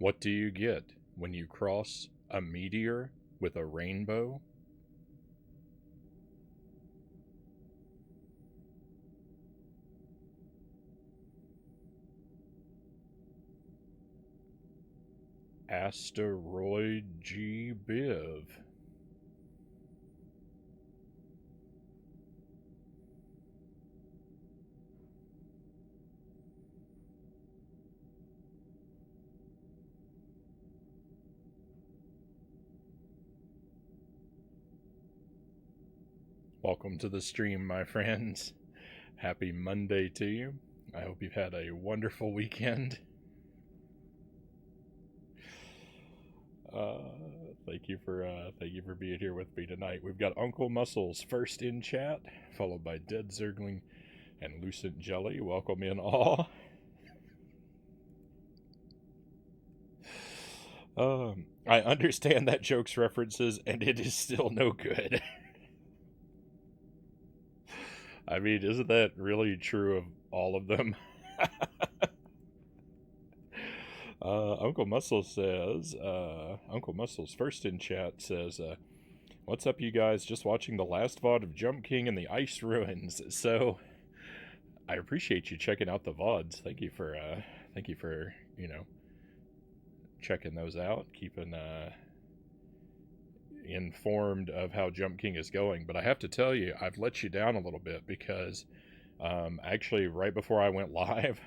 What do you get when you cross a meteor with a rainbow? Asteroid G-Biv. Welcome to the stream, my friends. Happy Monday to you. I hope you've had a wonderful weekend. Thank you for being here with me tonight. We've got Uncle Muscles first in chat, followed by Dead Zergling and Lucent Jelly. Welcome in all. I understand that joke's references, and it is still no good. I mean, isn't that really true of all of them? Uncle Muscles first in chat says, what's up, you guys? Just watching the last VOD of Jump King and the Ice Ruins. So, I appreciate you checking out the VODs. Thank you for, checking those out, keeping, informed of how Jump King is going. But I have to tell you, I've let you down a little bit because, actually, right before I went live,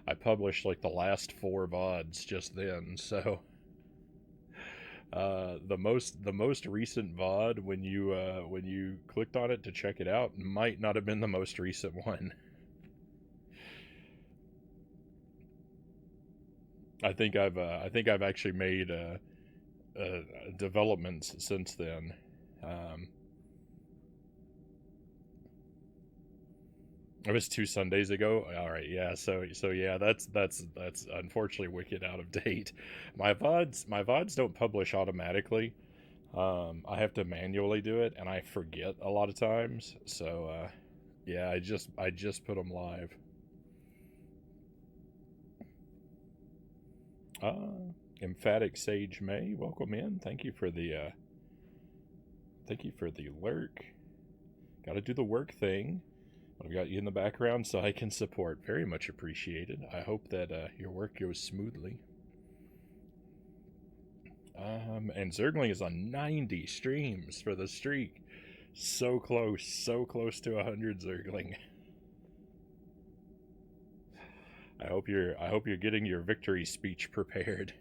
I published like the last 4 VODs just then. So the most recent VOD, when you clicked on it to check it out, might not have been the most recent one. I think I've actually made developments since then. It was 2 Sundays ago. All right, yeah. So yeah, that's unfortunately wicked out of date. My VODs don't publish automatically. I have to manually do it, and I forget a lot of times. So yeah, I just put them live. Emphatic Sage May, welcome in. Thank you for the lurk. Got to do the work thing. I've got you in the background so I can support. Very much appreciated. I hope that your work goes smoothly. And Zergling is on 90 streams for the streak. So close to 100, Zergling. I hope you're getting your victory speech prepared.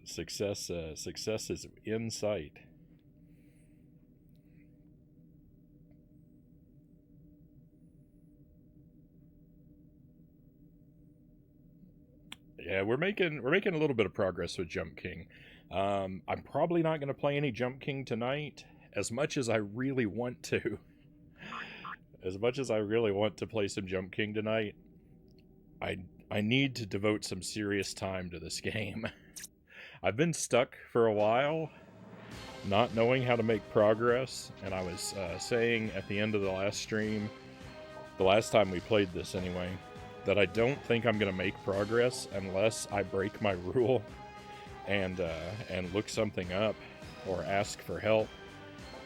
Success is in sight. Yeah, we're making a little bit of progress with Jump King. I'm probably not going to play any Jump King tonight, as much as I really want to. As much as I really want to play some Jump King tonight, I need to devote some serious time to this game. I've been stuck for a while, not knowing how to make progress, and I was saying at the end of the last stream, the last time we played this anyway, that I don't think I'm going to make progress unless I break my rule and look something up or ask for help.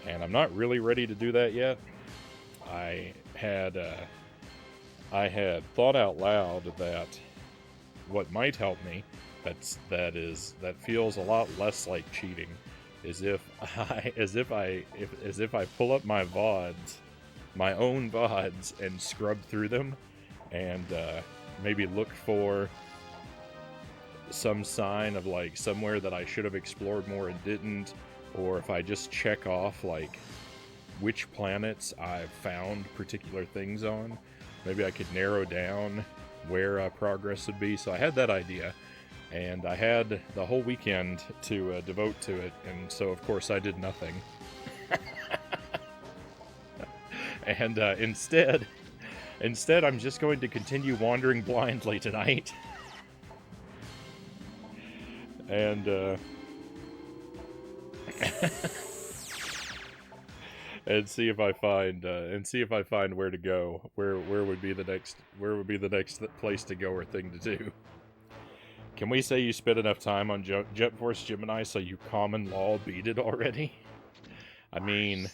And I'm not really ready to do that yet. I had thought out loud that what might help me, that feels a lot less like cheating, is if I pull up my VODs, my own VODs, and scrub through them, and maybe look for some sign of like somewhere that I should have explored more and didn't, or if I just check off like which planets I've found particular things on, maybe I could narrow down where progress would be. So I had that idea, and I had the whole weekend to devote to it, and so of course I did nothing. And instead I'm just going to continue wandering blindly tonight. And and see if I find where to go. Where would be the next place to go or thing to do. Can we say you spent enough time on Jet Force Gemini so you common law beat it already? I mean,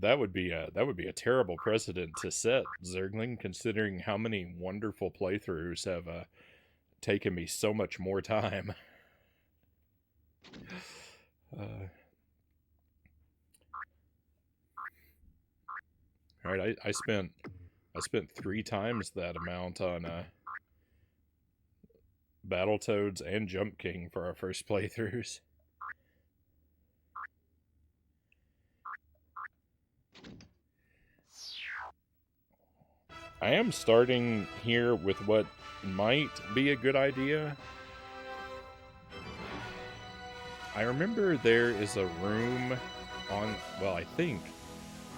that would be a terrible precedent to set, Zergling, considering how many wonderful playthroughs have taken me so much more time. All right, I spent 3 times that amount on Battletoads and Jump King for our first playthroughs. I am starting here with what might be a good idea. I remember there is a room on, well, I think,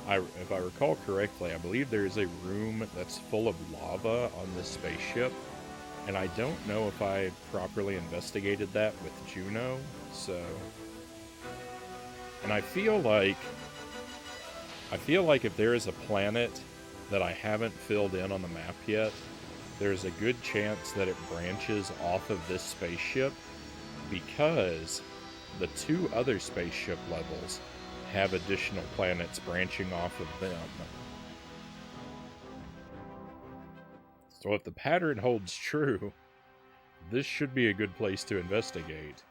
if I recall correctly, I believe there is a room that's full of lava on this spaceship. And I don't know if I properly investigated that with Juno, so... And I feel like if there is a planet that I haven't filled in on the map yet, there's a good chance that it branches off of this spaceship, because the 2 other spaceship levels have additional planets branching off of them. So if the pattern holds true, this should be a good place to investigate.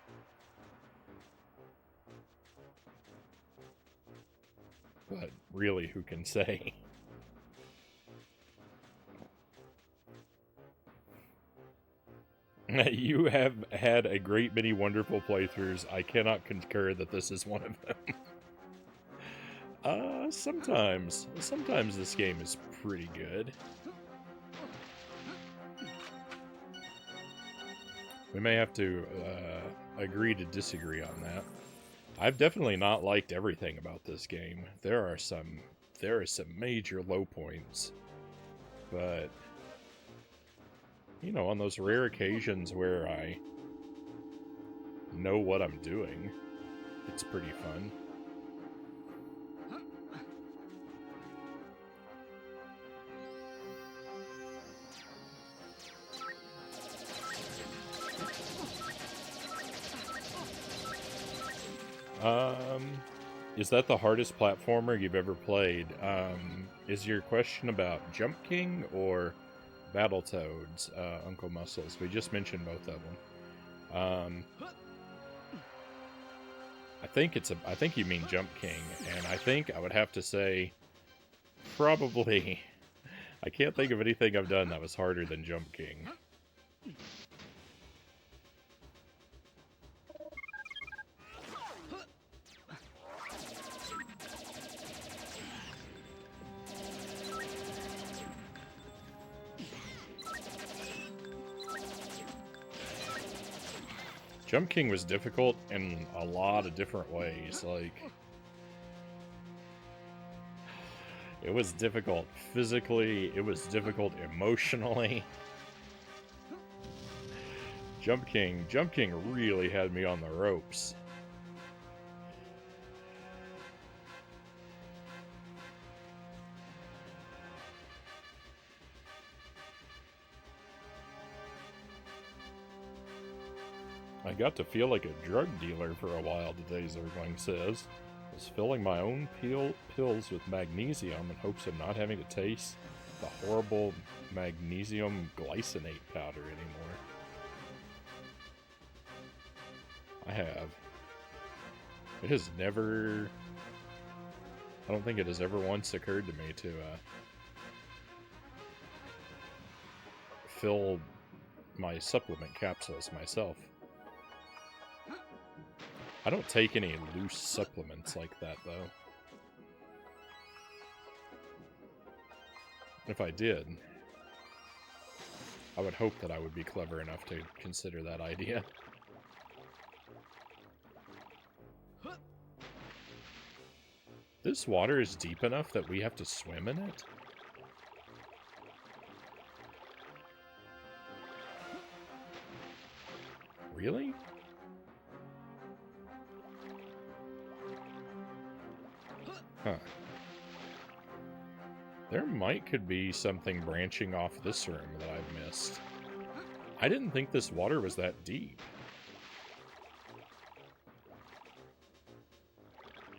But really, who can say? You have had a great many wonderful playthroughs. I cannot concur that this is one of them. Sometimes this game is pretty good. We may have to agree to disagree on that. I've definitely not liked everything about this game. There are some major low points, but you know, on those rare occasions where I know what I'm doing, it's pretty fun. Is that the hardest platformer you've ever played? Is your question about Jump King or Battletoads, Uncle Muscles? We just mentioned both of them. I think you mean Jump King, and I think I would have to say probably I can't think of anything I've done that was harder than Jump King. Jump King was difficult in a lot of different ways. Like, it was difficult physically, it was difficult emotionally. Jump King really had me on the ropes. I got to feel like a drug dealer for a while today, Zergling says. I was filling my own pills with magnesium in hopes of not having to taste the horrible magnesium glycinate powder anymore. I have. It has never... I don't think it has ever once occurred to me to fill my supplement capsules myself. I don't take any loose supplements like that, though. If I did, I would hope that I would be clever enough to consider that idea. This water is deep enough that we have to swim in it? Really? Huh. There could be something branching off this room that I've missed. I didn't think this water was that deep.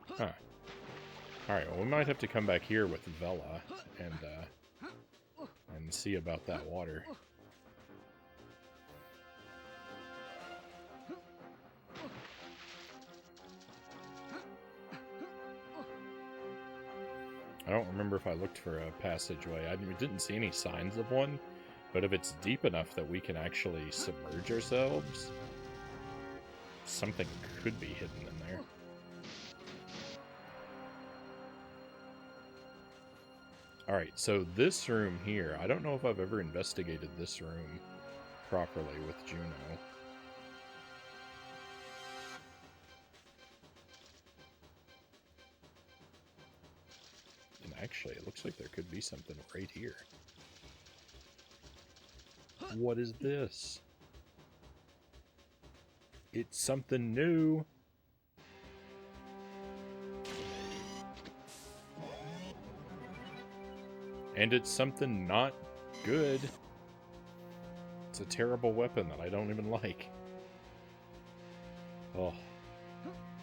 Huh. Alright, well, we might have to come back here with Vela and see about that water. I don't remember if I looked for a passageway. I didn't see any signs of one, but if it's deep enough that we can actually submerge ourselves, something could be hidden in there. Alright, so this room here, I don't know if I've ever investigated this room properly with Juno. And actually, it looks like there could be something right here. What is this? It's something new. And it's something not good. It's a terrible weapon that I don't even like. Oh.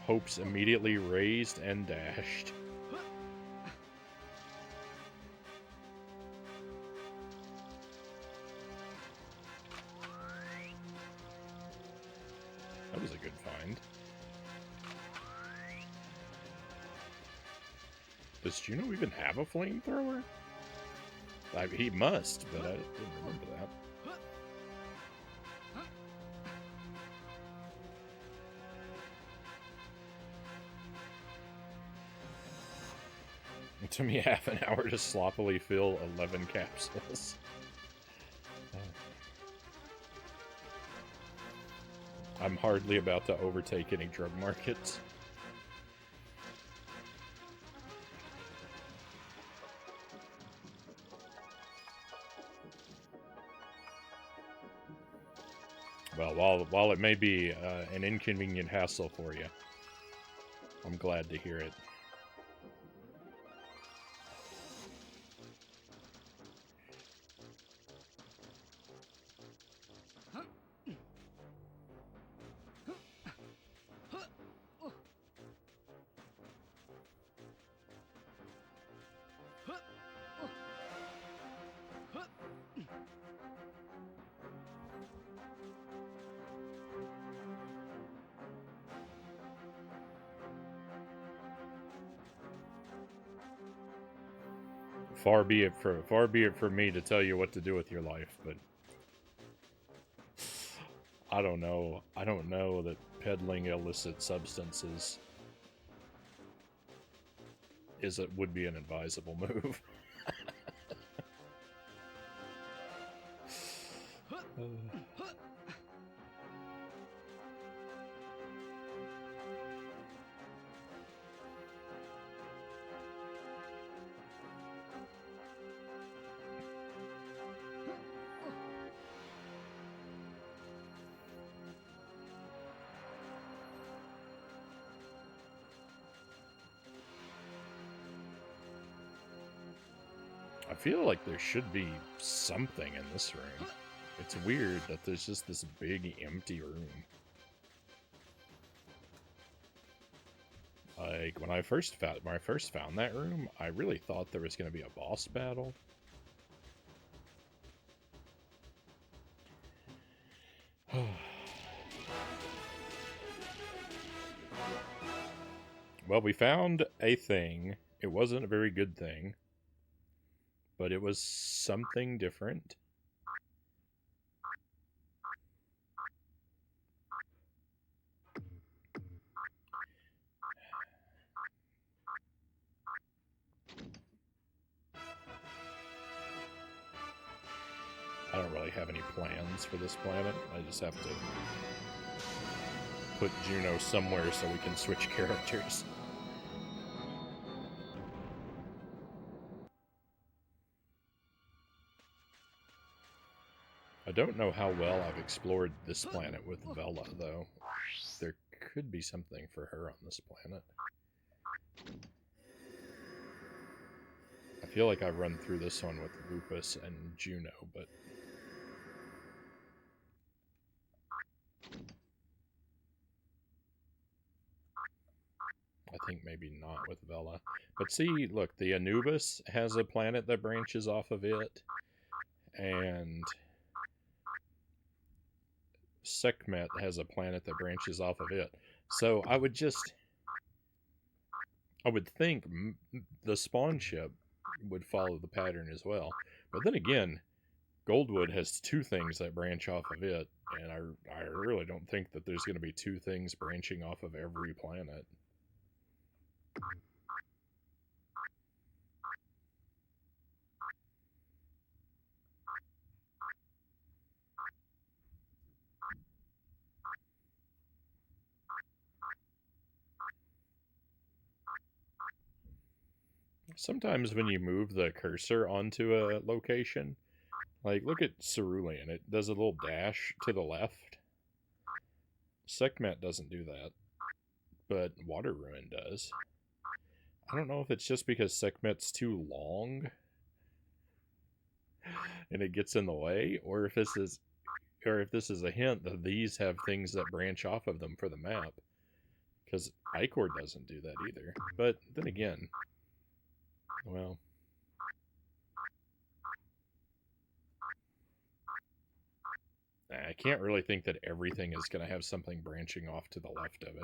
Hopes immediately raised and dashed. That was a good find. Does Juno even have a flamethrower? He must, but I didn't remember that. It took me half an hour to sloppily fill 11 capsules. I'm hardly about to overtake any drug markets. Well, while it may be an inconvenient hassle for you, I'm glad to hear it. Far be it for me to tell you what to do with your life, but I don't know. I don't know that peddling illicit substances would be an advisable move. I feel like there should be something in this room. It's weird that there's just this big empty room. Like when I first found that room, I really thought there was going to be a boss battle. Well, we found a thing. It wasn't a very good thing, but it was something different. I don't really have any plans for this planet. I just have to put Juno somewhere so we can switch characters. I don't know how well I've explored this planet with Vela, though. There could be something for her on this planet. I feel like I've run through this one with Lupus and Juno, but think maybe not with Vela. But see, look, the Anubis has a planet that branches off of it, and Sekhmet has a planet that branches off of it. So I would think the spawn ship would follow the pattern as well. But then again, Goldwood has two things that branch off of it, and I really don't think that there's going to be two things branching off of every planet. Sometimes when you move the cursor onto a location, like look at Cerulean, it does a little dash to the left. Sekhmet doesn't do that, but Water Ruin does. I don't know if it's just because Sekhmet's too long and it gets in the way, or if this is a hint that these have things that branch off of them for the map. Because Icor doesn't do that either. But then again, well, I can't really think that everything is going to have something branching off to the left of it.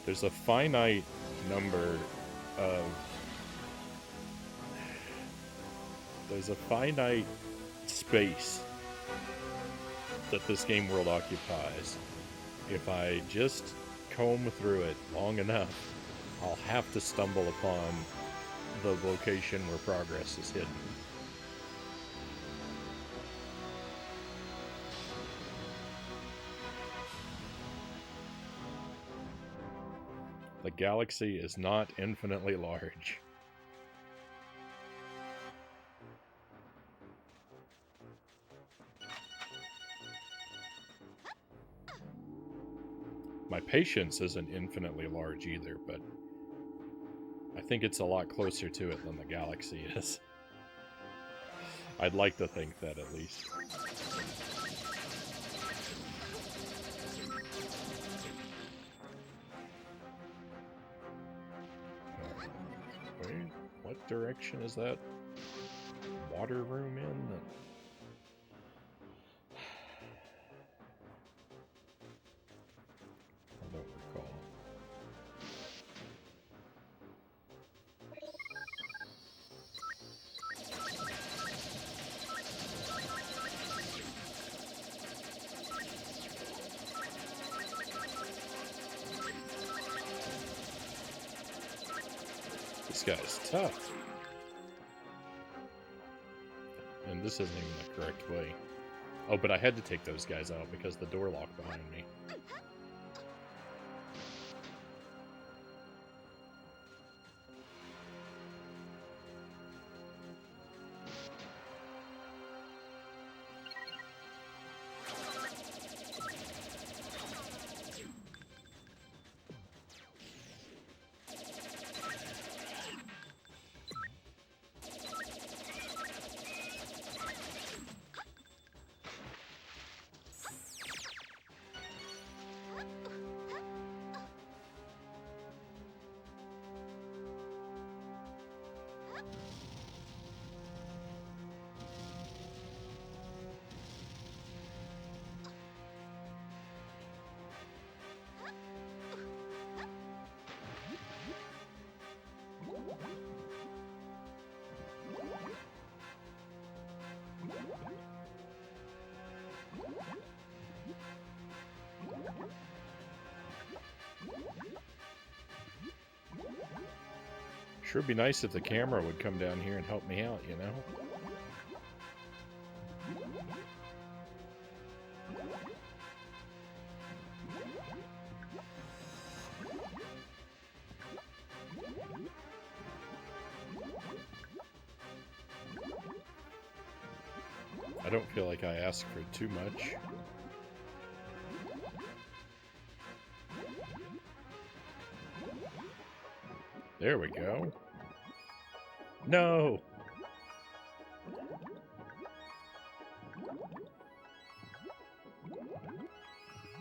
There's a finite number of... There's a finite space that this game world occupies. If I just comb through it long enough, I'll have to stumble upon the location where progress is hidden. The galaxy is not infinitely large. My patience isn't infinitely large either, but I think it's a lot closer to it than the galaxy is. I'd like to think that, at least. Wait, what direction is that water room in? I don't recall. This guy's tough. And this isn't even the correct way. Oh, but I had to take those guys out because the door locked behind me. Sure would be nice if the camera would come down here and help me out, you know? I don't feel like I asked for too much. There we go. No!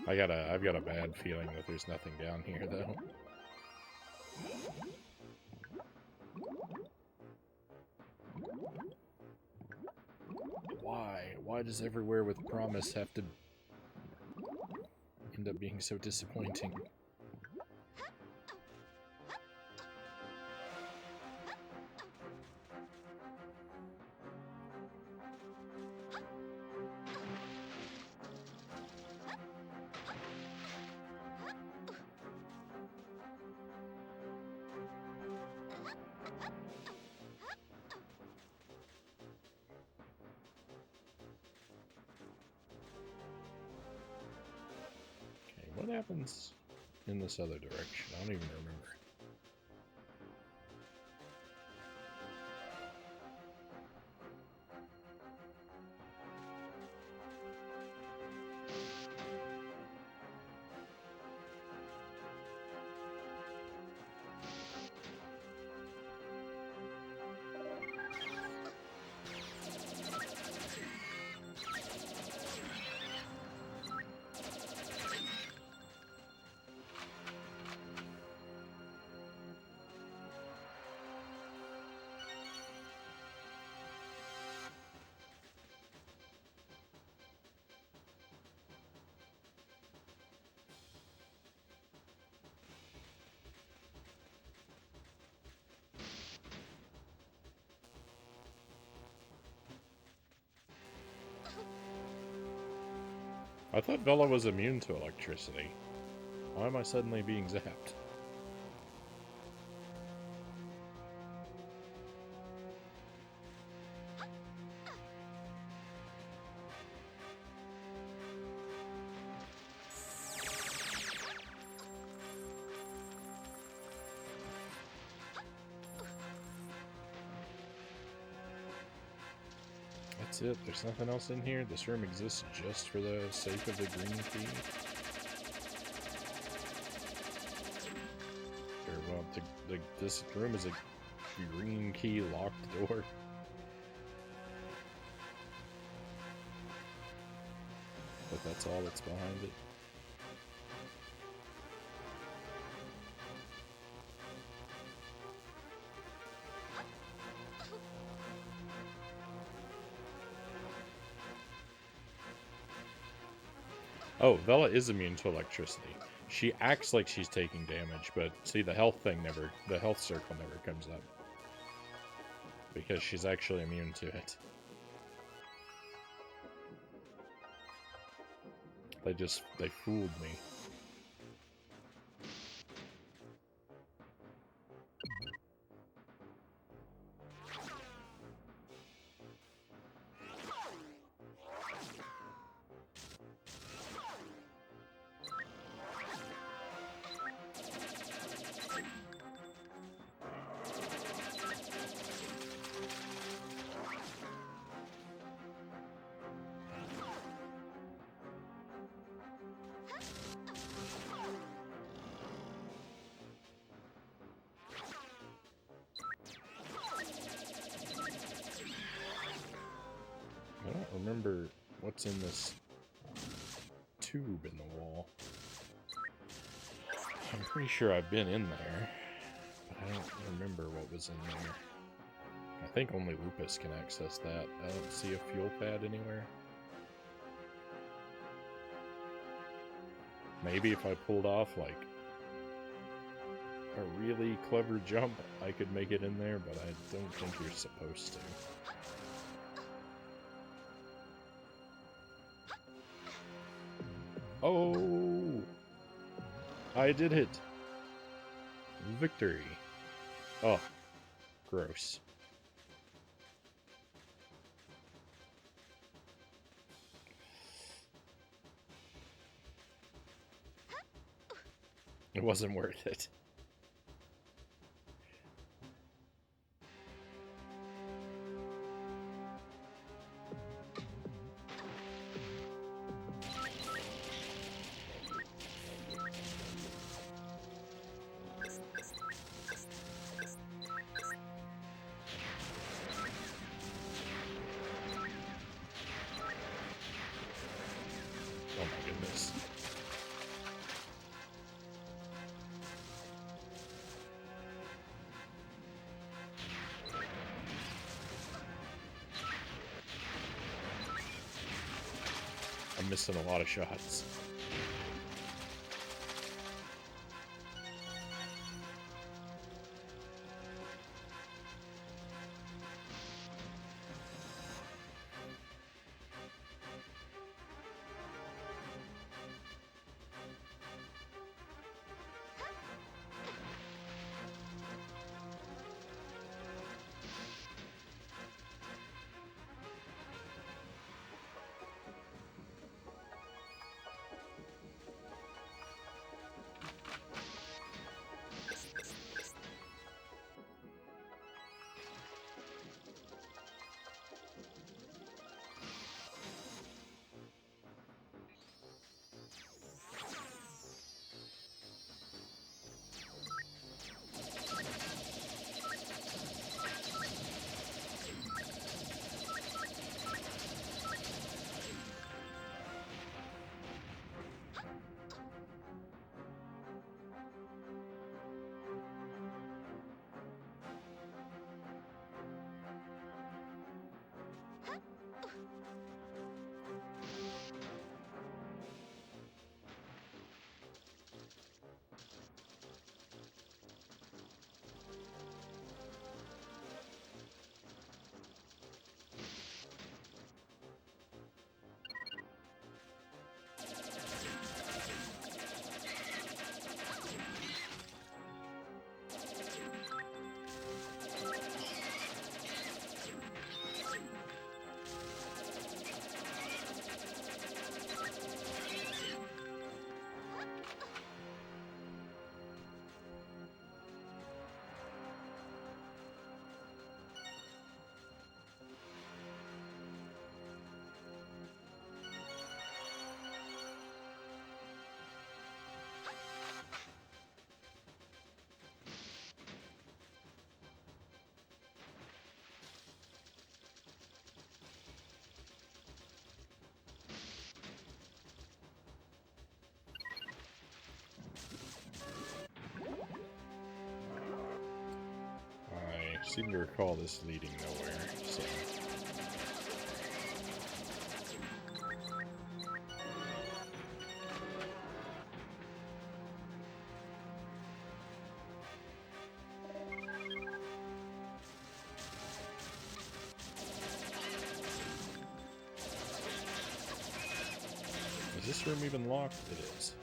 I've got a bad feeling that there's nothing down here, though. Why? Why does everywhere with promise have to end up being so disappointing? What happens in this other direction? I don't even remember. I thought Vela was immune to electricity. Why am I suddenly being zapped? That's it. There's nothing else in here. This room exists just for the sake of the green key. Or, well, this room is a green key locked door. But that's all that's behind it. Oh, Vela is immune to electricity. She acts like she's taking damage, but see, the health circle never comes up. Because she's actually immune to it. They fooled me. I don't remember what's in this tube in the wall. I'm pretty sure I've been in there, but I don't remember what was in there. I think only Lupus can access that. I don't see a fuel pad anywhere. Maybe if I pulled off, like, a really clever jump, I could make it in there, but I don't think you're supposed to. Oh! I did it! Victory! Oh, gross. It wasn't worth it. I'm missing a lot of shots. I seem to recall this leading nowhere, so... Is this room even locked? It is.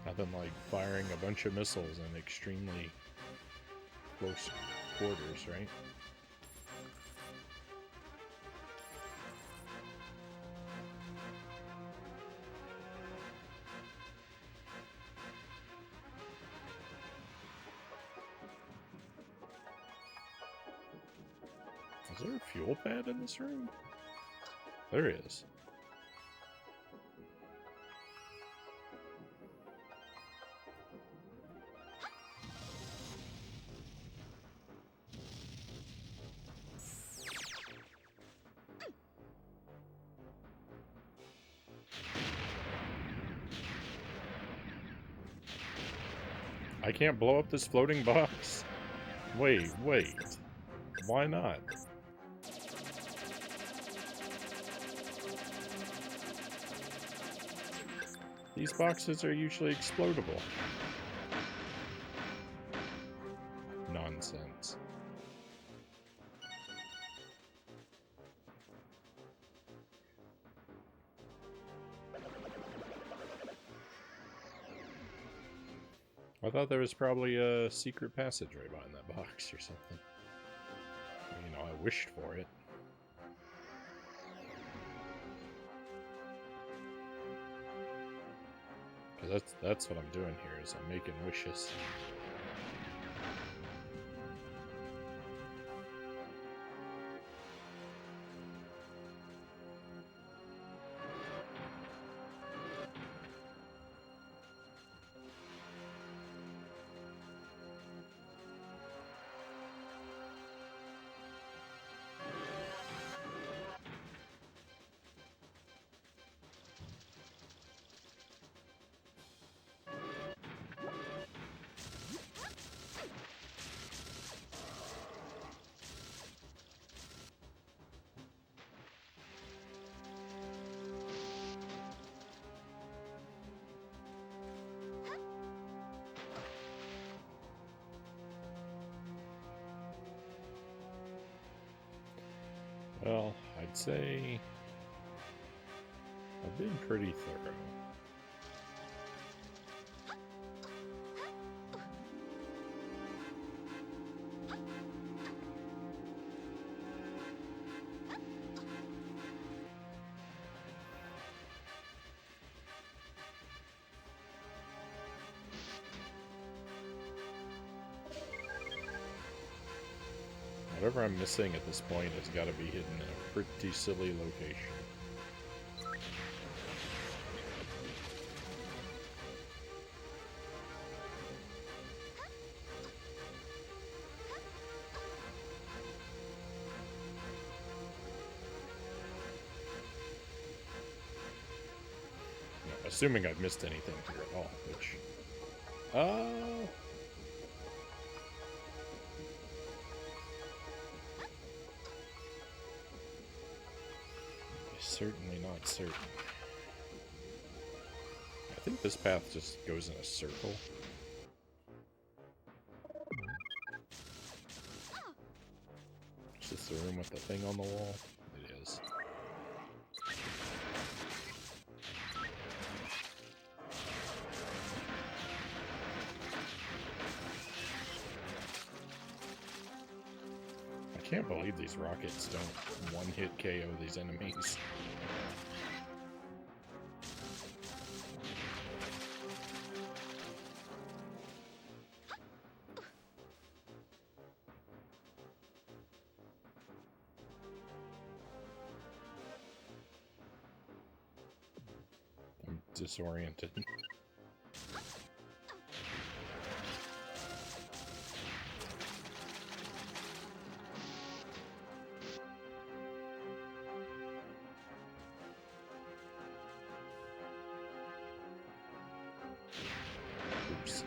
Nothing like firing a bunch of missiles in extremely close quarters, right? Is there a fuel pad in this room? There is. I can't blow up this floating box? Wait. Why not? These boxes are usually explodable. Nonsense. I thought there was probably a secret passage right behind that box or something. You know, I wished for it. That's what I'm doing here, is I'm making wishes. Well, I'd say I've been pretty thorough. Whatever I'm missing at this point has got to be hidden in a pretty silly location. Now, assuming I've missed anything here at all, which... certainly not certain. I think this path just goes in a circle. Is this the room with the thing on the wall? It is. I can't believe these rockets don't one-hit KO these enemies. I'm disoriented. Oops.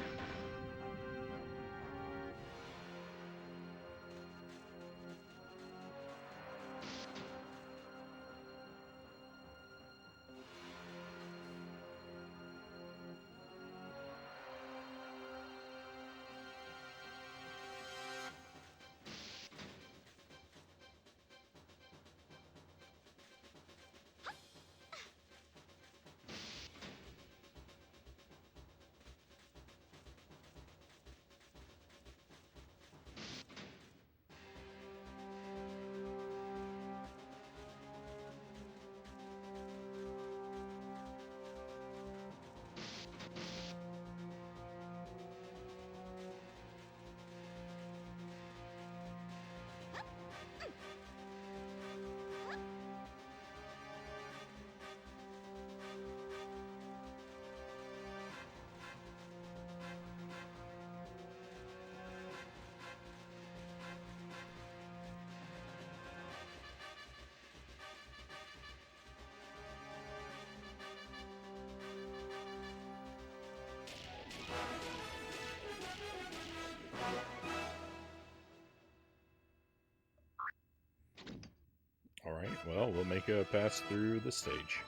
Alright, well, we'll make a pass through the stage.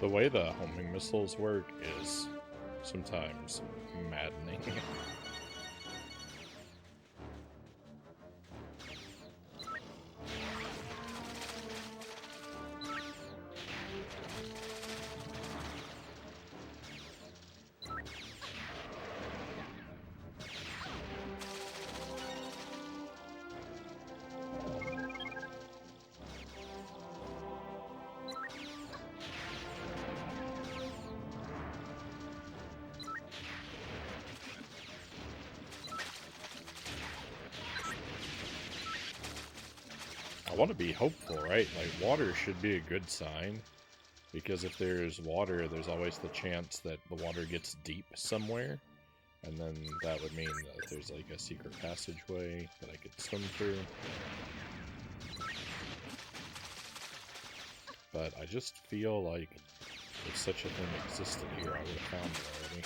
The way the homing missiles work is sometimes maddening. want to be hopeful, right? Like, water should be a good sign. Because if there's water, there's always the chance that the water gets deep somewhere. And then that would mean that there's like a secret passageway that I could swim through. But I just feel like if such a thing existed here, I would have found it already.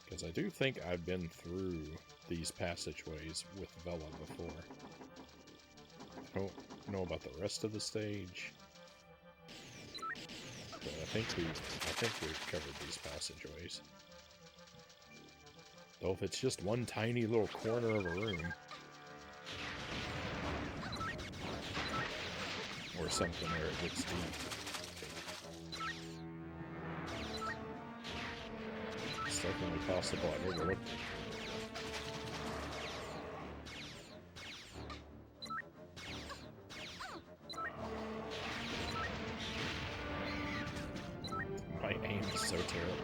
Because I do think I've been through these passageways with Vela before. I don't know about the rest of the stage. But I think we've covered these passageways. Though if it's just one tiny little corner of a room. Or something where it gets deep. It's definitely possible I've overlooked it. My aim is so terrible.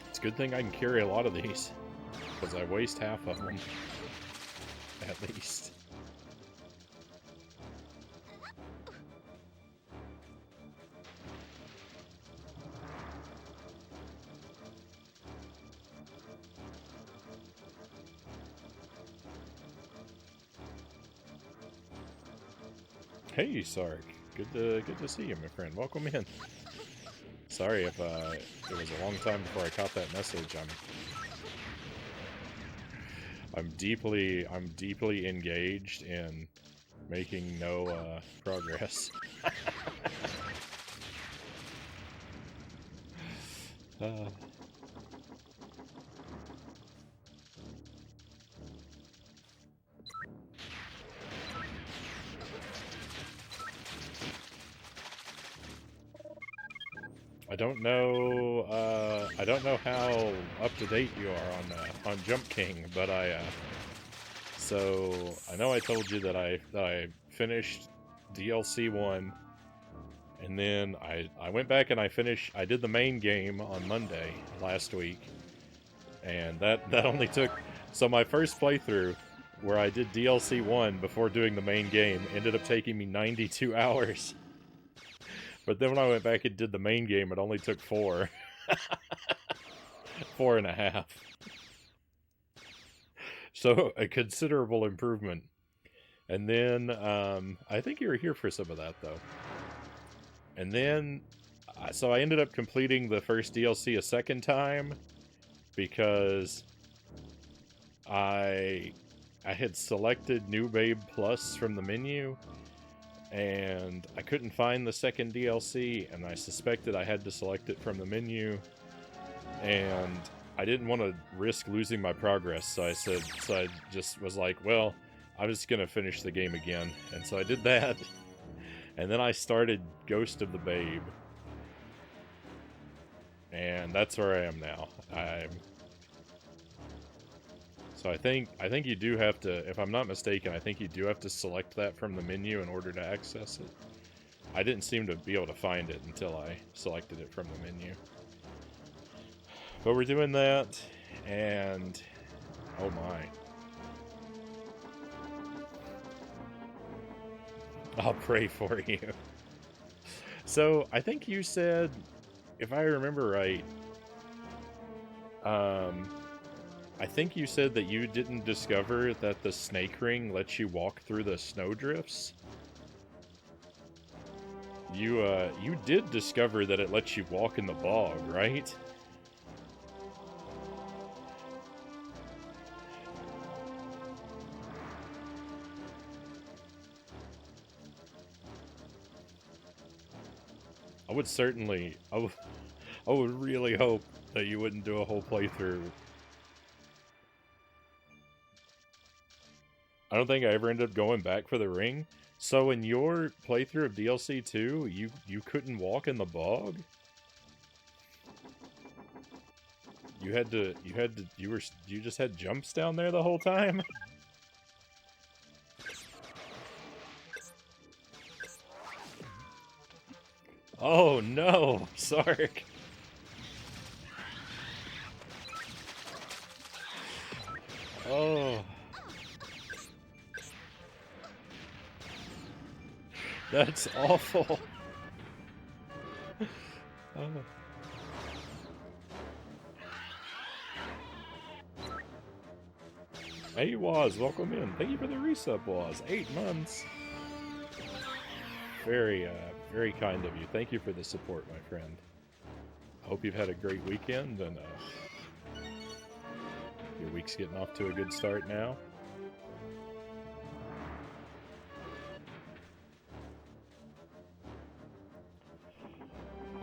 It's a good thing I can carry a lot of these, because I waste half of them, at least. Hey, Sark. Good to see you, my friend. Welcome in. Sorry if it was a long time before I caught that message. I'm deeply engaged in making no progress. I don't know how up to date you are on Jump King, but so I know I told you that I finished DLC 1, and then I went back and I did the main game on Monday last week, and that only took, so my first playthrough where I did DLC 1 before doing the main game ended up taking me 92 hours. But then when I went back and did the main game, it only took 4. 4.5. So, a considerable improvement. And then, I think you were here for some of that, though. And then, so I ended up completing the first DLC a second time, because I had selected New Babe Plus from the menu, and I couldn't find the second DLC, and I suspected I had to select it from the menu, and I didn't want to risk losing my progress, so I just was like, well, I'm just gonna finish the game again, and so I did that, and then I started Ghost of the Babe, and that's where I am now. So I think you do have to, if I'm not mistaken, I think you do have to select that from the menu in order to access it. I didn't seem to be able to find it until I selected it from the menu. But we're doing that, and oh my. I'll pray for you. So, I think you said, if I remember right, I think you said that you didn't discover that the snake ring lets you walk through the snowdrifts. You did discover that it lets you walk in the bog, right? I would really hope that you wouldn't do a whole playthrough. I don't think I ever ended up going back for the ring. So in your playthrough of DLC 2, you couldn't walk in the bog? You just had jumps down there the whole time? Oh no, sorry. Oh, that's awful. Oh. Hey Waz, welcome in. Thank you for the resub, Waz. 8 months. Very kind of you. Thank you for the support, my friend. I hope you've had a great weekend, and your week's getting off to a good start now.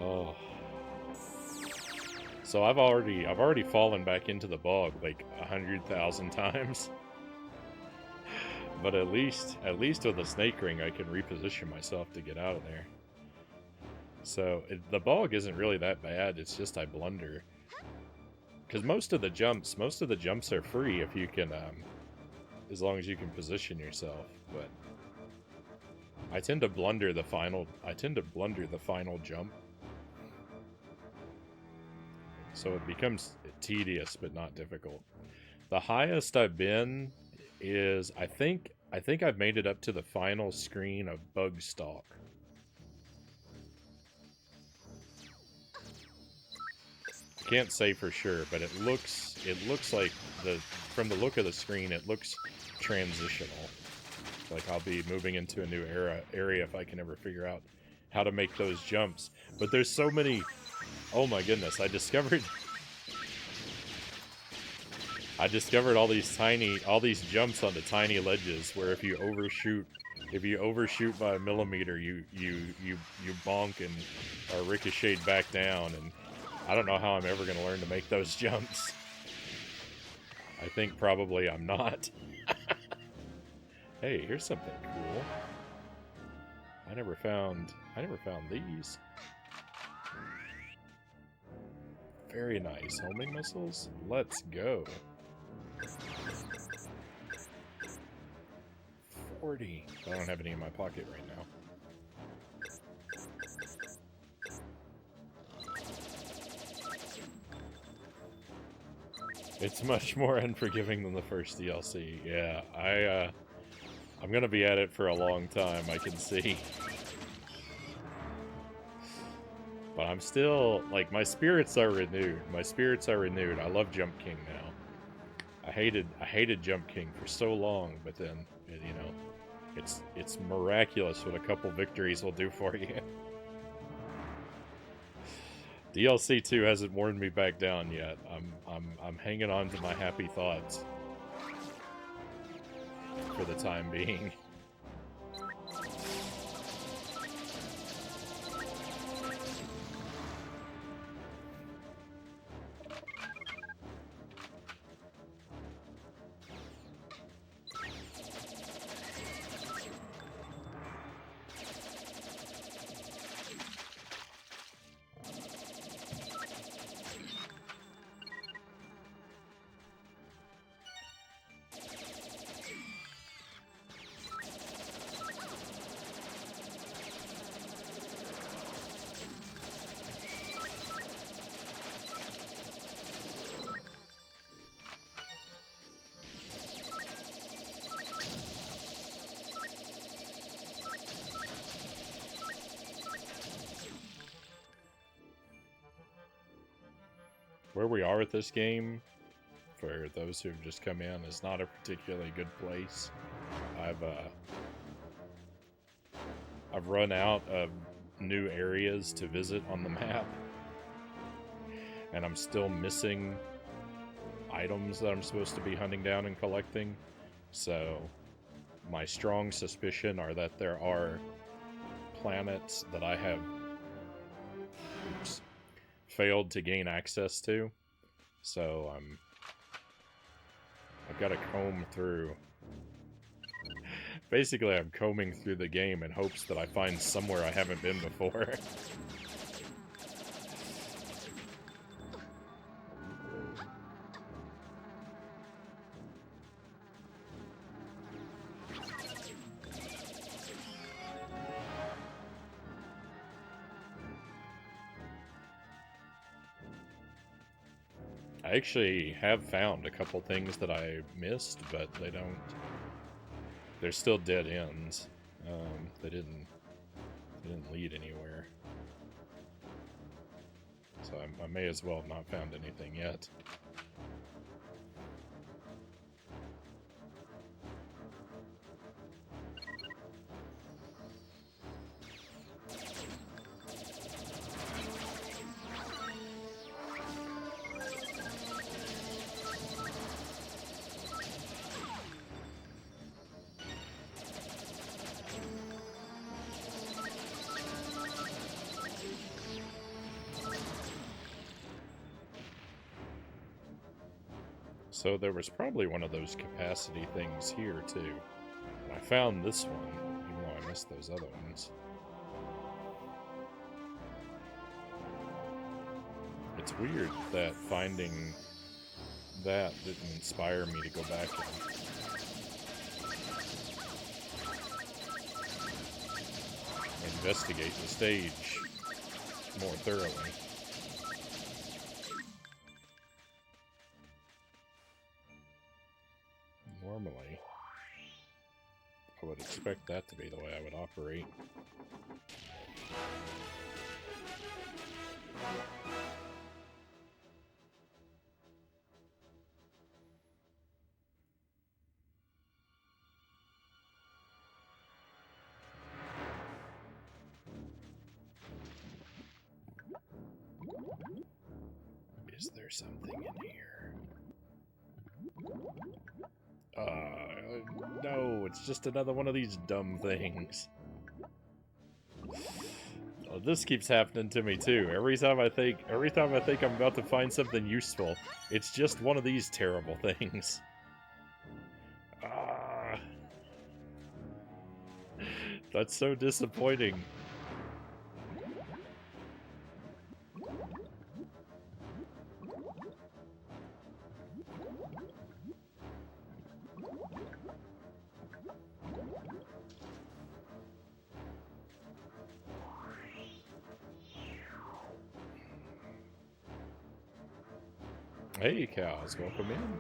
Oh. So I've already fallen back into the bog like 100,000 times. But at least with a snake ring I can reposition myself to get out of there. So the bog isn't really that bad, it's just I blunder. Because most of the jumps are free if you can as long as you can position yourself, but I tend to blunder the final jump. So it becomes tedious but not difficult. The highest I've been is I think I've made it up to the final screen of Bug Stalk. Can't say for sure, but it looks like from the look of the screen it looks transitional. Like I'll be moving into a new area if I can ever figure out how to make those jumps. But there's so many. Oh my goodness, I discovered all these jumps onto tiny ledges where if you overshoot by a millimeter, you bonk and are ricocheted back down, and I don't know how I'm ever going to learn to make those jumps. I think probably I'm not. Hey, here's something cool. I never found these. Very nice. Homing missiles? Let's go. 40. I don't have any in my pocket right now. It's much more unforgiving than the first DLC. Yeah, I'm gonna be at it for a long time, I can see. But I'm still, like, my spirits are renewed. I love Jump King now. I hated Jump King for so long, but then, you know, it's miraculous what a couple victories will do for you. DLC 2 hasn't worn me back down yet. I'm hanging on to my happy thoughts for the time being. Where we are with this game, for those who've just come in, is not a particularly good place. I've run out of new areas to visit on the map, and I'm still missing items that I'm supposed to be hunting down and collecting. So my strong suspicion are that there are planets that I have failed to gain access to. So I've got to comb through. Basically, I'm combing through the game in hopes that I find somewhere I haven't been before. I actually have found a couple things that I missed, but they don't... They're still dead ends. They didn't lead anywhere. So I may as well have not found anything yet. So there was probably one of those capacity things here, too. I found this one, even though I missed those other ones. It's weird that finding that didn't inspire me to go back and investigate the stage more thoroughly. Normally, I would expect that to be the way I would operate. Is there something in here? No, it's just another one of these dumb things. Oh, this keeps happening to me too. Every time I think I'm about to find something useful, it's just one of these terrible things. That's so disappointing. Hey, cows, welcome in.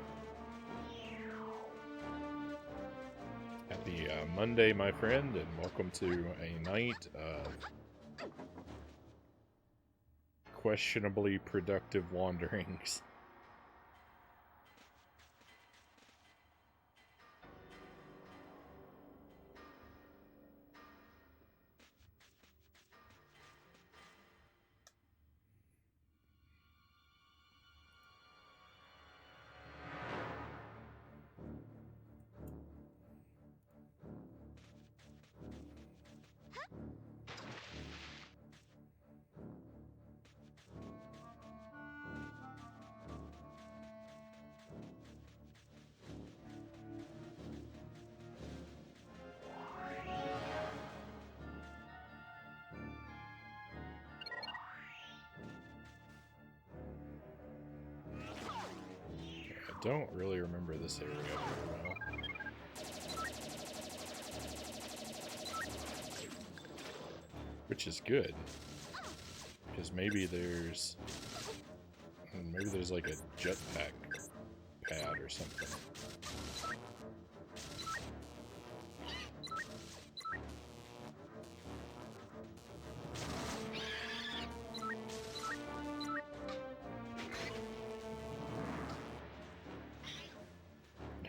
Happy Monday, my friend, and welcome to a night of questionably productive wanderings. I don't really remember this area very well. Which is good. Because maybe there's like a jetpack pad or something.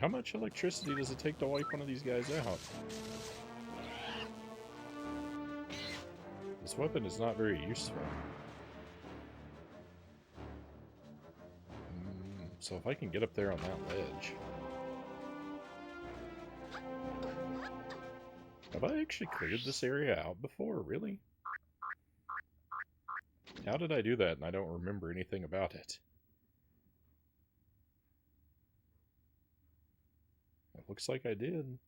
How much electricity does it take to wipe one of these guys out? This weapon is not very useful. So if I can get up there on that ledge... Have I actually cleared this area out before, really? How did I do that and I don't remember anything about it? It looks like I did.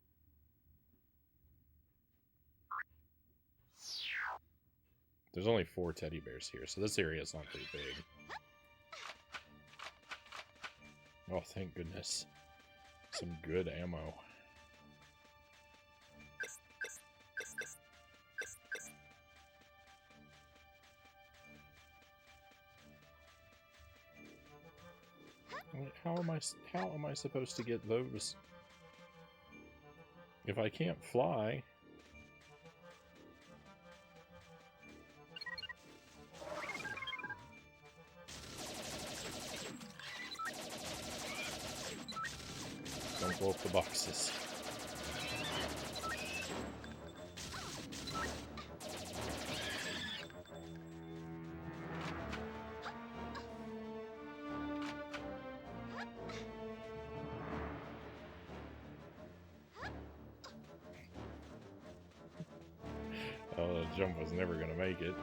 There's only 4 teddy bears here, so this area is not very big. Oh, thank goodness. Some good ammo. how am I supposed to get those if I can't fly? Don't blow up the boxes. Oh, the jump was never going to make it.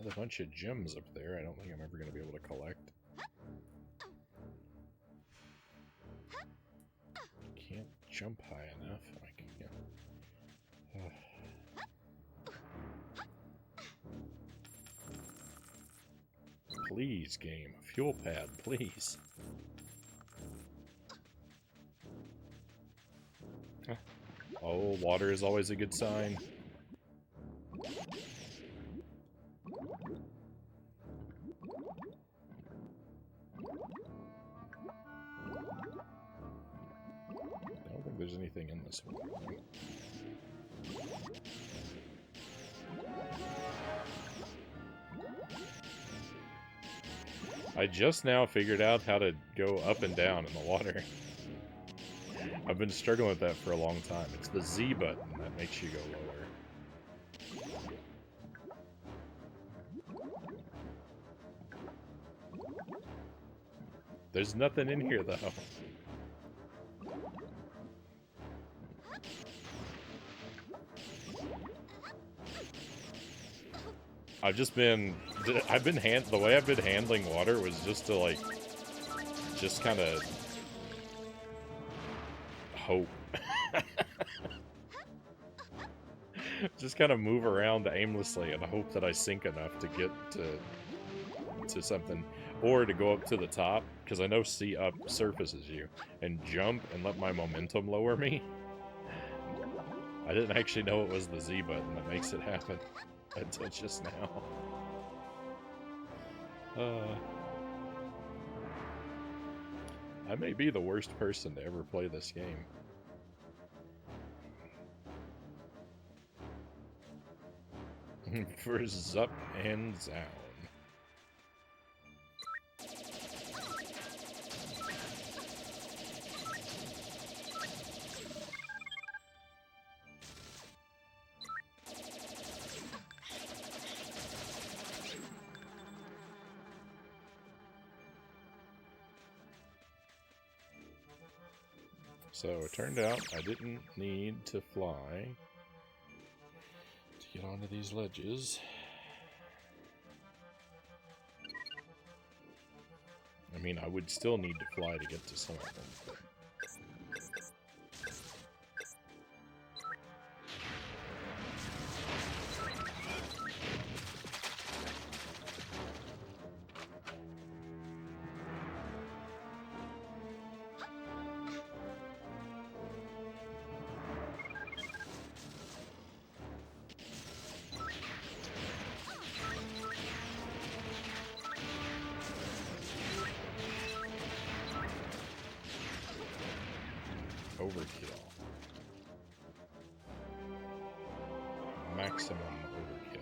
A bunch of gems up there. I don't think I'm ever going to be able to collect. Can't jump high enough. I can't. Please, game. Fuel pad, please. Oh, water is always a good sign. There's anything in this one. I just now figured out how to go up and down in the water. I've been struggling with that for a long time. It's the Z button that makes you go lower. There's nothing in here, though. the way I've been handling water was just to, like, just kind of hope. Just kind of move around aimlessly and hope that I sink enough to get to something, or to go up to the top, because I know C up surfaces you, and jump and let my momentum lower me. I didn't actually know it was the Z button that makes it happen until just now. I may be the worst person to ever play this game. For Zup and Zown. So it turned out I didn't need to fly to get onto these ledges. I mean, I would still need to fly to get to some of them. But... overkill. Maximum overkill.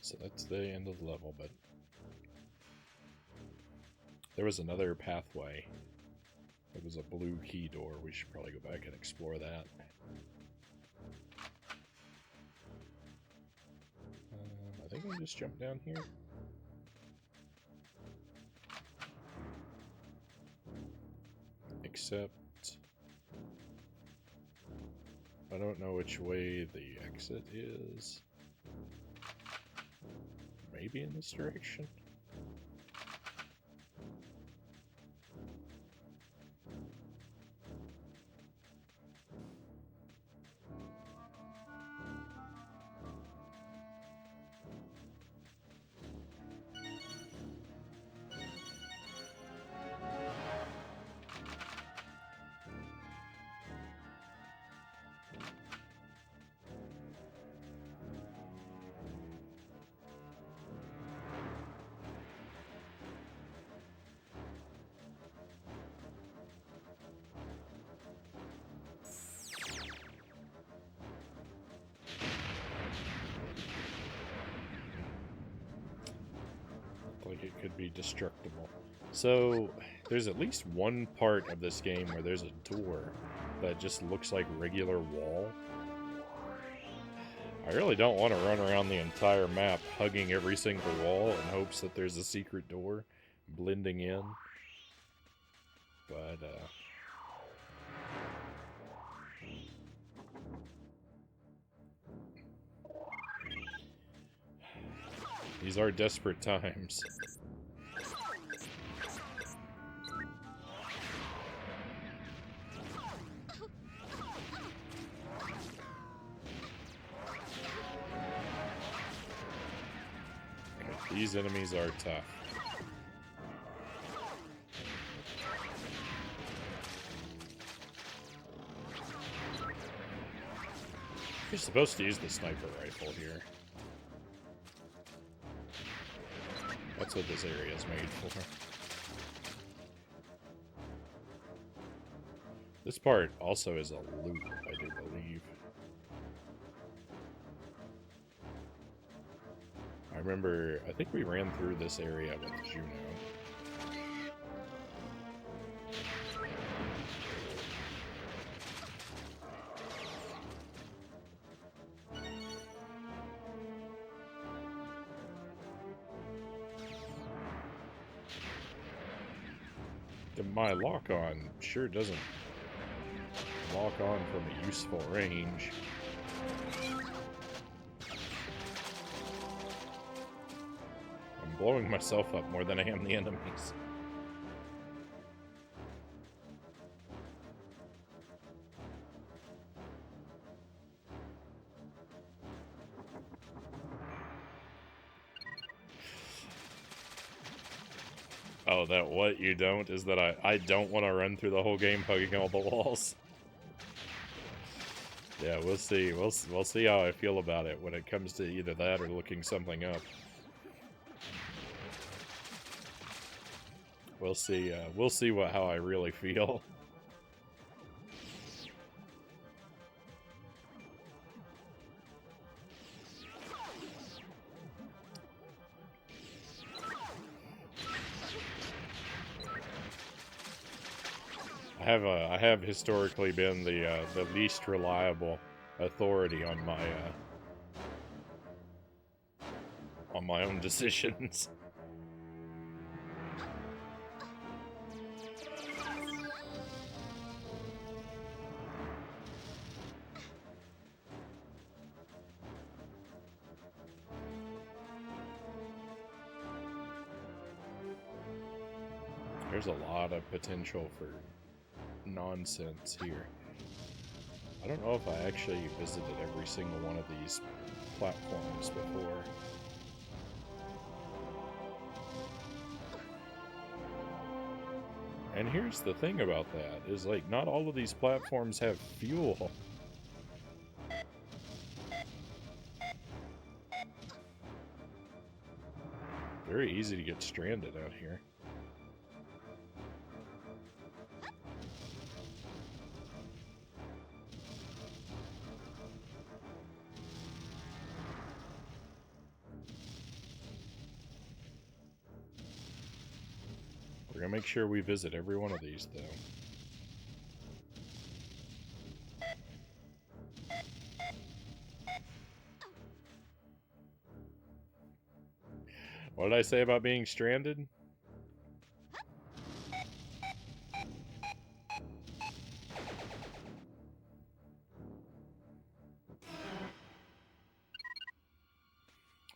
So that's the end of the level, but there was another pathway. It was a blue key door. We should probably go back and explore that. I think we just jump down here. Except I don't know which way the exit is. Maybe in this direction? Like it could be destructible. So there's at least one part of this game where there's a door that just looks like regular wall. I really don't want to run around the entire map hugging every single wall in hopes that there's a secret door blending in. But these are desperate times. Okay, these enemies are tough. You're supposed to use the sniper rifle here. That's what this area is made for. This part also is a loop, I do believe. I remember, I think we ran through this area with Juno. My lock-on sure doesn't lock on from a useful range. I'm blowing myself up more than I am the enemies. Oh, that what you don't is that I don't want to run through the whole game hugging all the walls. Yeah, we'll see. We'll see how I feel about it when it comes to either that or looking something up. We'll see. We'll see how I really feel. I have historically been the least reliable authority on my own decisions. There's a lot of potential for nonsense here. I don't know if I actually visited every single one of these platforms before. And here's the thing about that, is like, not all of these platforms have fuel. Very easy to get stranded out here. gonna make sure we visit every one of these, though. What did I say about being stranded?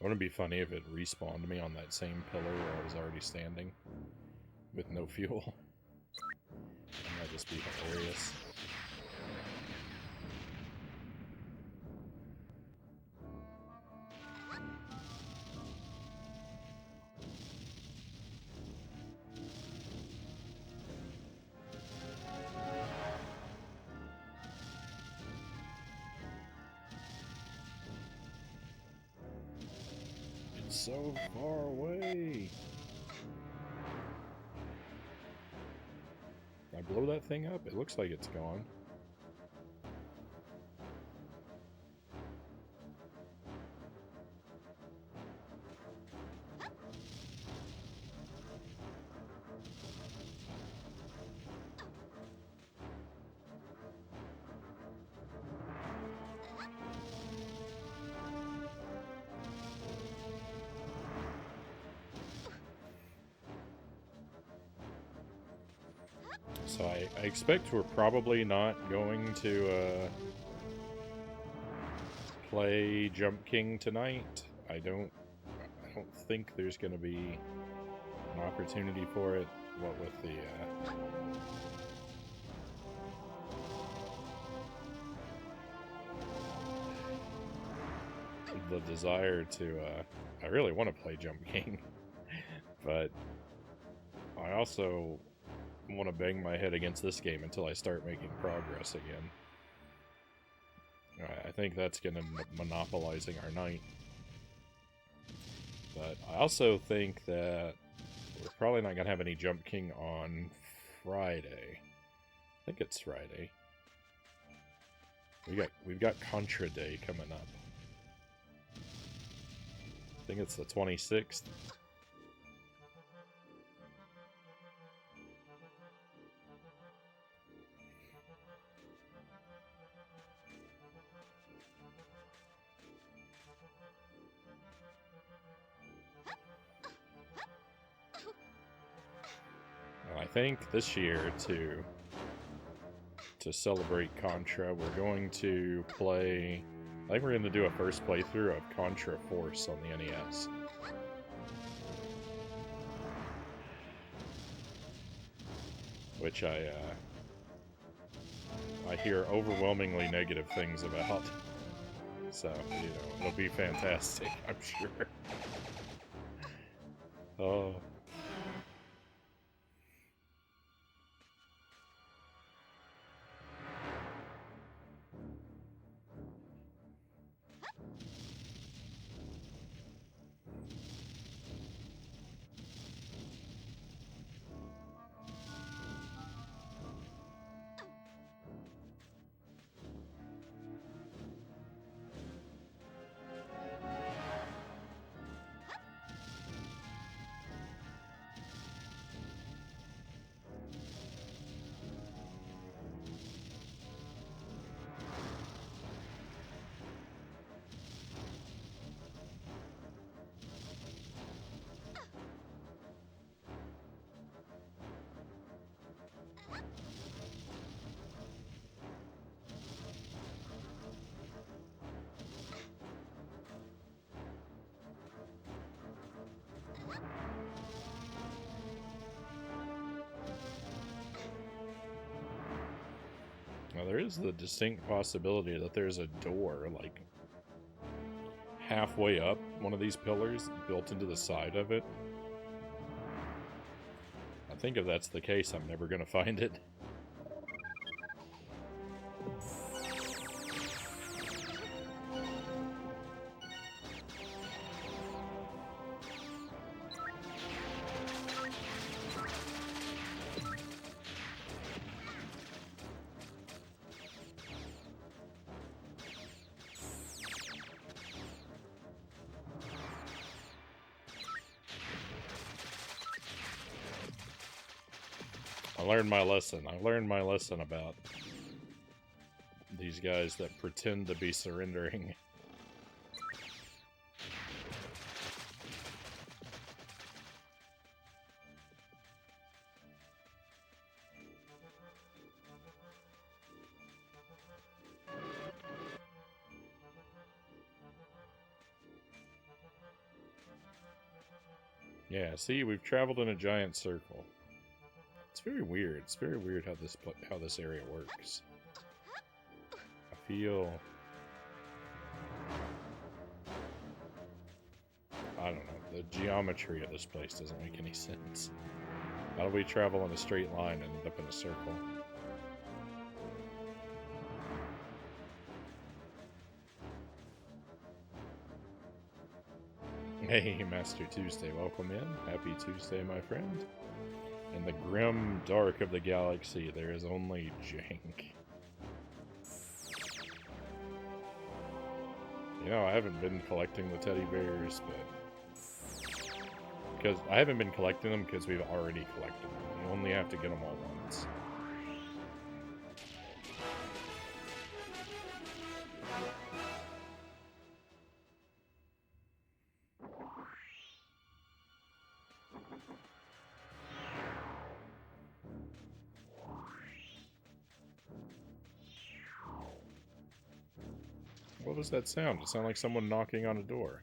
Wouldn't it be funny if it respawned me on that same pillar where I was already standing with no fuel? That might just be hilarious. So far away. Can I blow that thing up? It looks like it's gone. So I expect we're probably not going to play Jump King tonight. I don't think there's going to be an opportunity for it. What with the desire to I really want to play Jump King, but I also want to bang my head against this game until I start making progress again. I think that's going to end up monopolizing our night. But I also think that we're probably not going to have any Jump King on Friday. I think it's Friday. We've got Contra Day coming up. I think it's the 26th. I think this year, to celebrate Contra, we're going to play... I think we're going to do a first playthrough of Contra Force on the NES. Which I hear overwhelmingly negative things about. So, you know, it'll be fantastic, I'm sure. Oh... Now, there is the distinct possibility that there's a door, like, halfway up one of these pillars, built into the side of it. I think if that's the case, I'm never going to find it. learned my lesson. I learned my lesson about these guys that pretend to be surrendering. Yeah, see, we've traveled in a giant circle. It's very weird. It's very weird how this area works. I feel... I don't know. The geometry of this place doesn't make any sense. How do we travel in a straight line and end up in a circle? Hey, Master Tuesday, welcome in. Happy Tuesday, my friend. In the grim dark of the galaxy, there is only jank. You know, I haven't been collecting the teddy bears, but... because I haven't been collecting them because we've already collected them. You only have to get them all once. What was that sound? It sounded like someone knocking on a door.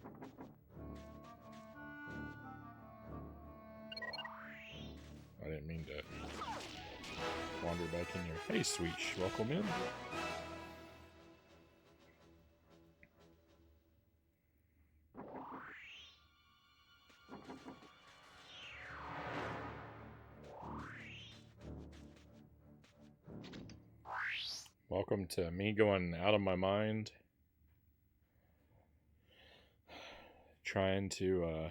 I didn't mean to wander back in here. Hey, Sweesh, welcome in. Welcome to me going out of my mind. Trying to,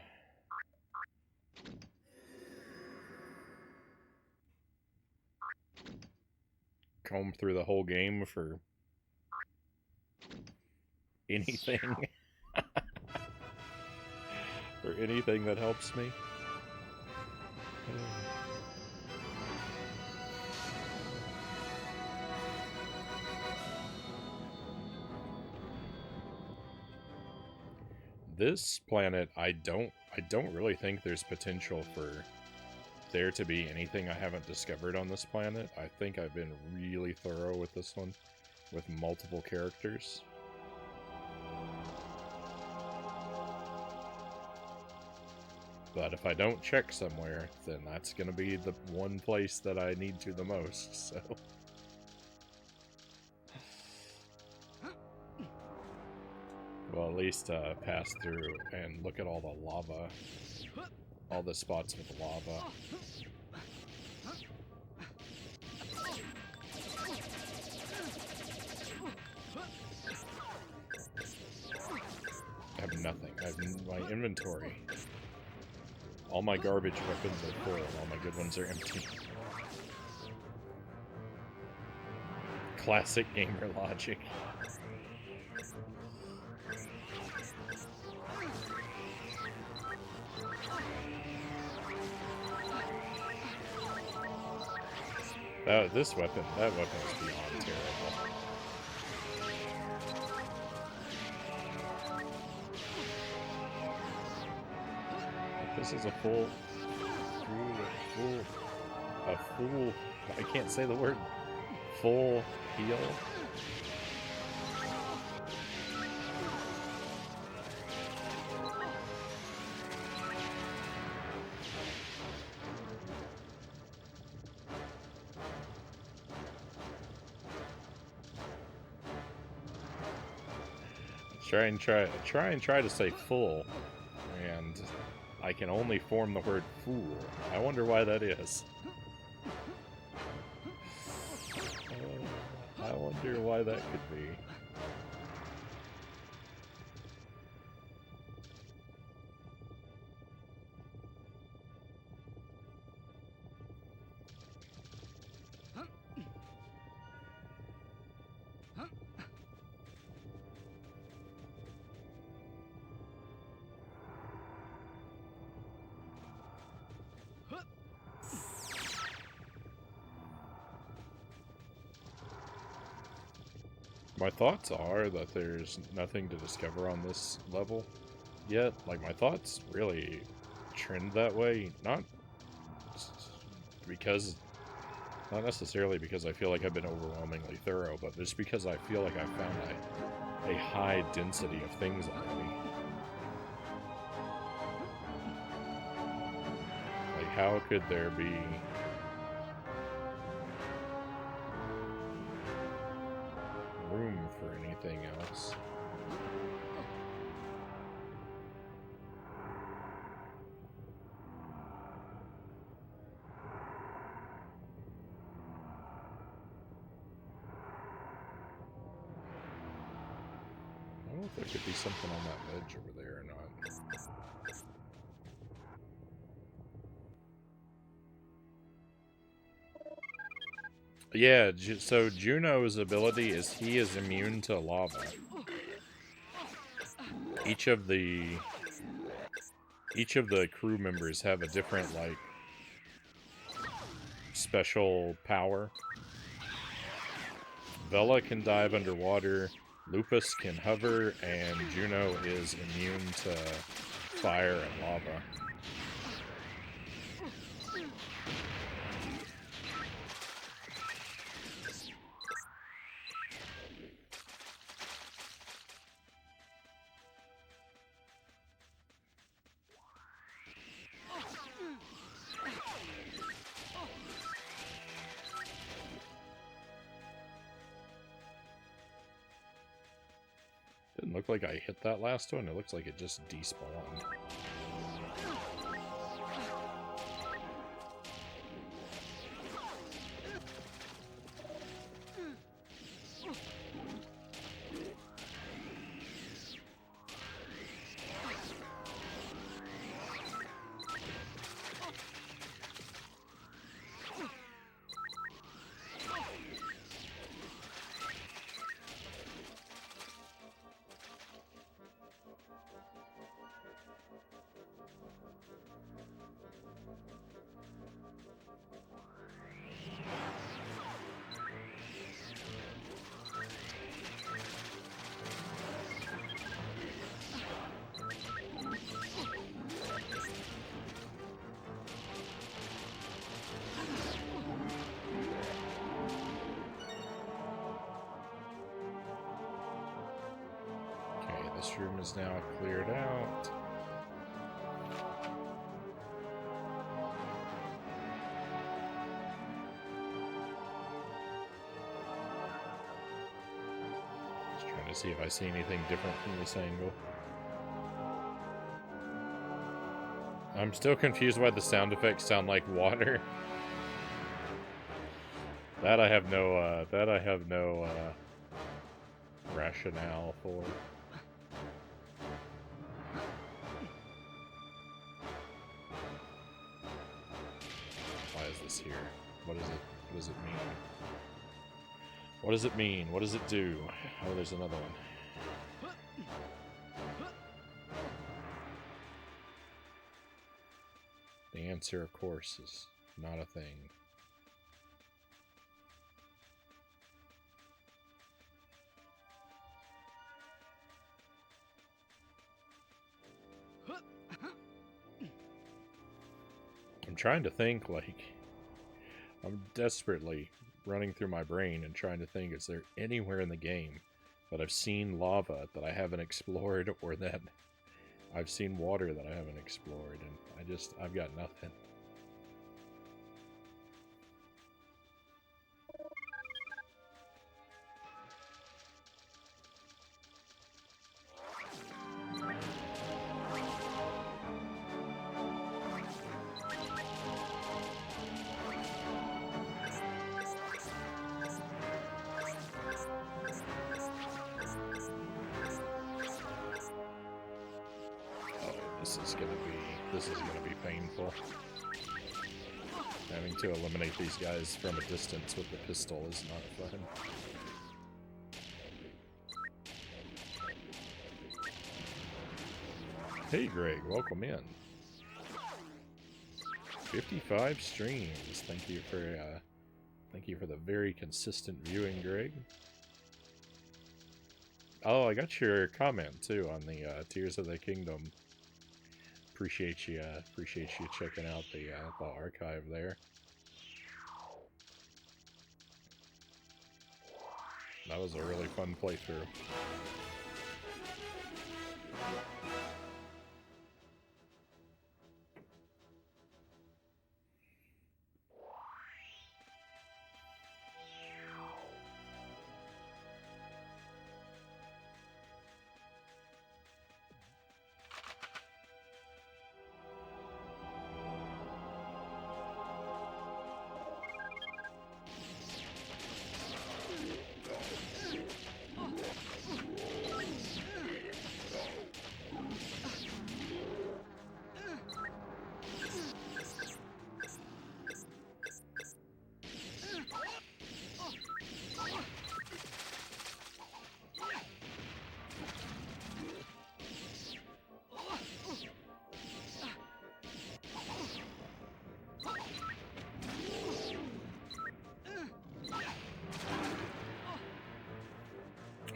comb through the whole game for anything. For anything that helps me. This planet, I don't really think there's potential for there to be anything I haven't discovered on this planet. I think I've been really thorough with this one, with multiple characters. But if I don't check somewhere, then that's going to be the one place that I need to the most, so... Well, at least pass through and look at all the lava. All the spots with lava. I have nothing. I have my inventory. All my garbage weapons are full, and all my good ones are empty. Classic gamer logic. This weapon, that weapon is beyond terrible. This is a fool, I can't say the word, full heal. Try and try to say full, and I can only form the word fool. I wonder why that is. I wonder why that could be. my thoughts are that there's nothing to discover on this level yet. Like, my thoughts really trend that way, not necessarily because I feel like I've been overwhelmingly thorough, but just because I feel like I've found a high density of things already. Like, how could there be room for anything else? I don't know if there could be something on that ledge over there or not. Yeah, so Juno's ability is he is immune to lava. Each of the crew members have a different, like, special power. Vela can dive underwater, Lupus can hover, and Juno is immune to fire and lava. Didn't look like I hit that last one. It looks like it just despawned. This room is now cleared out. Just trying to see if I see anything different from this angle. I'm still confused why the sound effects sound like water. That I have no rationale for. Here. What is it? What does it mean? What does it mean? What does it do? Oh, there's another one. The answer, of course, is not a thing. I'm trying to think, like, I'm desperately running through my brain and trying to think, is there anywhere in the game that I've seen lava that I haven't explored, or that I've seen water that I haven't explored, and I've got nothing. This is gonna be painful. Having to eliminate these guys from a distance with the pistol is not fun. Hey Greg, welcome in. 55 streams. Thank you for the very consistent viewing, Greg. Oh, I got your comment too on the Tears of the Kingdom. Appreciate you checking out the archive there. That was a really fun playthrough.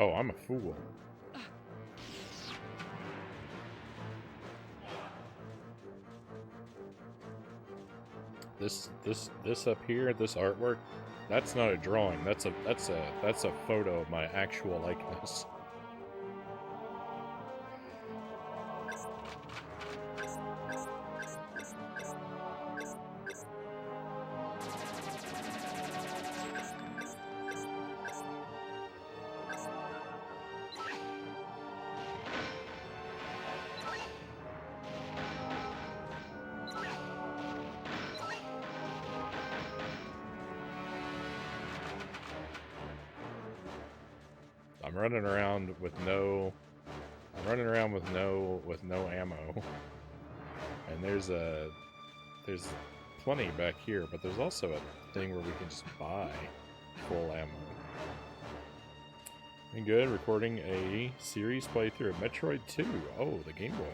Oh, I'm a fool. This up here, this artwork, that's not a drawing. That's a photo of my actual likeness. I'm running around with no ammo. And there's plenty back here, but there's also a thing where we can just buy full ammo. And good, recording a series playthrough of Metroid 2. Oh, the Game Boy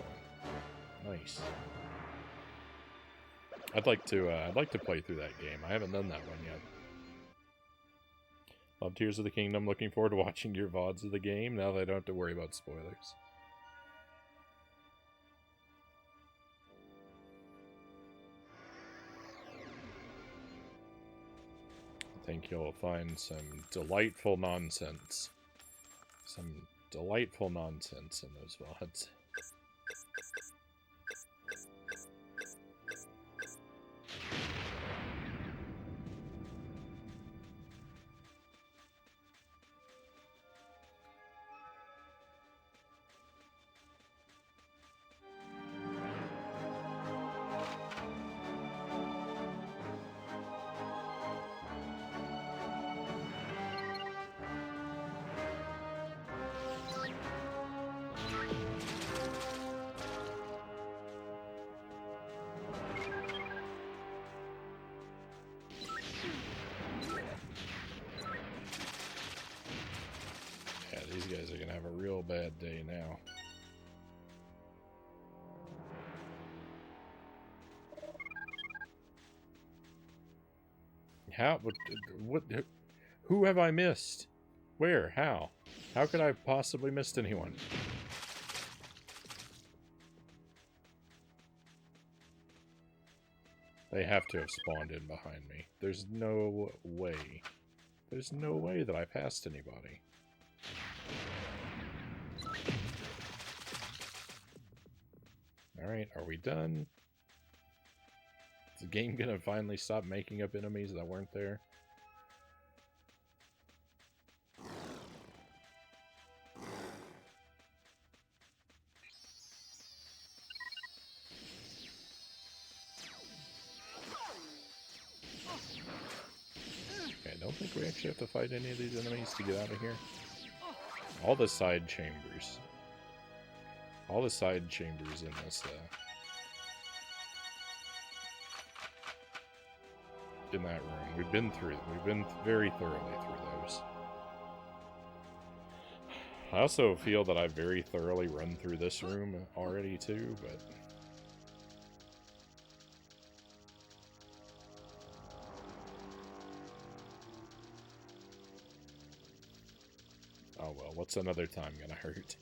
one. Nice. I'd like to play through that game. I haven't done that one yet. Love Tears of the Kingdom. Looking forward to watching your VODs of the game now that I don't have to worry about spoilers. I think you'll find some delightful nonsense. Some delightful nonsense in those VODs. These guys are gonna have a real bad day now. How? What? Who have I missed? Where? How? How could I have possibly missed anyone? They have to have spawned in behind me. There's no way. There's no way that I passed anybody. Alright, are we done? Is the game gonna finally stop making up enemies that weren't there? Okay, I don't think we actually have to fight any of these enemies to get out of here. All the side chambers. All the side chambers in this, in that room. We've been very thoroughly through those. I also feel that I've very thoroughly run through this room already too, but... Oh well, What's another time gonna hurt?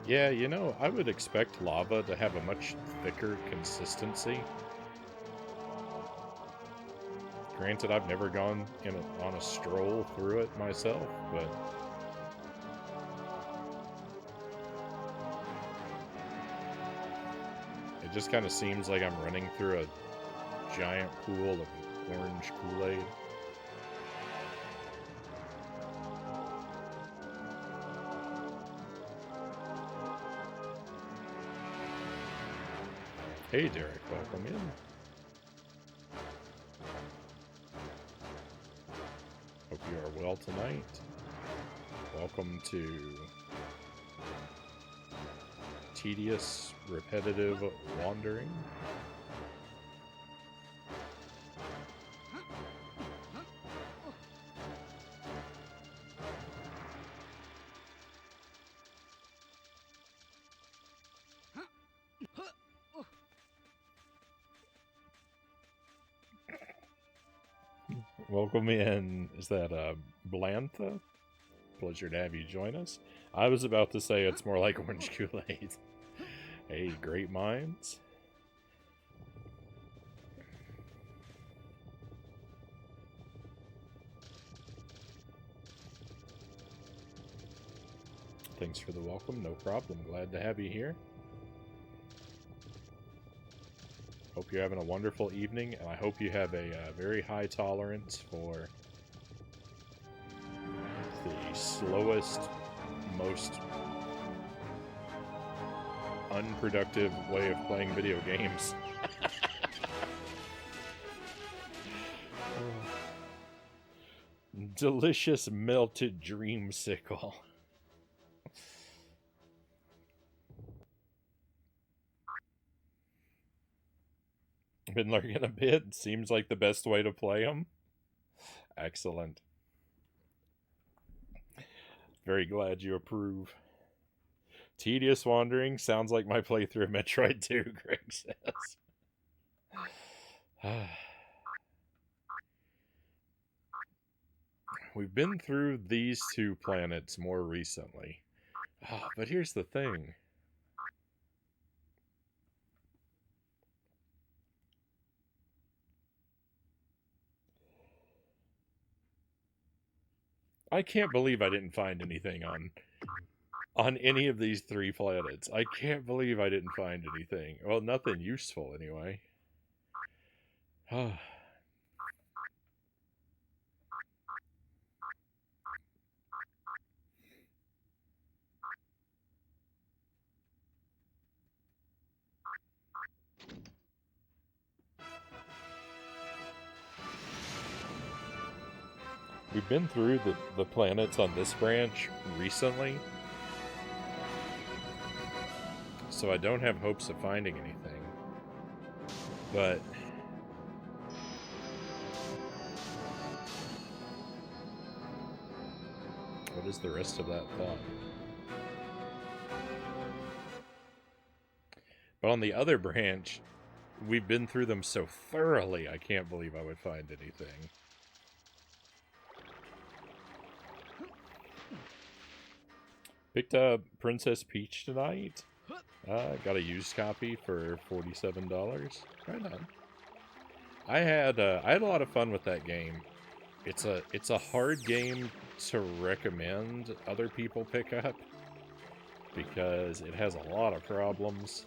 Yeah, you know, I would expect lava to have a much thicker consistency. Granted, I've never gone on a stroll through it myself, but it just kind of seems like I'm running through a giant pool of orange Kool-Aid. Hey Derek, welcome in. Hope you are well tonight. Welcome to Tedious, Repetitive Wandering. Welcome in. Is that Blantha? Pleasure to have you join us. I was about to say it's more like orange Kool-Aid. Hey, great minds. Thanks for the welcome. No problem. Glad to have you here. Hope you're having a wonderful evening, and I hope you have a very high tolerance for the slowest, most unproductive way of playing video games. Delicious melted dreamsicle. Been learning a bit. Seems like the best way to play them. Excellent. Very glad you approve. Tedious Wandering sounds like my playthrough of Metroid 2, Greg says. We've been through these two planets more recently. But here's the thing. I can't believe I didn't find anything on any of these three planets. I can't believe I didn't find anything. Well, nothing useful anyway. We've been through the planets on this branch recently, so I don't have hopes of finding anything. But what is the rest of that thought? But on the other branch, we've been through them so thoroughly, I can't believe I would find anything. Picked up Princess Peach tonight. Got a used copy for $47. Right on. I had a lot of fun with that game. It's a hard game to recommend other people pick up because it has a lot of problems.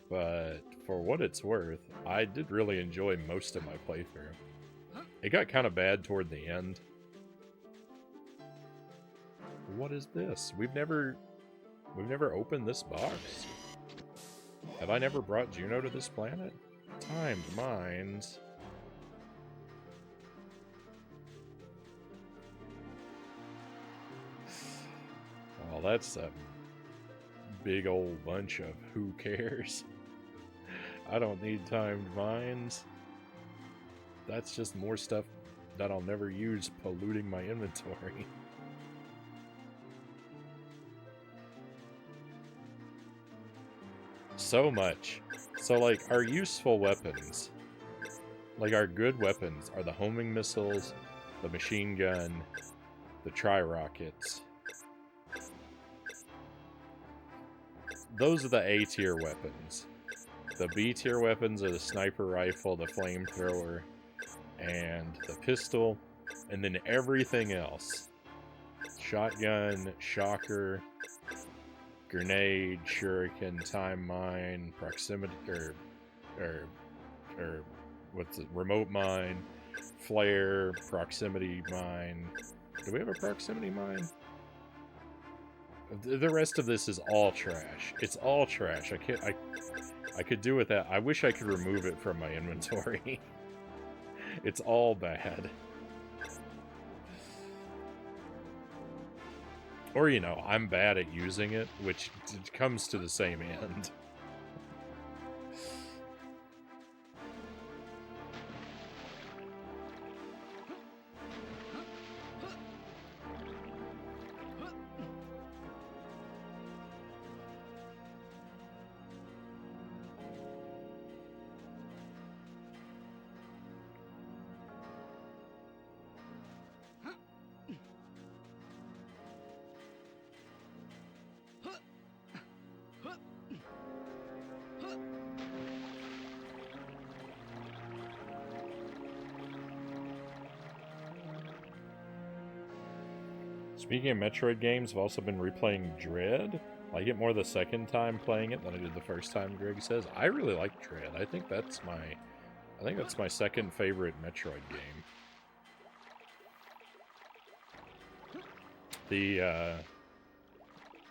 But for what it's worth, I did really enjoy most of my playthrough. It got kind of bad toward the end. What is this? We've never opened this box. Have I never brought Juno to this planet? Timed minds. Well, that's a big old bunch of who cares. I don't need timed mines. That's just more stuff that I'll never use polluting my inventory. So much. So, like, our useful weapons, like our good weapons, are the homing missiles, the machine gun, the tri-rockets. Those are the A-tier weapons. The B-tier weapons are the sniper rifle, the flamethrower, and the pistol, and then everything else. Shotgun, shocker, grenade, shuriken, time mine, proximity, or what's it, remote mine, flare, proximity mine. Do we have a proximity mine? The rest of this is all trash. It's all trash. I could do with that. I wish I could remove it from my inventory. It's all bad. Or, you know, I'm bad at using it, which comes to the same end. Speaking of Metroid games, I've also been replaying Dread. I get more the second time playing it than I did the first time, Greg says. I really like Dread. I think that's my second favorite Metroid game.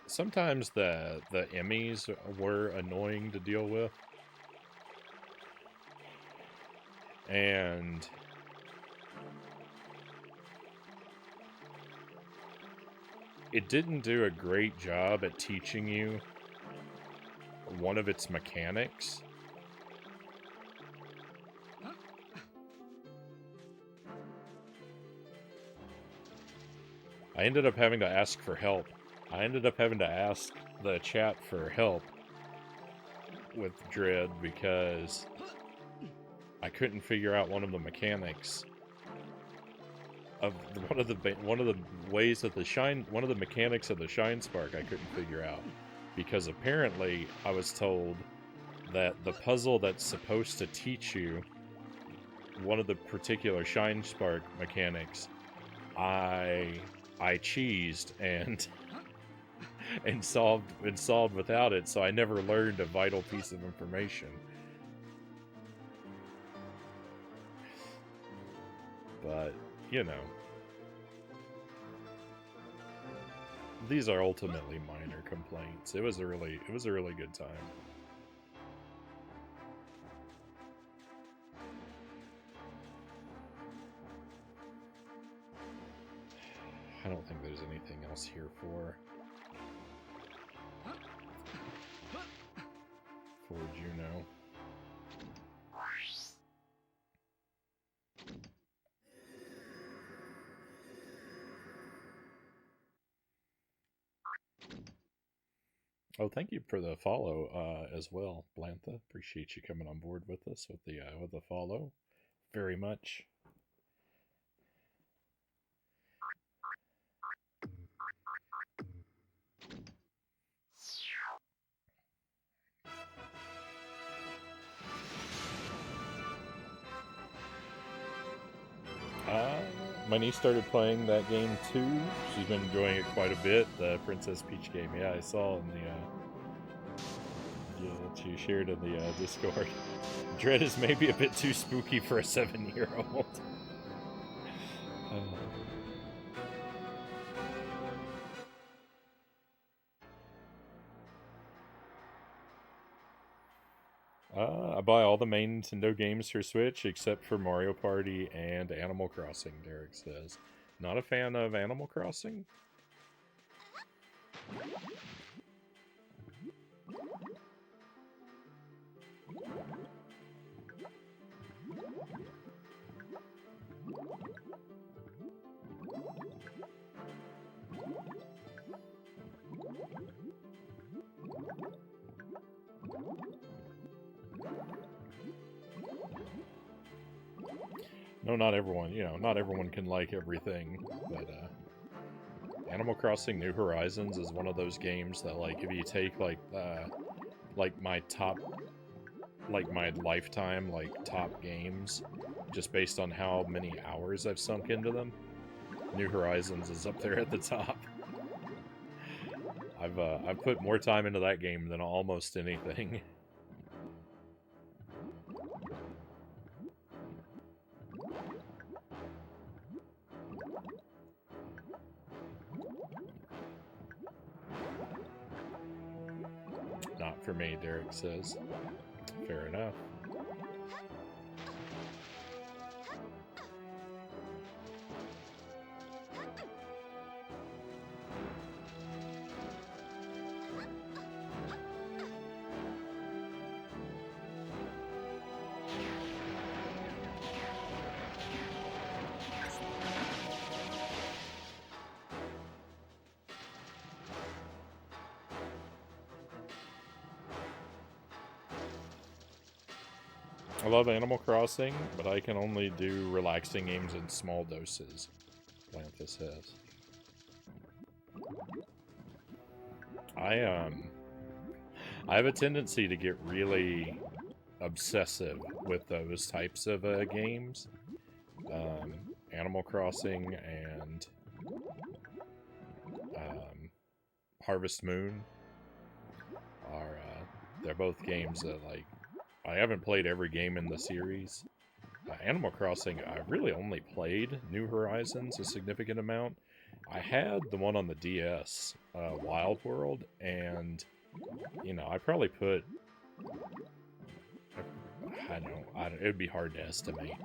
Sometimes the Emmys were annoying to deal with. And it didn't do a great job at teaching you one of its mechanics. I ended up having to ask for help. I ended up having to ask the chat for help with Dread because I couldn't figure out one of the mechanics of one of the ways that one of the mechanics of the Shine Spark I couldn't figure out, because apparently I was told that the puzzle that's supposed to teach you one of the particular Shine Spark mechanics, I cheesed and solved without it, so I never learned a vital piece of information. But, you know, these are ultimately minor complaints. It was a really good time. I don't think there's anything else here for Juno. Oh, thank you for the follow as well, Blantha. Appreciate you coming on board with us with the follow very much. My niece started playing that game too. She's been enjoying it quite a bit. The Princess Peach game. Yeah, I saw in the that you shared in the Discord. Dread is maybe a bit too spooky for a 7-year-old. I buy all the main Nintendo games for Switch except for Mario Party and Animal Crossing, Derek says. Not a fan of Animal Crossing? No, not everyone, you know, not everyone can like everything, but Animal Crossing New Horizons is one of those games that, like, if you take, like my top, like, my lifetime, like, top games, just based on how many hours I've sunk into them, New Horizons is up there at the top. I've put more time into that game than almost anything. Not for me, Derek says. Fair enough. I love Animal Crossing, but I can only do relaxing games in small doses, Lanthus says. I have a tendency to get really obsessive with those types of games. Animal Crossing and Harvest Moon are, they're both games that, like, I haven't played every game in the series. Animal Crossing, I've really only played New Horizons a significant amount. I had the one on the DS, Wild World, and, you know, I probably put, it would be hard to estimate,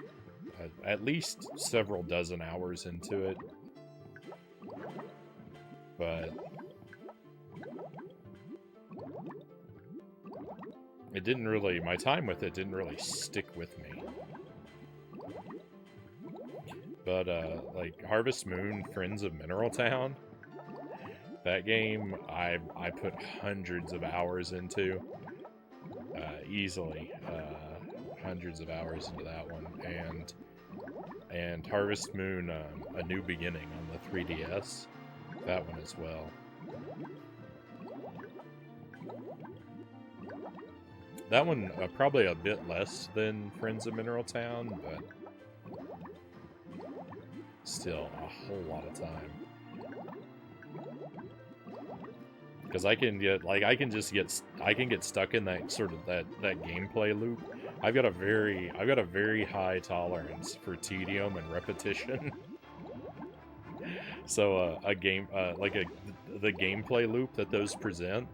at least several dozen hours into it. But it didn't really, my time with it didn't really stick with me. But, like, Harvest Moon, Friends of Mineral Town, that game I put hundreds of hours into, easily, hundreds of hours into that one, and Harvest Moon, A New Beginning on the 3DS, that one as well. That one, probably a bit less than Friends of Mineral Town, but still a whole lot of time. Because I can get, like, I can get stuck in that sort of, that gameplay loop. I've got a very high tolerance for tedium and repetition. So, the gameplay loop that those present,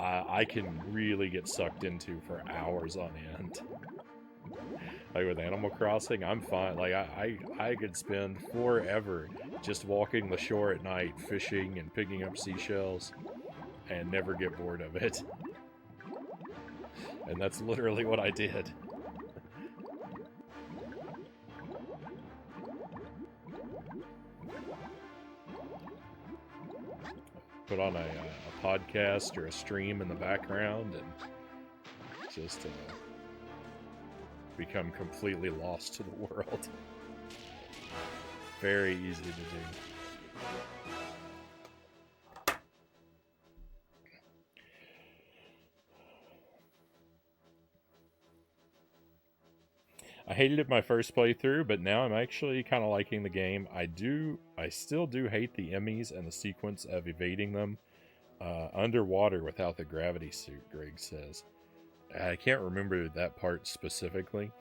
I can really get sucked into for hours on end. Like with Animal Crossing, I'm fine. Like, I could spend forever just walking the shore at night, fishing and picking up seashells, and never get bored of it. And that's literally what I did. Put on a podcast or a stream in the background and just become completely lost to the world. Very easy to do. I hated it my first playthrough, but now I'm actually kind of liking the game. I still do hate the Emmys and the sequence of evading them underwater without the gravity suit, Greg says. I can't remember that part specifically.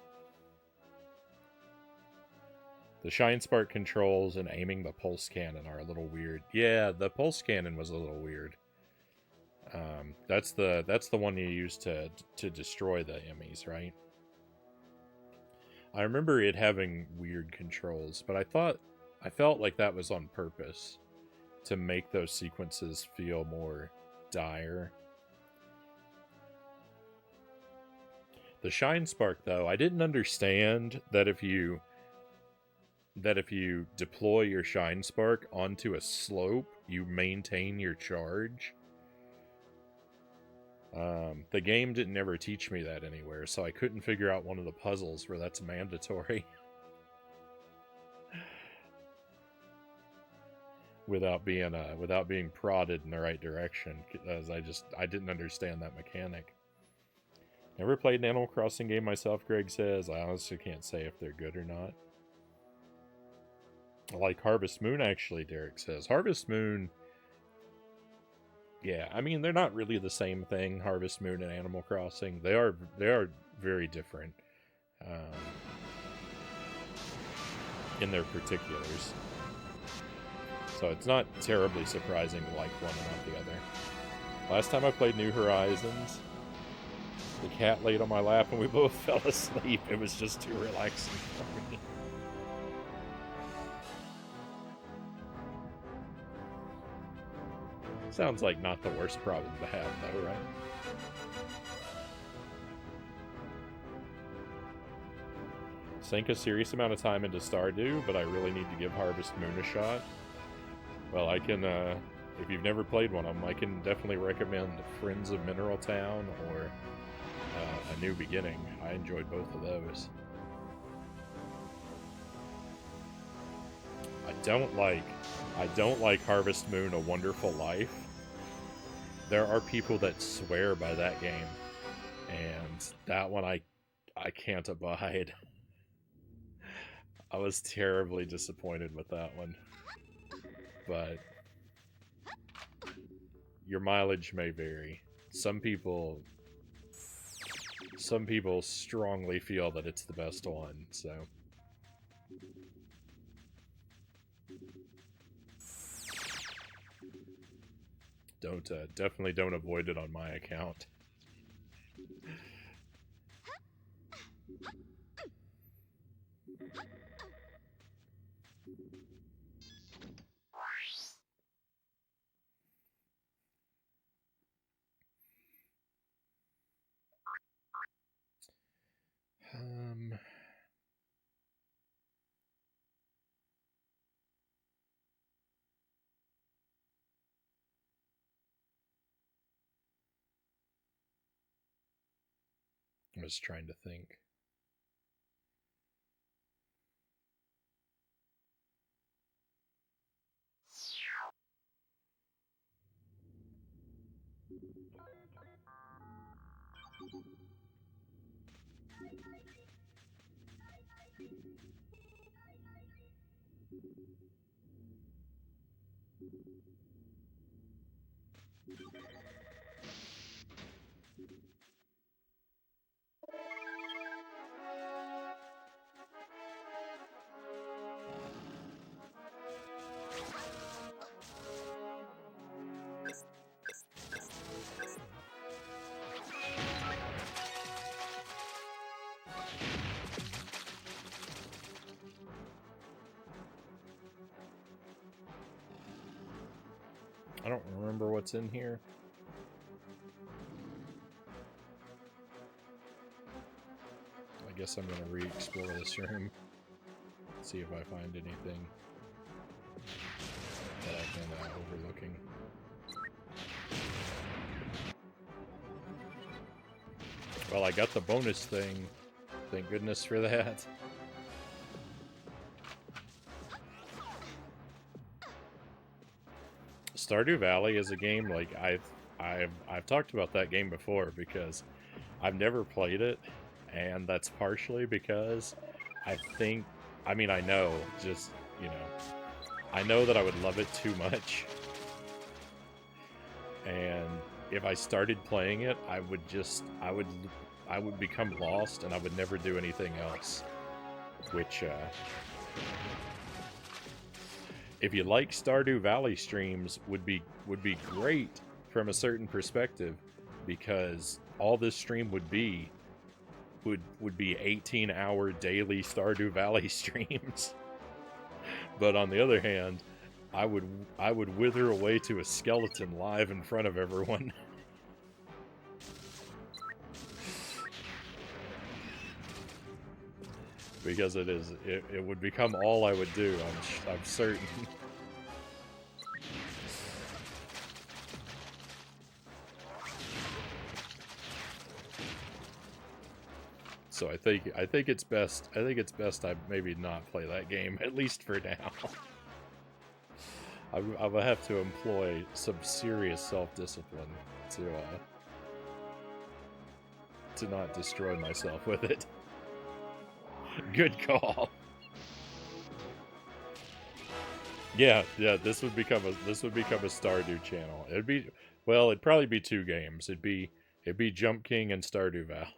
The Shine Spark controls and aiming the pulse cannon are a little weird. Yeah, the pulse cannon was a little weird. That's the one you use to destroy the Emmys, right? I remember it having weird controls, but I felt like that was on purpose to make those sequences feel more dire. The Shine Spark, though, I didn't understand that if you deploy your Shine Spark onto a slope, you maintain your charge. The game didn't ever teach me that anywhere, so I couldn't figure out one of the puzzles where that's mandatory. without being prodded in the right direction, because I didn't understand that mechanic. Never played an Animal Crossing game myself, Greg says. I honestly can't say if they're good or not. I like Harvest Moon, actually, Derek says. Harvest Moon, yeah, I mean, they're not really the same thing, Harvest Moon and Animal Crossing. They are very different in their particulars. So it's not terribly surprising to like one and not the other. Last time I played New Horizons, the cat laid on my lap and we both fell asleep. It was just too relaxing for me. Sounds like not the worst problem to have, though, right? Sink a serious amount of time into Stardew, but I really need to give Harvest Moon a shot. Well, I can, if you've never played one of them, I can definitely recommend Friends of Mineral Town or A New Beginning. I enjoyed both of those. I don't like Harvest Moon: A Wonderful Life. There are people that swear by that game, and that one I can't abide. I was terribly disappointed with that one. But your mileage may vary. Some people strongly feel that it's the best one, so definitely don't avoid it on my account. I was trying to think. I don't remember what's in here. I guess I'm going to re-explore this room. See if I find anything that I've been overlooking. Well, I got the bonus thing. Thank goodness for that. Stardew Valley is a game like I've talked about that game before because I've never played it, and that's partially because I know, just, you know, I know that I would love it too much, and if I started playing it, I would become lost and I would never do anything else, which if you like Stardew Valley streams, would be great from a certain perspective, because all this stream would be 18-hour daily Stardew Valley streams. But on the other hand, I would wither away to a skeleton live in front of everyone. Because it would become all I would do, I'm certain. So I think it's best I maybe not play that game, at least for now. I'm gonna have to employ some serious self-discipline to not destroy myself with it. Good call. Yeah, this would become a Stardew channel. It'd probably be 2 games. It'd be Jump King and Stardew Valley.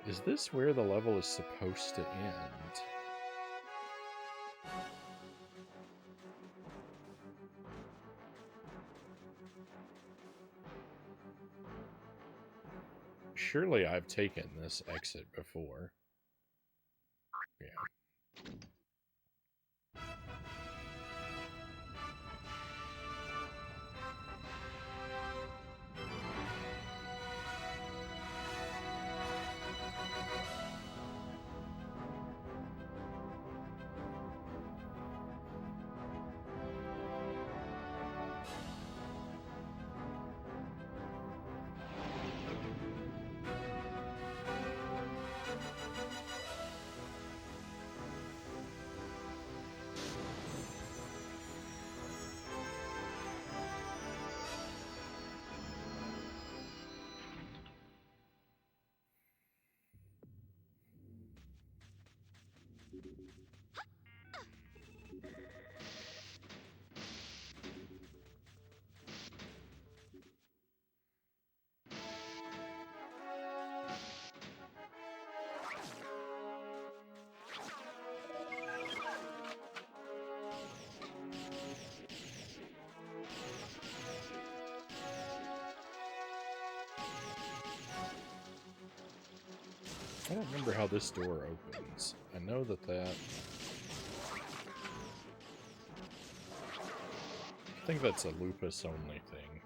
Is this where the level is supposed to end? Surely I've taken this exit before. Yeah. I don't remember how this door opens. I know that I think that's a lupus only thing.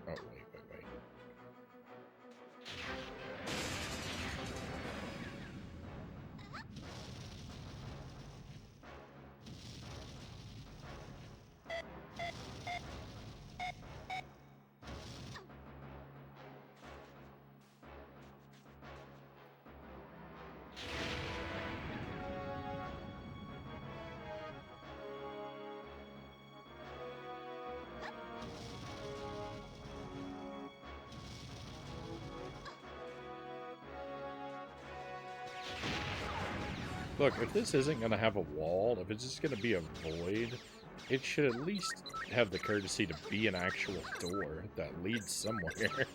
Oh, wait. Look, if this isn't going to have a wall, if it's just going to be a void, it should at least have the courtesy to be an actual door that leads somewhere.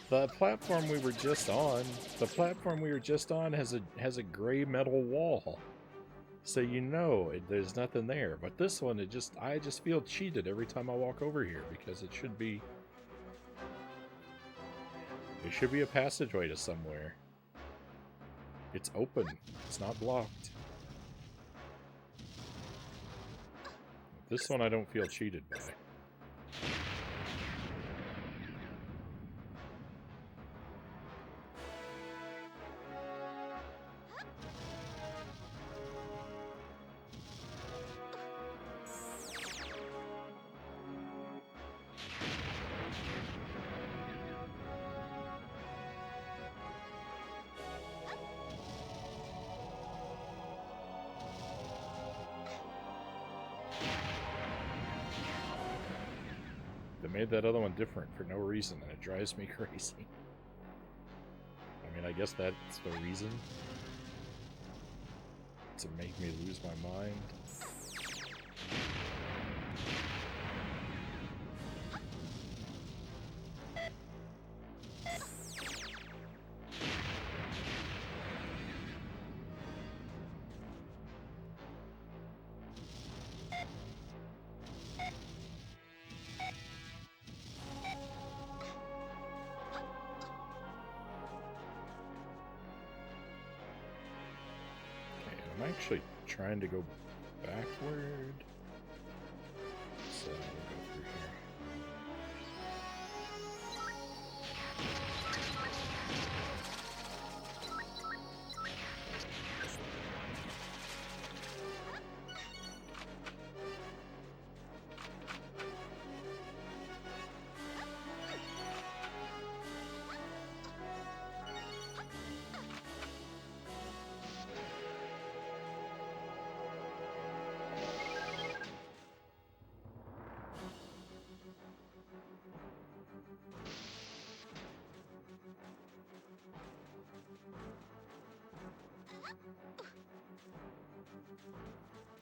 The platform we were just on, has a gray metal wall. So you know there's nothing there. But this one, I just feel cheated every time I walk over here because it should be... There should be a passageway to somewhere. It's open. It's not blocked. This one I don't feel cheated by. Made that other one different for no reason, and it drives me crazy. I mean, I guess that's the reason. To make me lose my mind. Actually trying to go backward. So we'll go through here.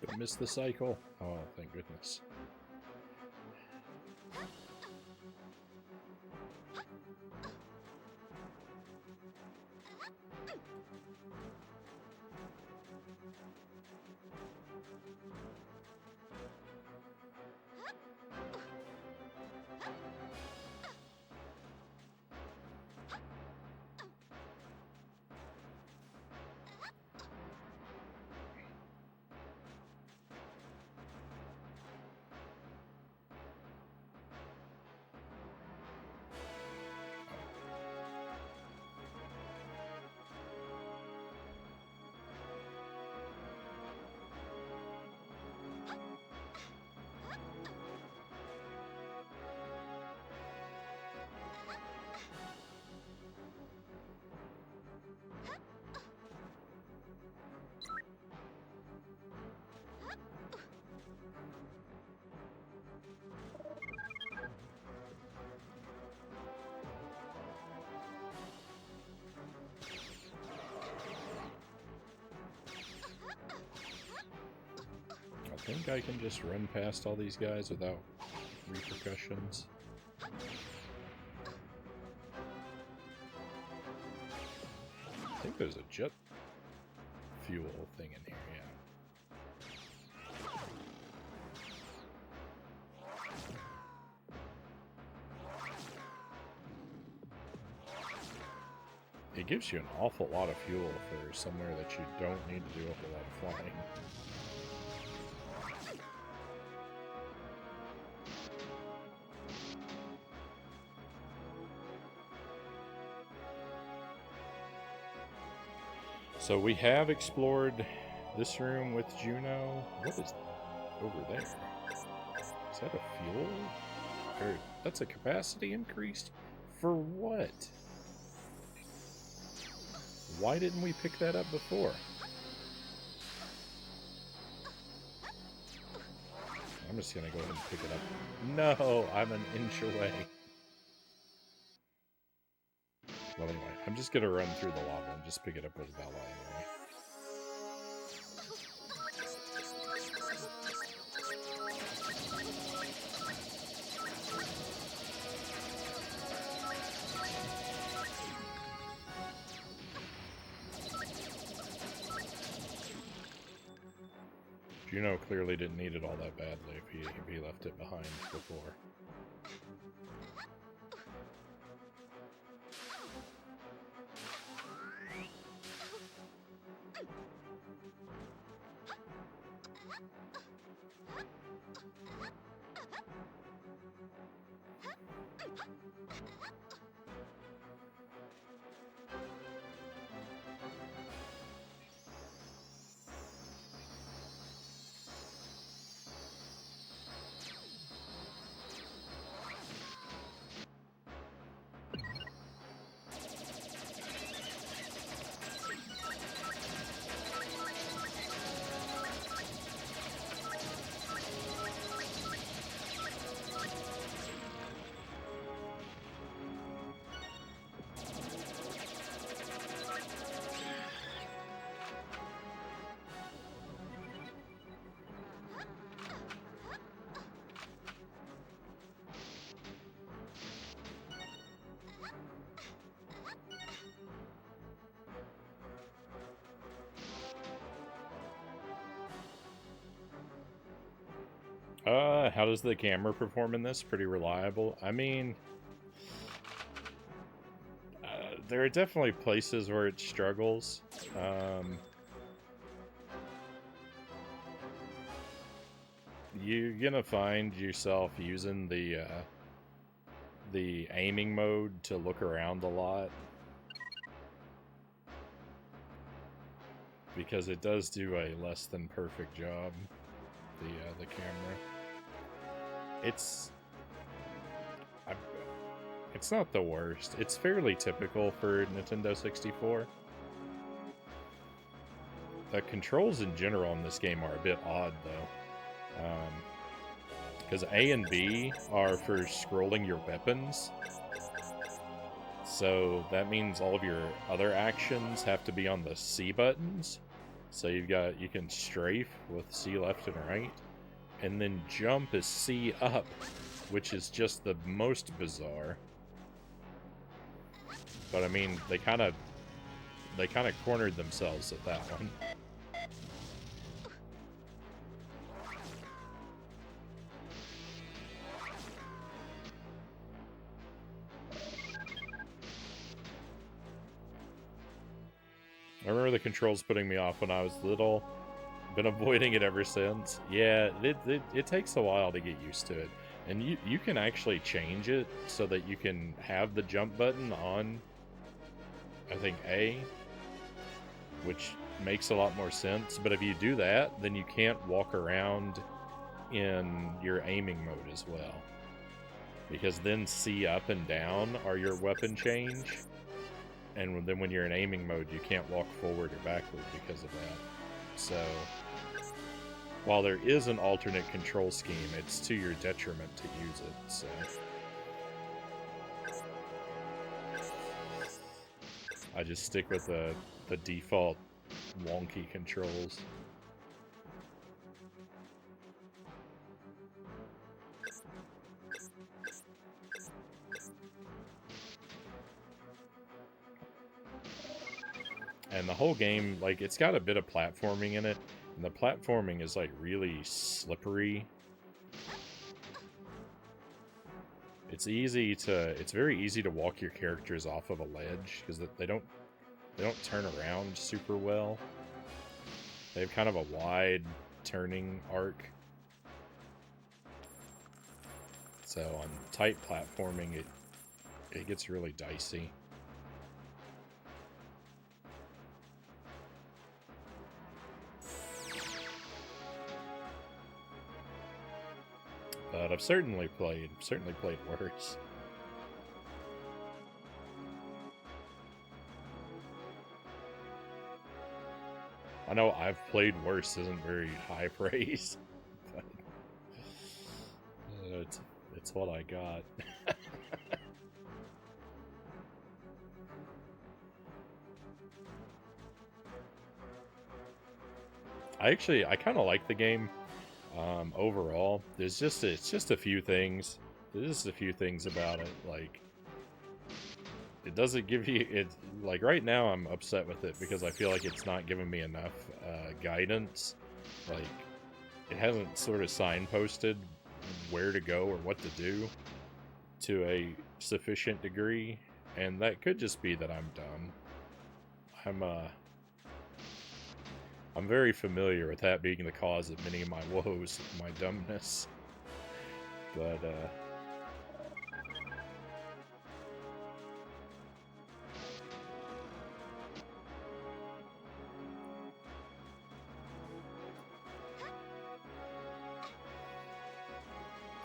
Don't miss the cycle. Oh, thank goodness. I think I can just run past all these guys without repercussions. I think there's a jet fuel thing in here, yeah. It gives you an awful lot of fuel for somewhere that you don't need to do a whole lot of flying. So we have explored this room with Juno. What is over there? Is that a fuel? Or that's a capacity increase? For what? Why didn't we pick that up before? I'm just gonna go ahead and pick it up. No, I'm an inch away. Well, anyway, I'm just gonna run through the lava and just pick it up with Bella anyway. Juno clearly didn't need it all that badly if he left it behind before. How does the camera perform in this? Pretty reliable. I mean, there are definitely places where it struggles. you're gonna find yourself using the aiming mode to look around a lot, because it does do a less than perfect job. The camera. It's not the worst. It's fairly typical for Nintendo 64. The controls in general in this game are a bit odd, though. Because A and B are for scrolling your weapons. So that means all of your other actions have to be on the C buttons. So you can strafe with C left and right. And then jump is C up, which is just the most bizarre. But I mean, they kind of cornered themselves at that one. I remember the controls putting me off when I was little. Been avoiding it ever since. Yeah, it takes a while to get used to it. And you can actually change it so that you can have the jump button on, I think, A, which makes a lot more sense. But if you do that, then you can't walk around in your aiming mode as well. Because then C up and down are your weapon change. And then when you're in aiming mode, you can't walk forward or backward because of that. So, while there is an alternate control scheme, it's to your detriment to use it, so... I just stick with the default wonky controls. And the whole game, like, it's got a bit of platforming in it, and the platforming is, like, really slippery. It's very easy to walk your characters off of a ledge, because they don't turn around super well. They have kind of a wide turning arc. So on tight platforming, it gets really dicey. But I've certainly played worse. I know I've played worse isn't very high praise, but it's what I got. I kind of like the game. Overall, it's just a few things. There's just a few things about it. Like, it doesn't give you it. Like right now, I'm upset with it because I feel like it's not giving me enough guidance. Like, it hasn't sort of signposted where to go or what to do to a sufficient degree, and that could just be that I'm dumb. I'm very familiar with that being the cause of many of my woes, my dumbness. But,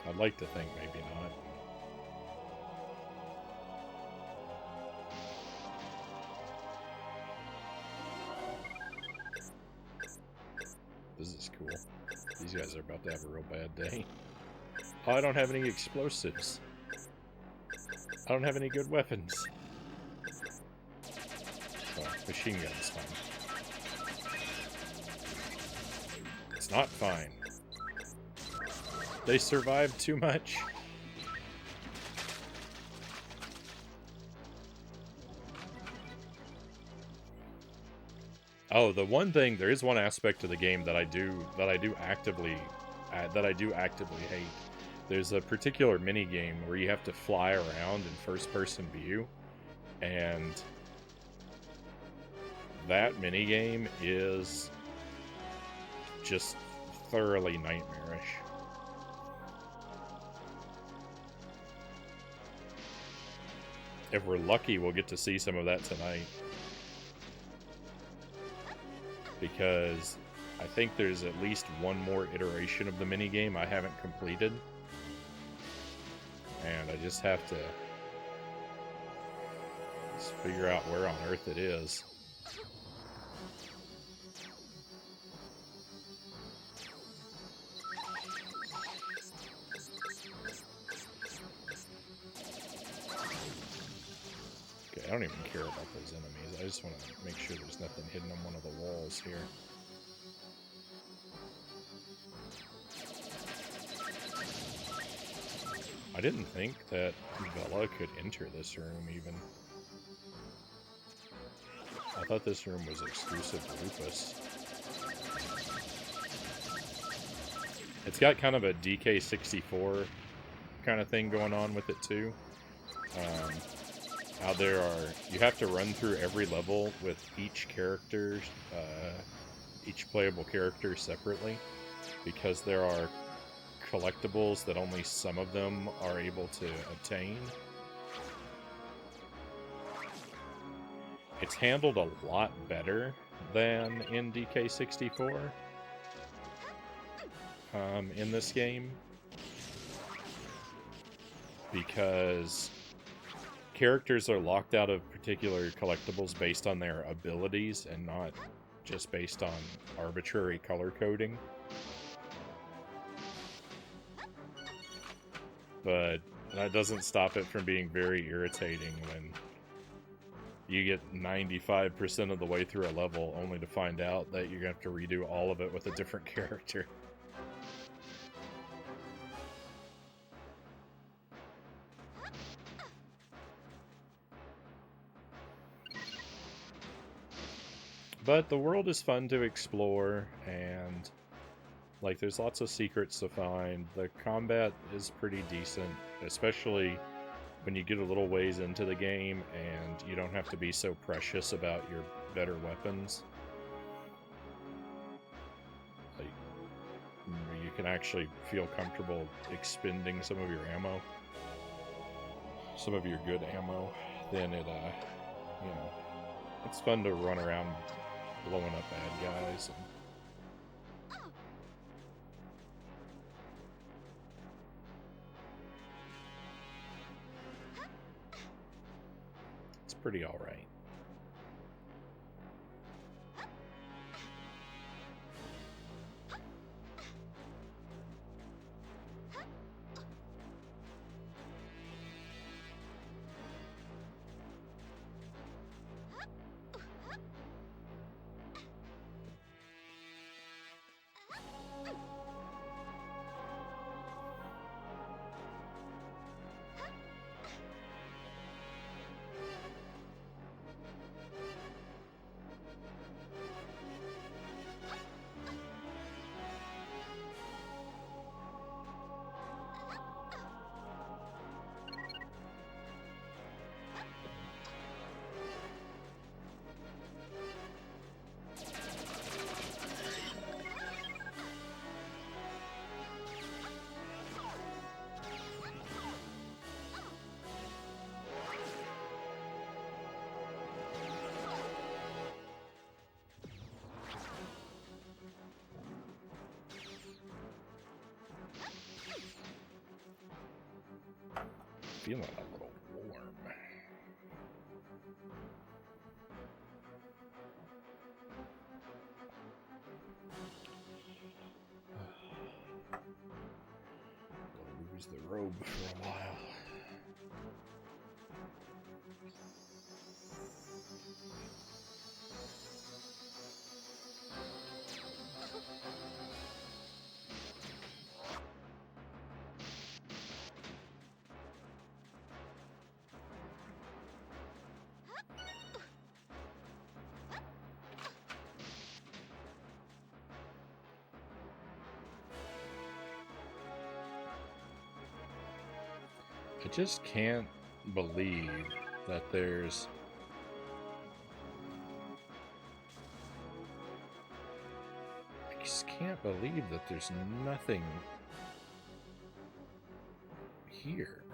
I'd like to think maybe not. This is cool. These guys are about to have a real bad day. Oh, I don't have any explosives. I don't have any good weapons. Oh, machine gun's fine. It's not fine. They survived too much. Oh, the one thing, there is one aspect of the game that I do actively hate. There's a particular mini game where you have to fly around in first-person view, and that mini game is just thoroughly nightmarish. If we're lucky, we'll get to see some of that tonight. Because I think there's at least one more iteration of the minigame I haven't completed. And I just have to figure out where on earth it is. I don't even care about those enemies. I just want to make sure there's nothing hidden on one of the walls here. I didn't think that Bella could enter this room, even. I thought this room was exclusive to Lupus. It's got kind of a DK64 kind of thing going on with it, too. How there are, you have to run through every level with each character, each playable character separately, because there are collectibles that only some of them are able to obtain. It's handled a lot better than in DK64 in this game, because characters are locked out of particular collectibles based on their abilities and not just based on arbitrary color coding. But that doesn't stop it from being very irritating when you get 95% of the way through a level only to find out that you're going to have to redo all of it with a different character. But the world is fun to explore, and like there's lots of secrets to find. The combat is pretty decent, especially when you get a little ways into the game and you don't have to be so precious about your better weapons. Like, you can actually feel comfortable expending some of your ammo, some of your good ammo. Then it, you know, it's fun to run around blowing up bad guys. And it's pretty alright. Feeling a little warm. Gonna lose the robe for a while. I just can't believe that there's I just can't believe that there's nothing here.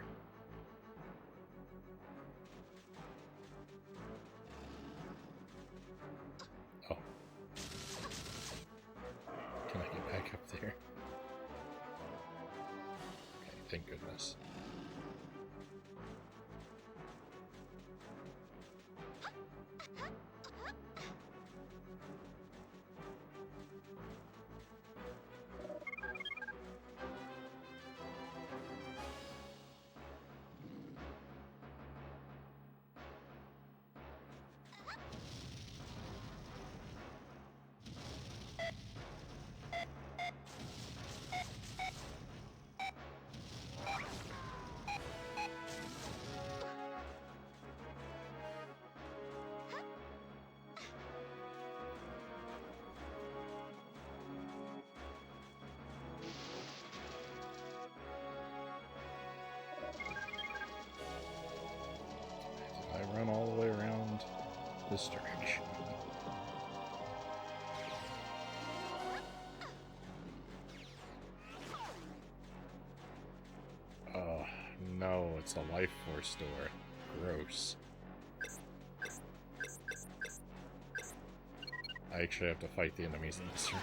thank goodness. I run all the way around this direction. Oh, no, it's a life force store. Gross. I actually have to fight the enemies in this room.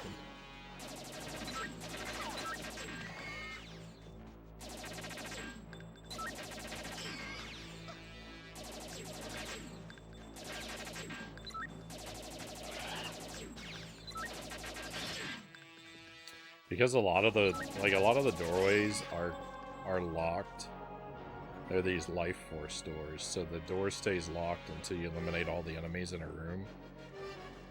Because a lot of the doorways are locked. They're these life force doors, so the door stays locked until you eliminate all the enemies in a room.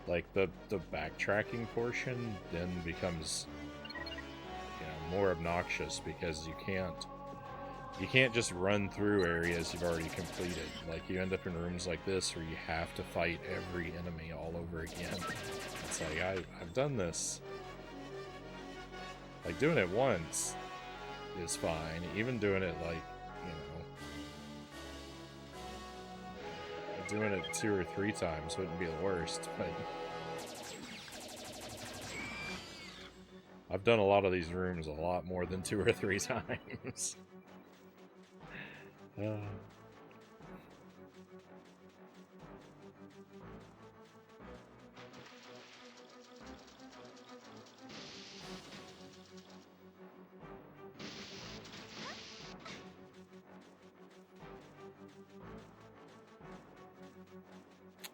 Like the backtracking portion then becomes, you know, more obnoxious because you can't just run through areas you've already completed. Like you end up in rooms like this where you have to fight every enemy all over again. It's like I've done this. Like, doing it once is fine. Even doing it, like, you know... doing it 2 or 3 times wouldn't be the worst, but... I've done a lot of these rooms a lot more than 2 or 3 times.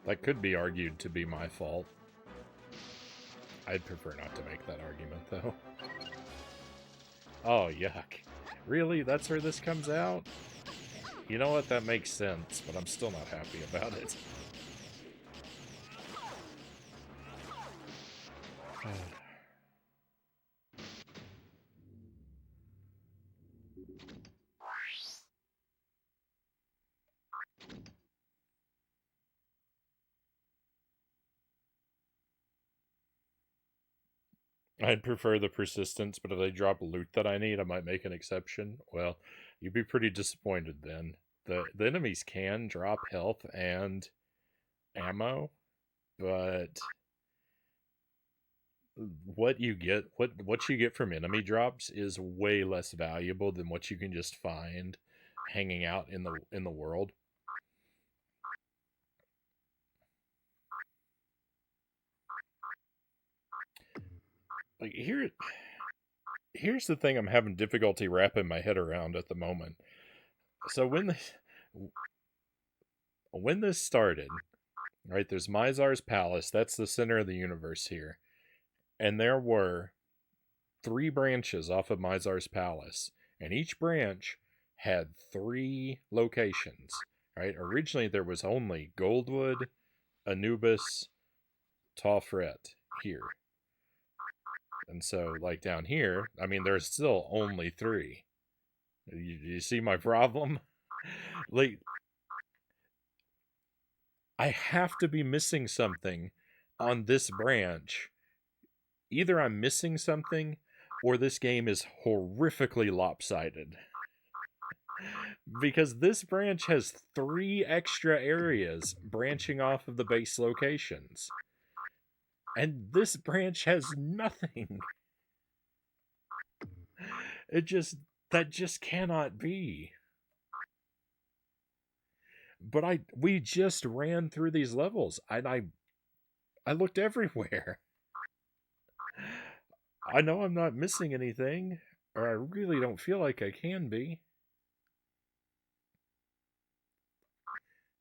That could be argued to be my fault. I'd prefer not to make that argument, though. Oh, yuck. Really? That's where this comes out? You know what? That makes sense, but I'm still not happy about it. I'd prefer the persistence, but if they drop loot that I need, I might make an exception. Well, you'd be pretty disappointed then. The enemies can drop health and ammo, but what you get from enemy drops is way less valuable than what you can just find hanging out in the world. Like here's the thing I'm having difficulty wrapping my head around at the moment. So when this started, right, there's Mizar's Palace, that's the center of the universe here. And there were 3 branches off of Mizar's Palace, and each branch had 3 locations, right? Originally there was only Goldwood, Anubis, Taufret here. And so, like, down here, I mean, there's still only 3. You see my problem? Like, I have to be missing something on this branch. Either I'm missing something, or this game is horrifically lopsided. Because this branch has 3 extra areas branching off of the base locations. And this branch has nothing. That just cannot be. But we just ran through these levels, and I looked everywhere. I know I'm not missing anything. Or I really don't feel like I can be.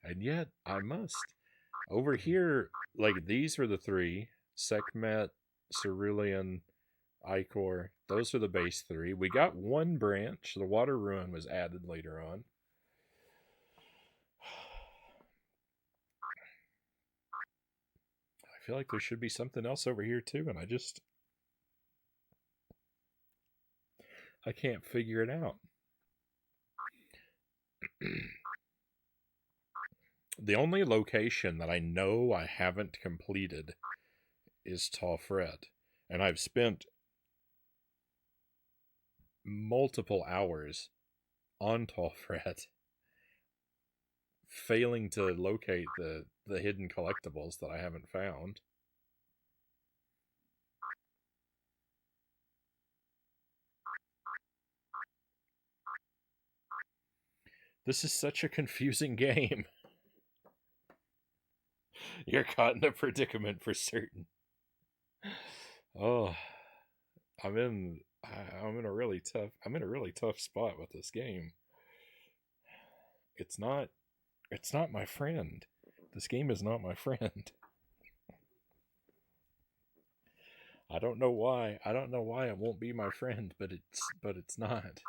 And yet, I must. Over here, like, these are the three. Sekhmet, Cerulean, Icor. Those are the base three. We got one branch. The Water Ruin was added later on. I feel like there should be something else over here, too, and I can't figure it out. The only location that I know I haven't completed is Taufred, and I've spent multiple hours on Taufred failing to locate the hidden collectibles that I haven't found. This is such a confusing game. You're caught in a predicament for certain. Oh, I'm in a really tough spot with this game. It's not my friend. This game is not my friend. I don't know why. I don't know why it won't be my friend, but it's not.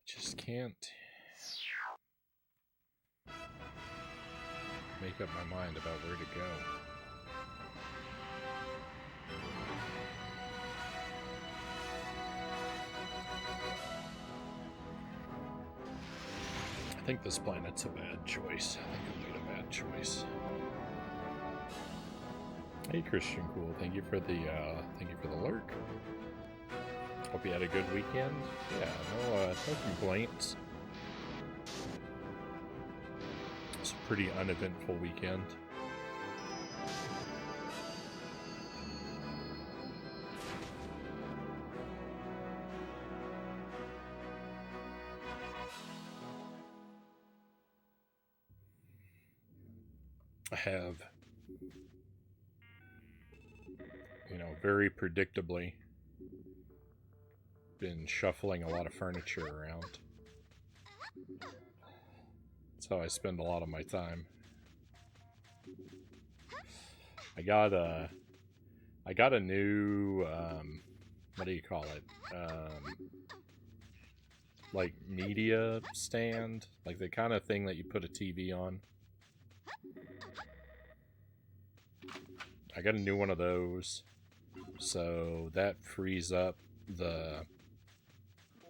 Just can't make up my mind about where to go. I think this planet's a bad choice. I think I made a bad choice. Hey Christian Cool, thank you for the lurk. Hope you had a good weekend. Yeah, no complaints. It's a pretty uneventful weekend. I have, very predictably been shuffling a lot of furniture around. That's how I spend a lot of my time. I got a new what do you call it? Like media stand, like the kind of thing that you put a TV on. I got a new one of those, so that frees up the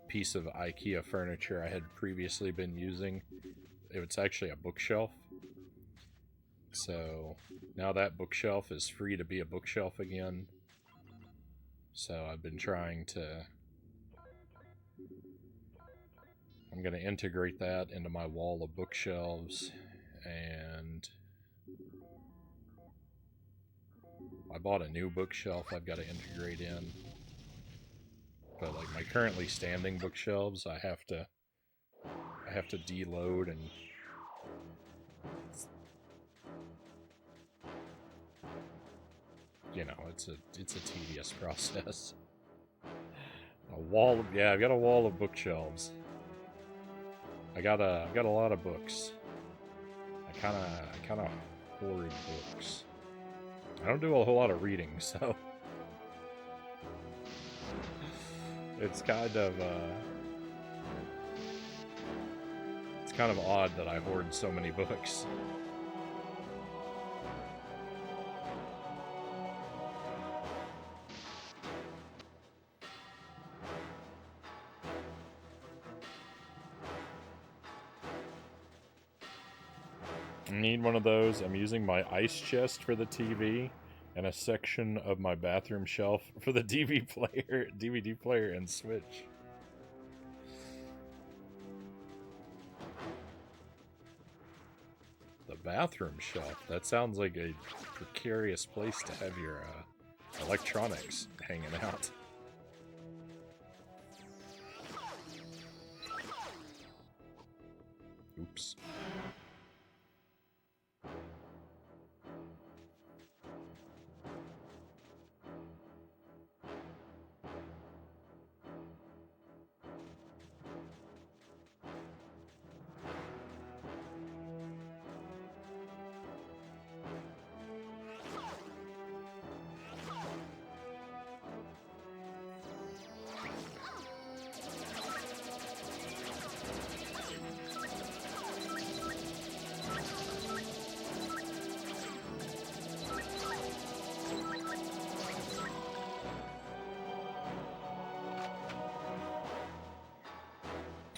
piece of IKEA furniture I had previously been using. It's actually a bookshelf. So now that bookshelf is free to be a bookshelf again. So I've been trying to... I'm going to integrate that into my wall of bookshelves, and I bought a new bookshelf I've got to integrate in. But like my currently standing bookshelves, I have to deload, and it's a tedious process. I've got a wall of bookshelves. I got a lot of books. I kind of hoard books. I don't do a whole lot of reading, so it's kind of odd that I hoard so many books. I need one of those. I'm using my ice chest for the TV and a section of my bathroom shelf for the DVD player and Switch. The bathroom shelf. That sounds like a precarious place to have your electronics hanging out. Oops.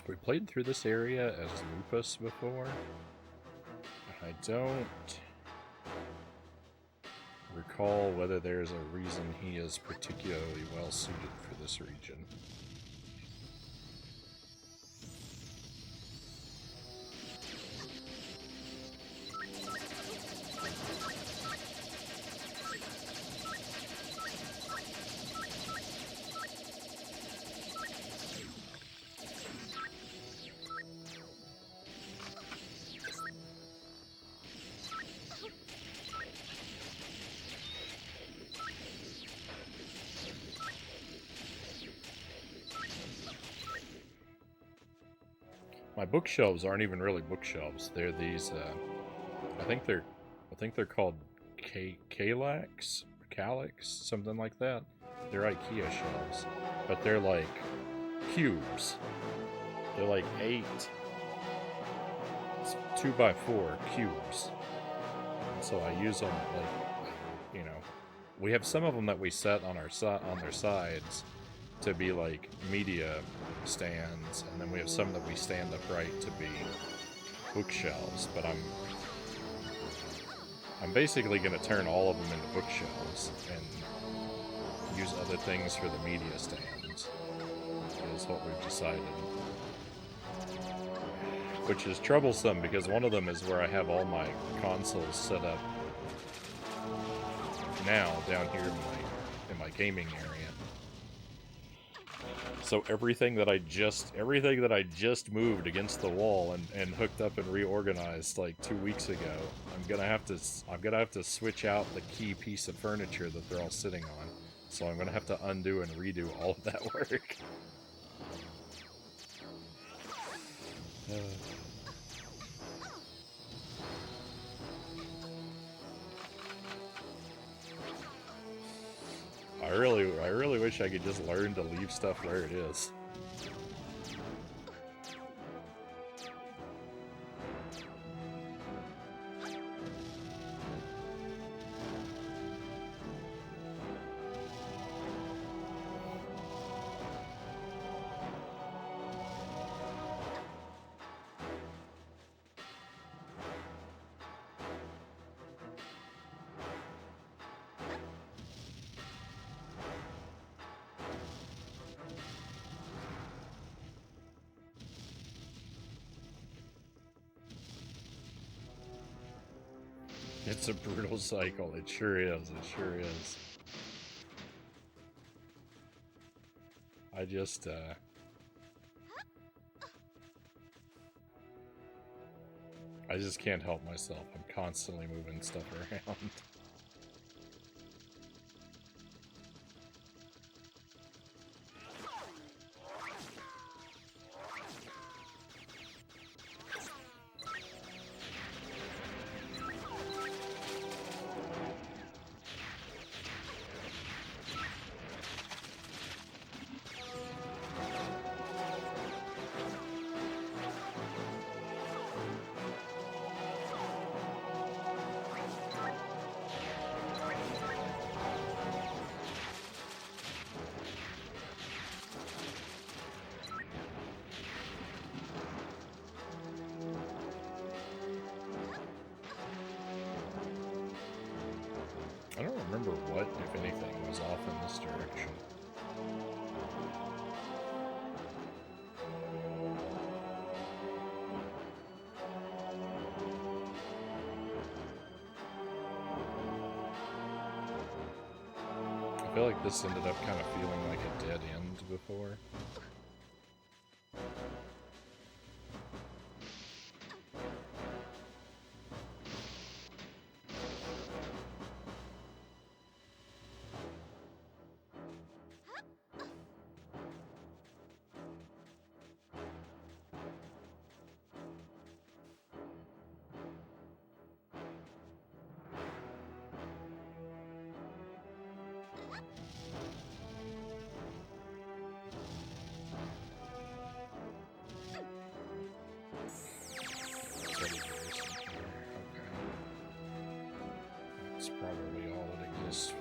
We played through this area as Lupus before. I don't recall whether there's a reason he is particularly well suited for this region. My bookshelves aren't even really bookshelves. They're these. I think they're called Kallax, something like that. They're IKEA shelves, but they're like cubes. They're like 2x4 cubes. And so I use them like, you know, we have some of them that we set on on their sides to be like media stands, and then we have some that we stand upright to be bookshelves, but I'm basically going to turn all of them into bookshelves and use other things for the media stands, is what we've decided. Which is troublesome, because one of them is where I have all my consoles set up now, down here in my gaming area. So everything that I just moved against the wall and hooked up and reorganized like 2 weeks ago, I'm gonna have to switch out the key piece of furniture that they're all sitting on. So I'm gonna have to undo and redo all of that work. I really wish I could just learn to leave stuff where it is. It's a brutal cycle. It sure is. It sure is. I just, I just can't help myself. I'm constantly moving stuff around. I don't remember what, if anything, was off in this direction. I feel like this ended up kind of feeling like a dead end before. That's probably all it exists for.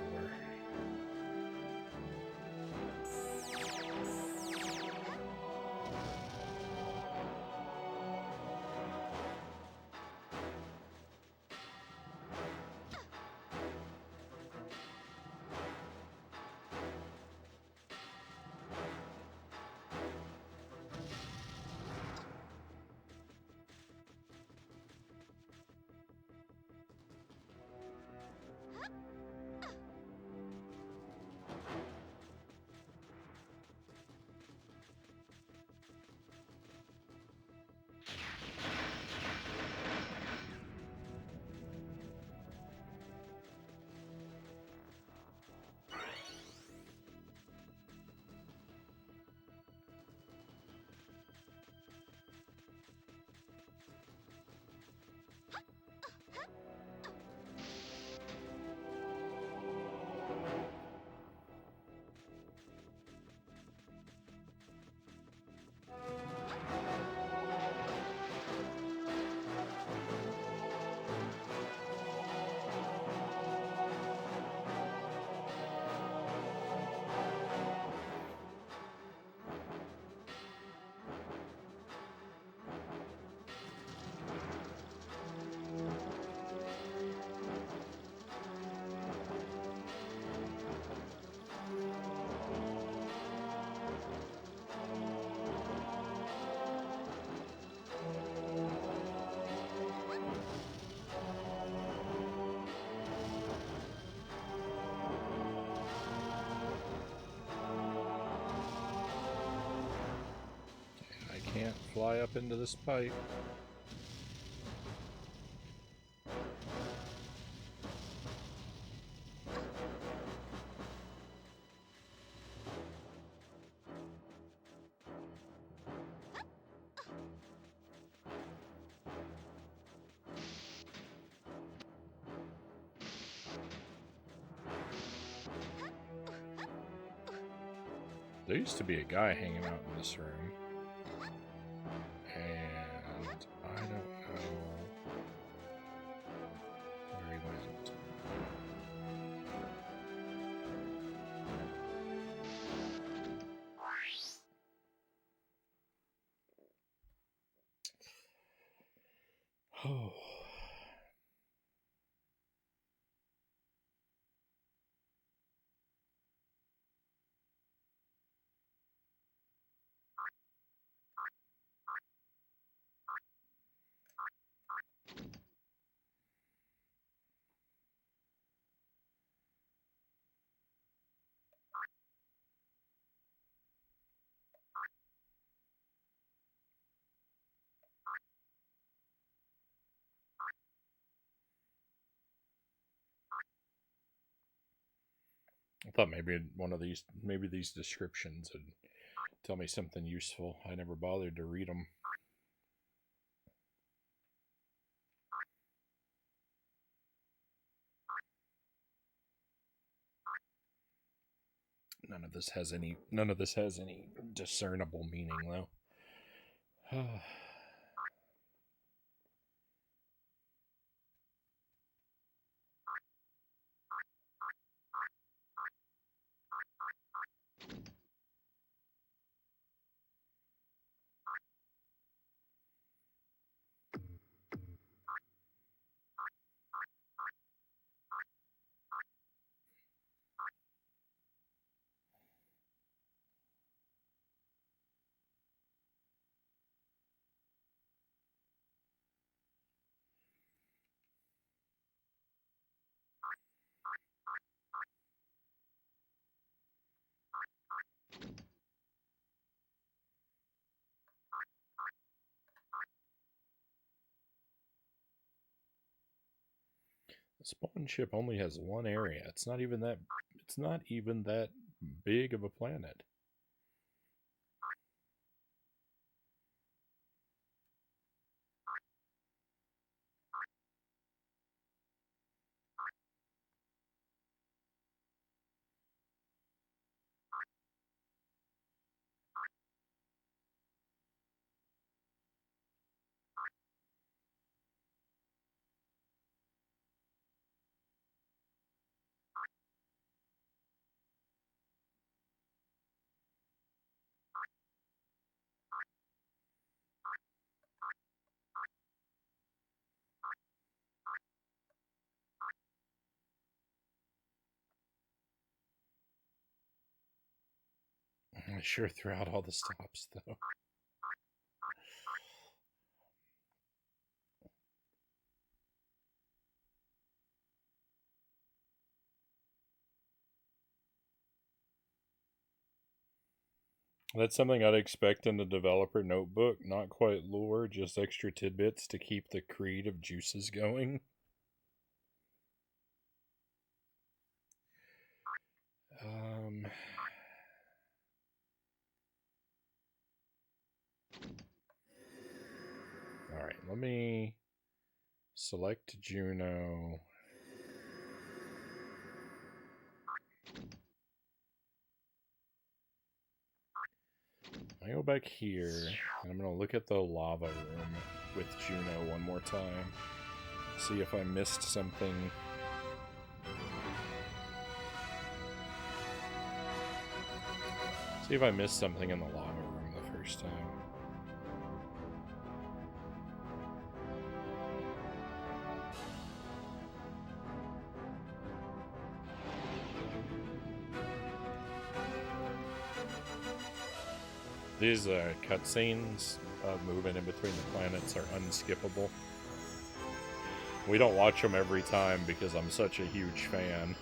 Can't fly up into this pipe. There used to be a guy hanging out in this room. And I don't know where he went. Oh. I thought maybe maybe these descriptions would tell me something useful. I never bothered to read them. None of this has any discernible meaning though. The spawn ship only has one area. It's not even that. It's not even that big of a planet. I sure threw out all the stops, though. That's something I'd expect in the developer notebook. Not quite lore, just extra tidbits to keep the creative juices going. Alright, let me select Juno. I go back here, and I'm going to look at the lava room with Juno one more time. See if I missed something. See if I missed something in the lava room the first time. These cutscenes of moving in between the planets are unskippable. We don't watch them every time because I'm such a huge fan.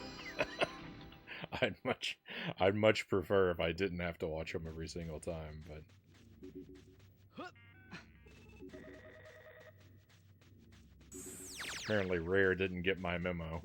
I'd much prefer if I didn't have to watch them every single time, but apparently Rare didn't get my memo.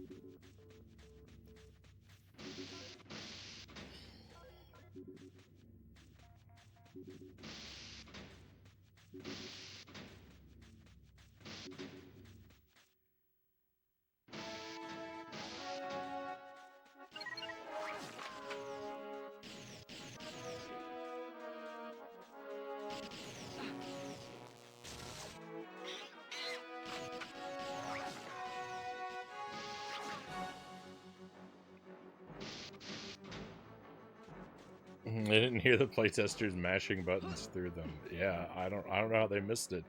I didn't hear the playtesters mashing buttons through them. Yeah, I don't know how they missed it.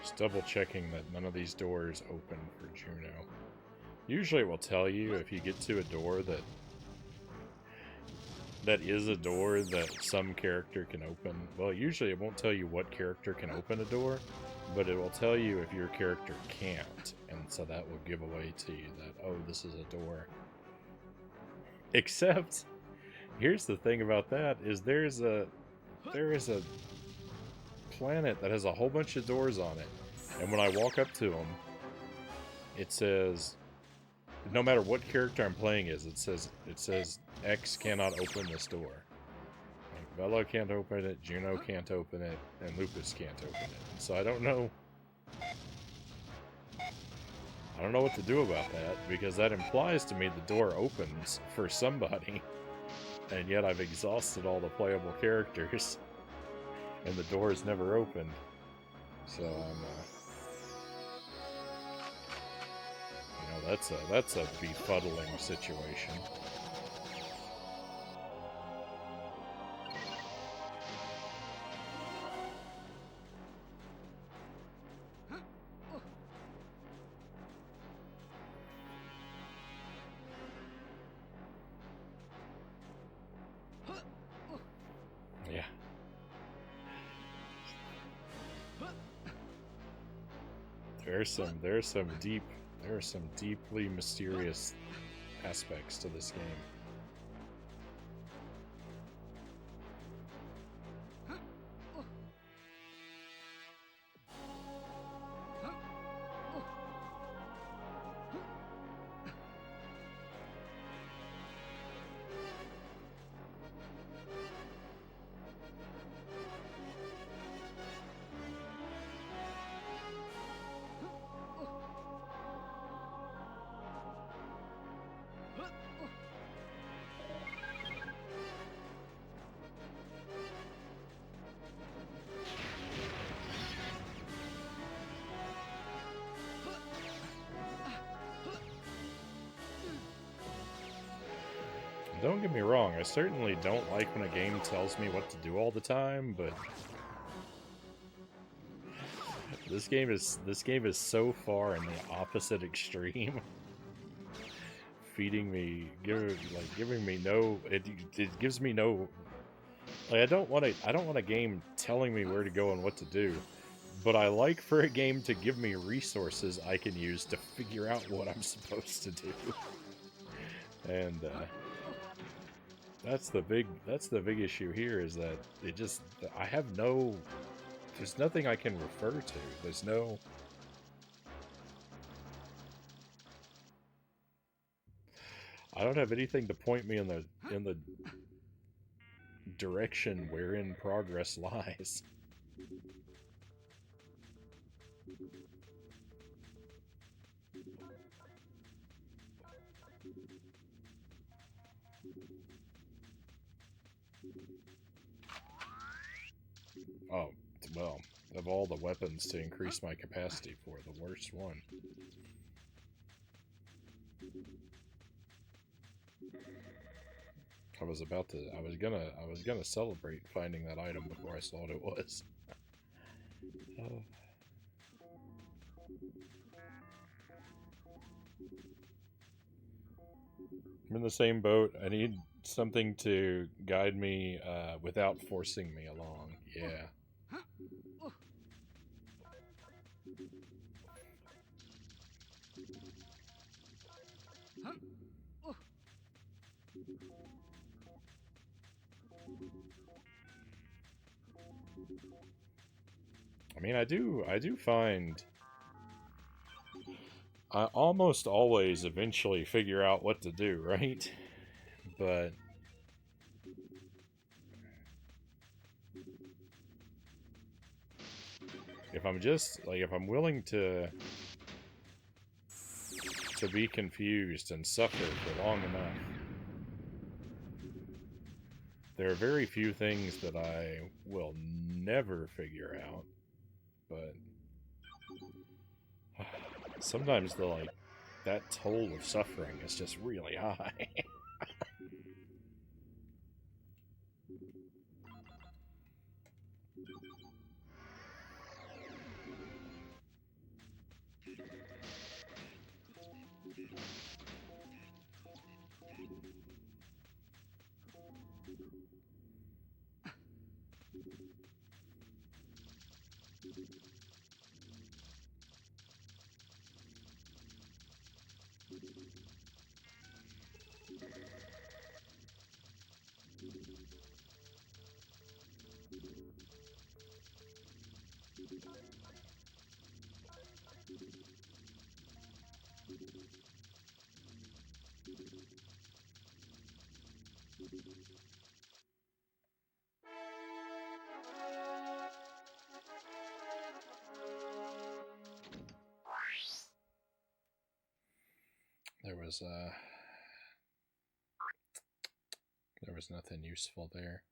Just double checking that none of these doors open for Juno. Usually it will tell you if you get to a door that is a door that some character can open. Well, usually it won't tell you what character can open a door, but it will tell you if your character can't, and so that will give away to you that, oh, this is a door. Except, here's the thing about that, is there is a planet that has a whole bunch of doors on it, and when I walk up to them, it says, no matter what character I'm playing as, it says X cannot open this door. Like, Bella can't open it, Juno can't open it, and Lupus can't open it. So I don't know what to do about that, because that implies to me the door opens for somebody. and yet I've exhausted all the playable characters, and the door's never opened. So I'm, that's a befuddling situation. Yeah. There are some deeply mysterious aspects to this game. Don't get me wrong, I certainly don't like when a game tells me what to do all the time, but this game is so far in the opposite extreme. Feeding me, giving me no, it gives me no, like, I don't want a game telling me where to go and what to do, but I like for a game to give me resources I can use to figure out what I'm supposed to do. And that's the big issue here, is that there's nothing I can refer to. There's no, I don't have anything to point me in the direction wherein progress lies. Oh, well, of all the weapons to increase my capacity for, the worst one. I was gonna celebrate finding that item before I saw what it was. Oh. I'm in the same boat. I need something to guide me without forcing me along. Yeah. I mean, I do find I almost always eventually figure out what to do, right? But if I'm willing to be confused and suffer for long enough, there are very few things that I will never figure out, but sometimes that toll of suffering is just really high. There was nothing useful there.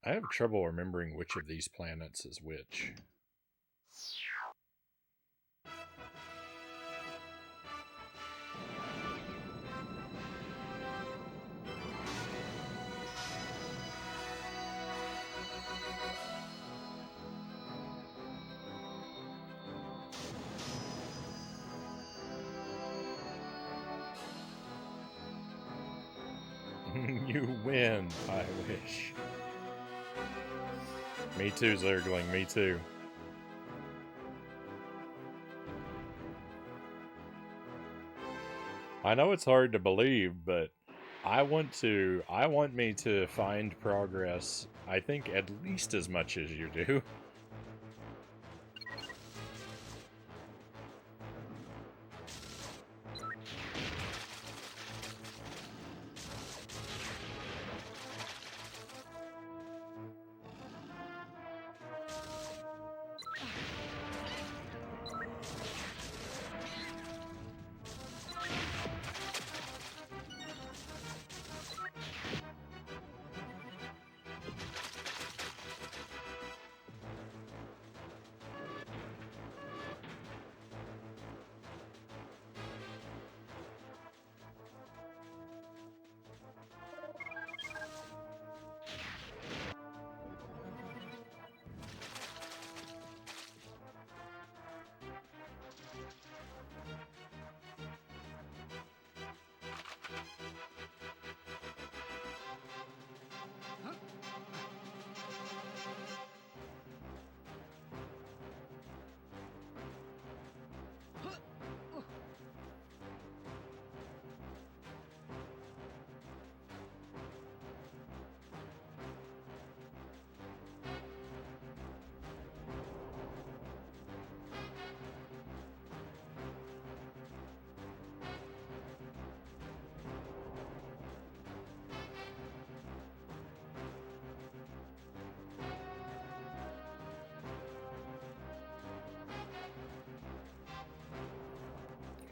I have trouble remembering which of these planets is which. You win, I wish. Me too, Zergling, me too. I know it's hard to believe, but I want me to find progress, I think, at least as much as you do.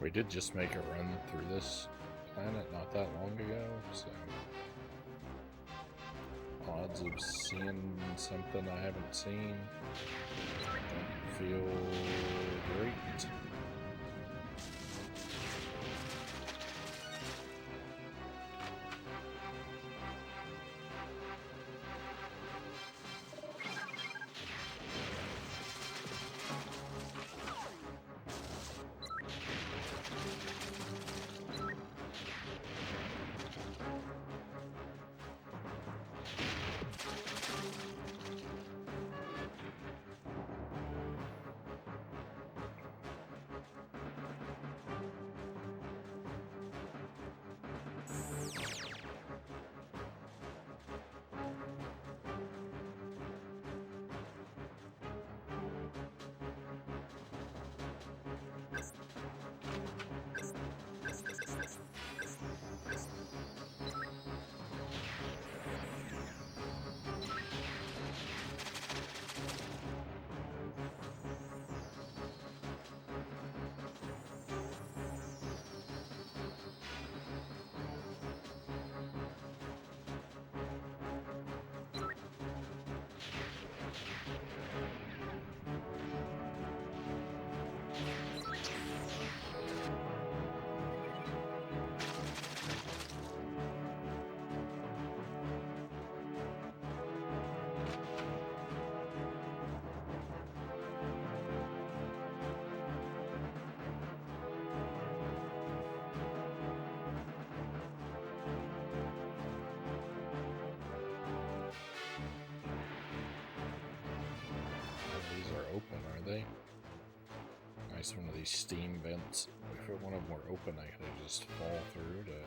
We did just make a run through this planet not that long ago, so odds of seeing something I haven't seen don't feel great. Open, are they? Nice one of these steam vents. If one of them were open, I could just fall through to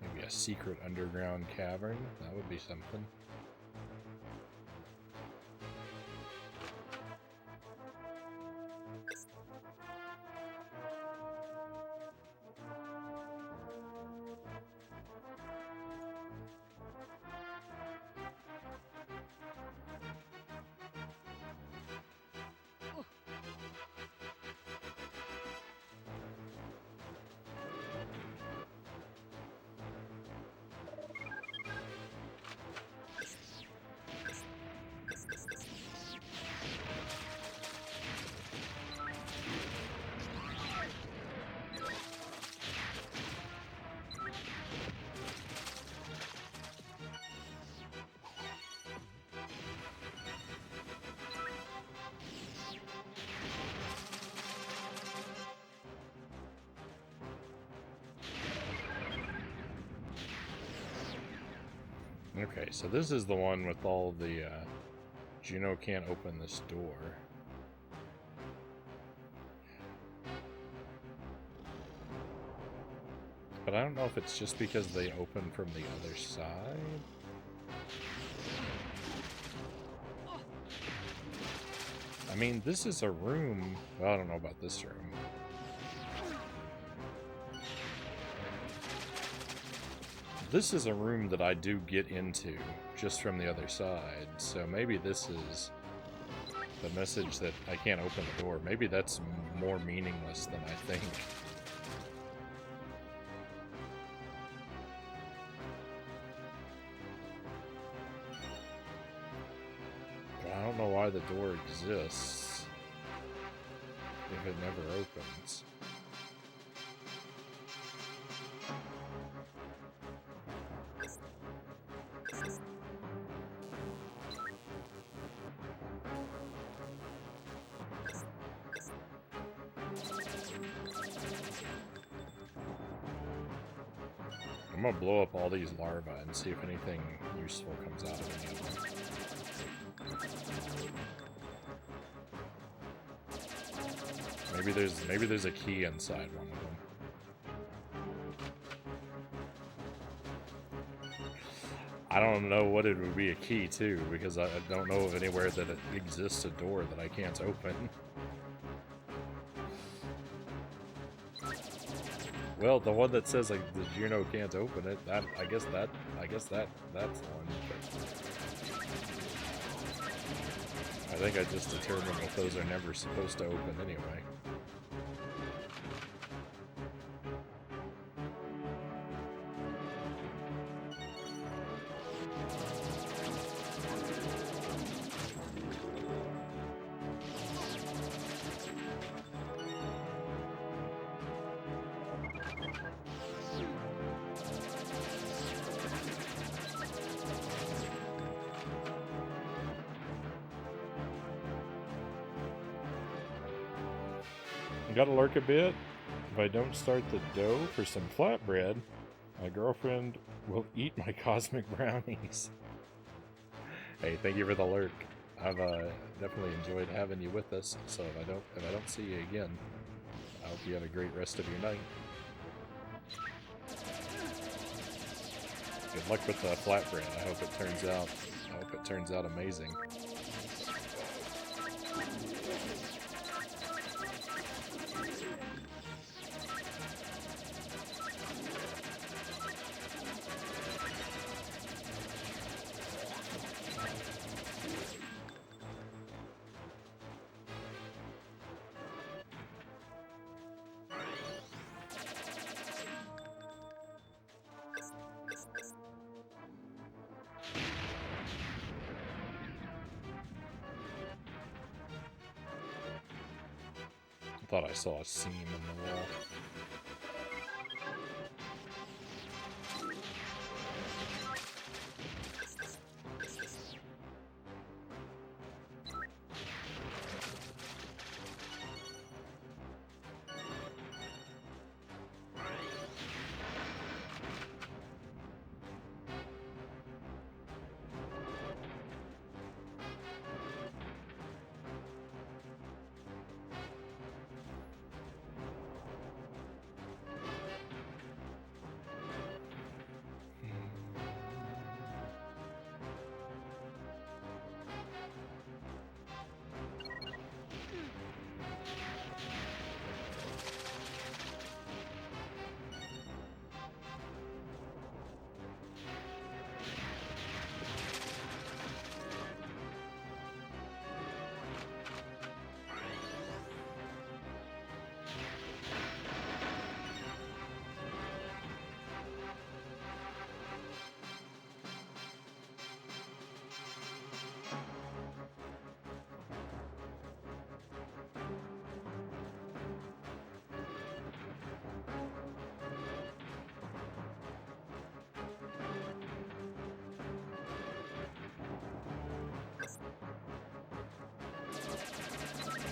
maybe a secret underground cavern. That would be something. Okay, so this is the one with all the, Juno can't open this door. But I don't know if it's just because they open from the other side. I mean, this is a room. Well, I don't know about this room. This is a room that I do get into just from the other side. So maybe this is the message that I can't open the door. Maybe that's more meaningless than I think. I don't know why the door exists if it never opens. I'm gonna blow up all these larvae and see if anything useful comes out of any of them. Maybe there's a key inside one of them. I don't know what it would be a key to, because I don't know of anywhere that it exists a door that I can't open. Well, the one that says like the Juno can't open it, that I guess that's one. But I think I just determined that those are never supposed to open anyway. Gotta lurk a bit. If I don't start the dough for some flatbread, my girlfriend will eat my cosmic brownies. Hey, thank you for the lurk. I've definitely enjoyed having you with us. So if I don't see you again, I hope you have a great rest of your night. Good luck with the flatbread. I hope it turns out amazing. I thought I saw a seam in the wall.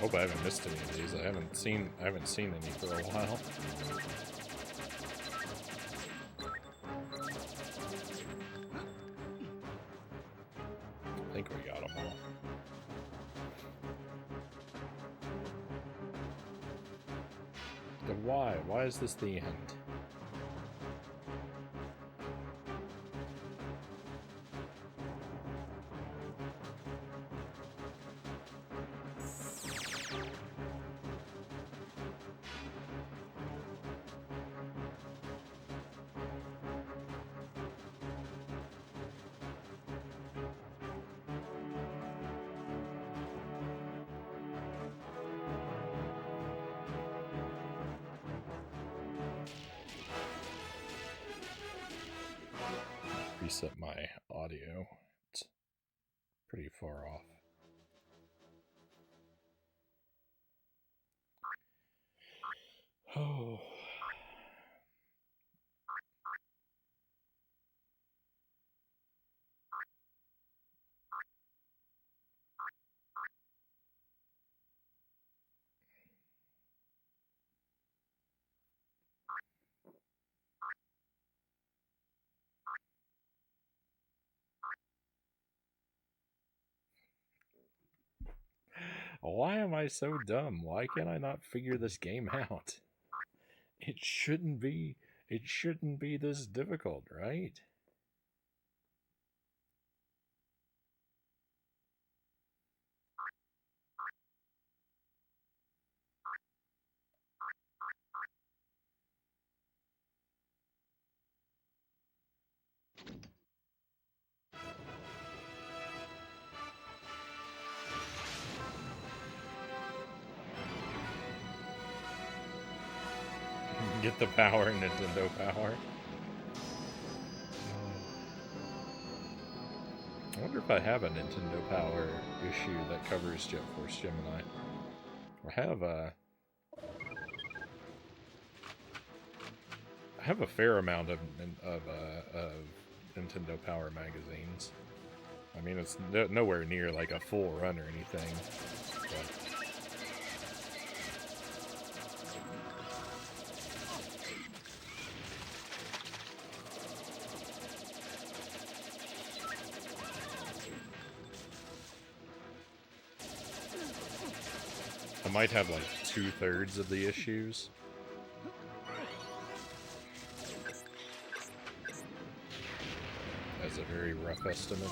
Hope I haven't missed any of these. I haven't seen any for a while. Why? Why is this the end? Reset my audio. It's pretty far off. Oh. Why am I so dumb? Why can I not figure this game out? It shouldn't be this difficult, right? Get the power, Nintendo power. I wonder if I have a Nintendo Power issue that covers Jet Force Gemini. I have a fair amount of Nintendo Power magazines. I mean, it's nowhere near like a full run or anything. But I might have like 2/3 of the issues. As a very rough estimate.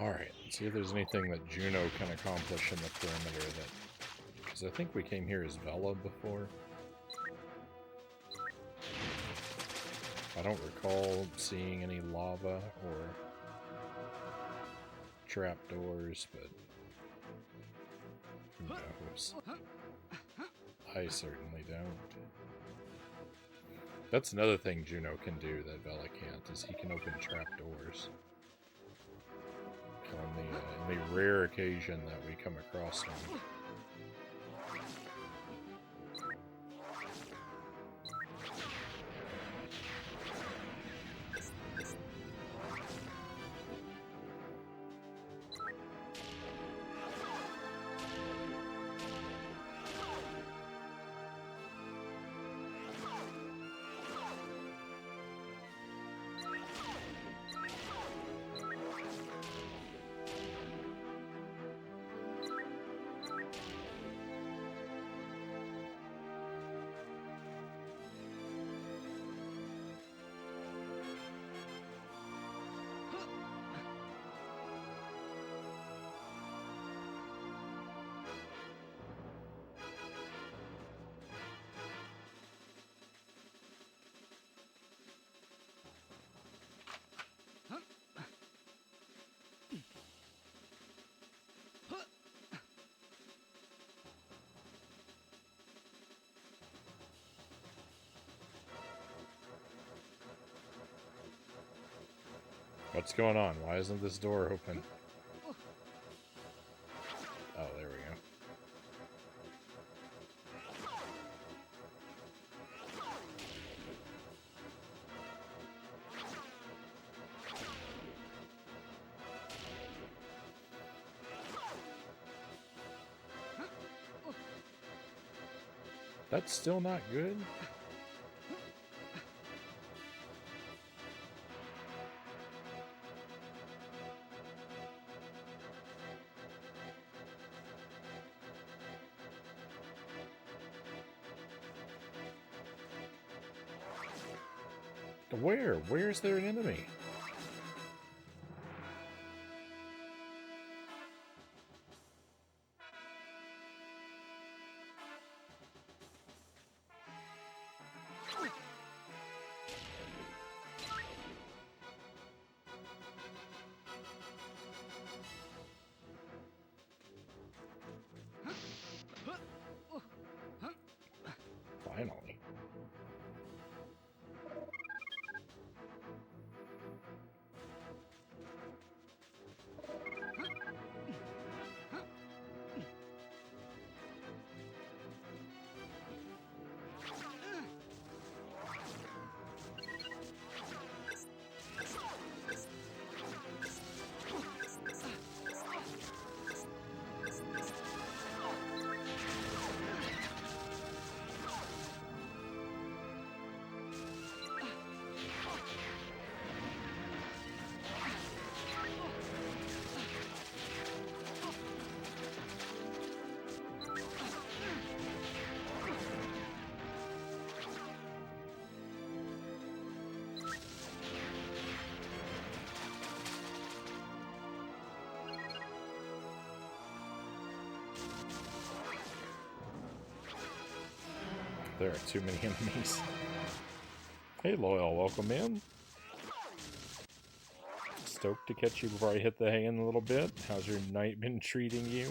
Alright, let's see if there's anything that Juno can accomplish in the perimeter that... Because I think we came here as Vela before. I don't recall seeing any lava or trapdoors, but who knows? I certainly don't. That's another thing Juno can do that Vela can't, is he can open trapdoors. On the rare occasion that we come across one. What's going on? Why isn't this door open? Oh, there we go. That's still not good? Where? Where's there an enemy? Finally. There are too many enemies. Hey, Loyal, welcome in. Stoked to catch you before I hit the hay in a little bit. How's your night been treating you?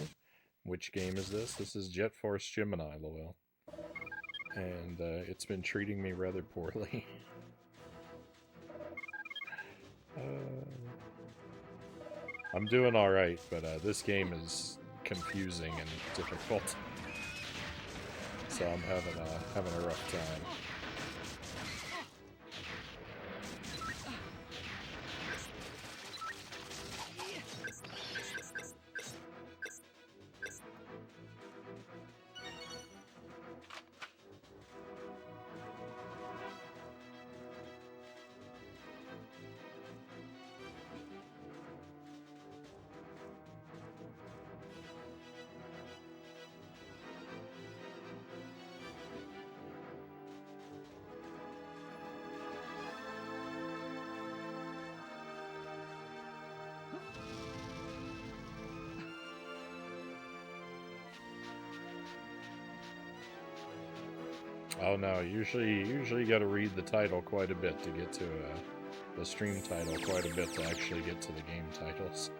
Which game is this? This is Jet Force Gemini, Loyal. And it's been treating me rather poorly. I'm doing alright, but this game is confusing and difficult. So I'm having a rough time. Oh no, usually you gotta read the title quite a bit to get to the stream title quite a bit to actually get to the game titles.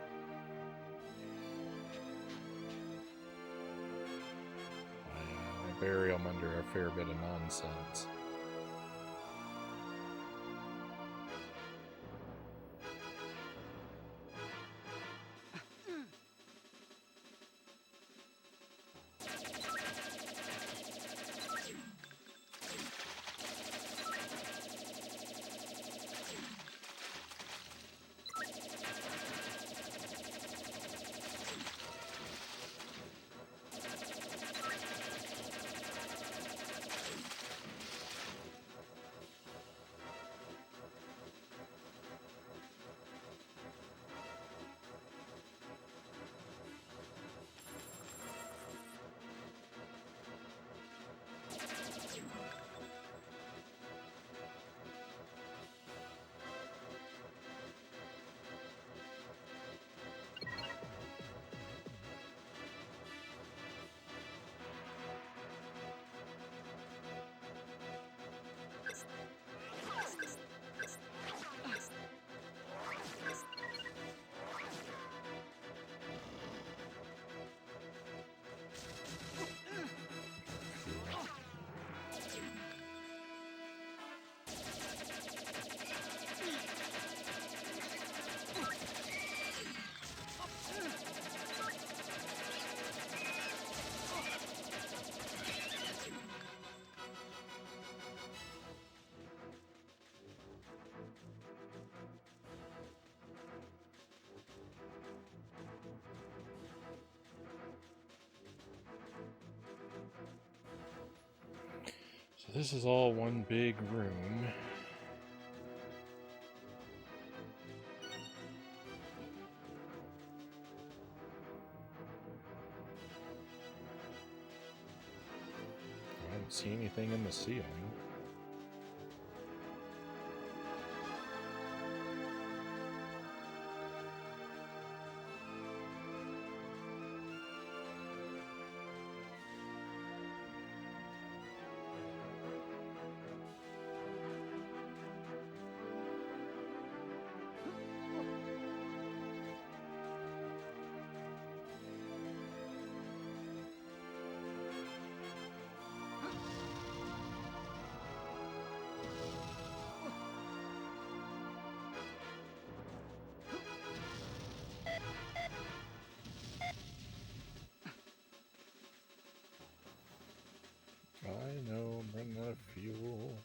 I bury them under a fair bit of nonsense. So this is all one big room. I don't see anything in the ceiling. I know, I'm running out of fuel.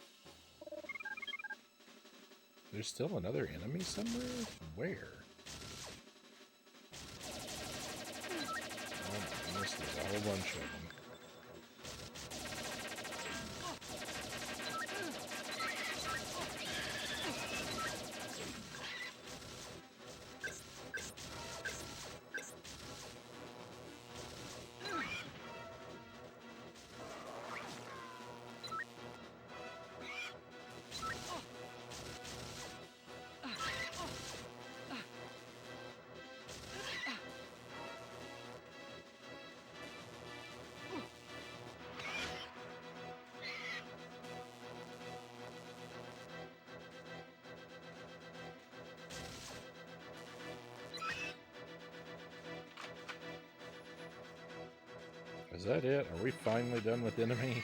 There's still another enemy somewhere? Where? Oh my goodness, there's a whole bunch of them. Is that it? Are we finally done with enemies?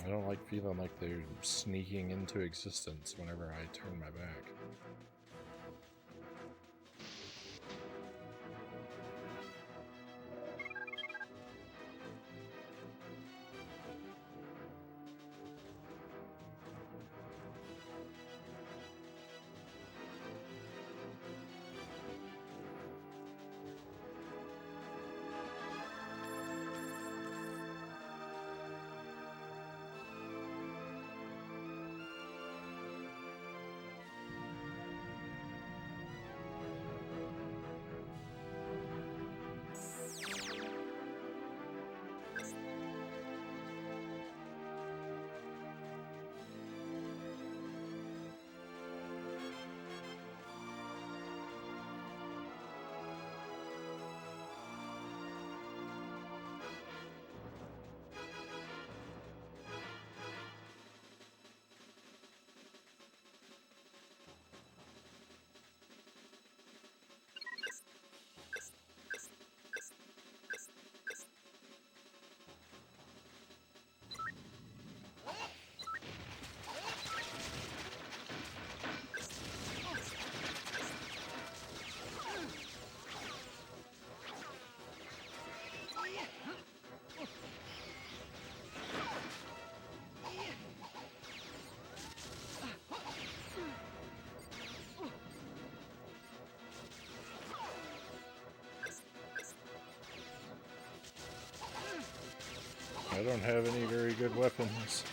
I don't like feeling like they're sneaking into existence whenever I turn my back. I don't have any very good weapons.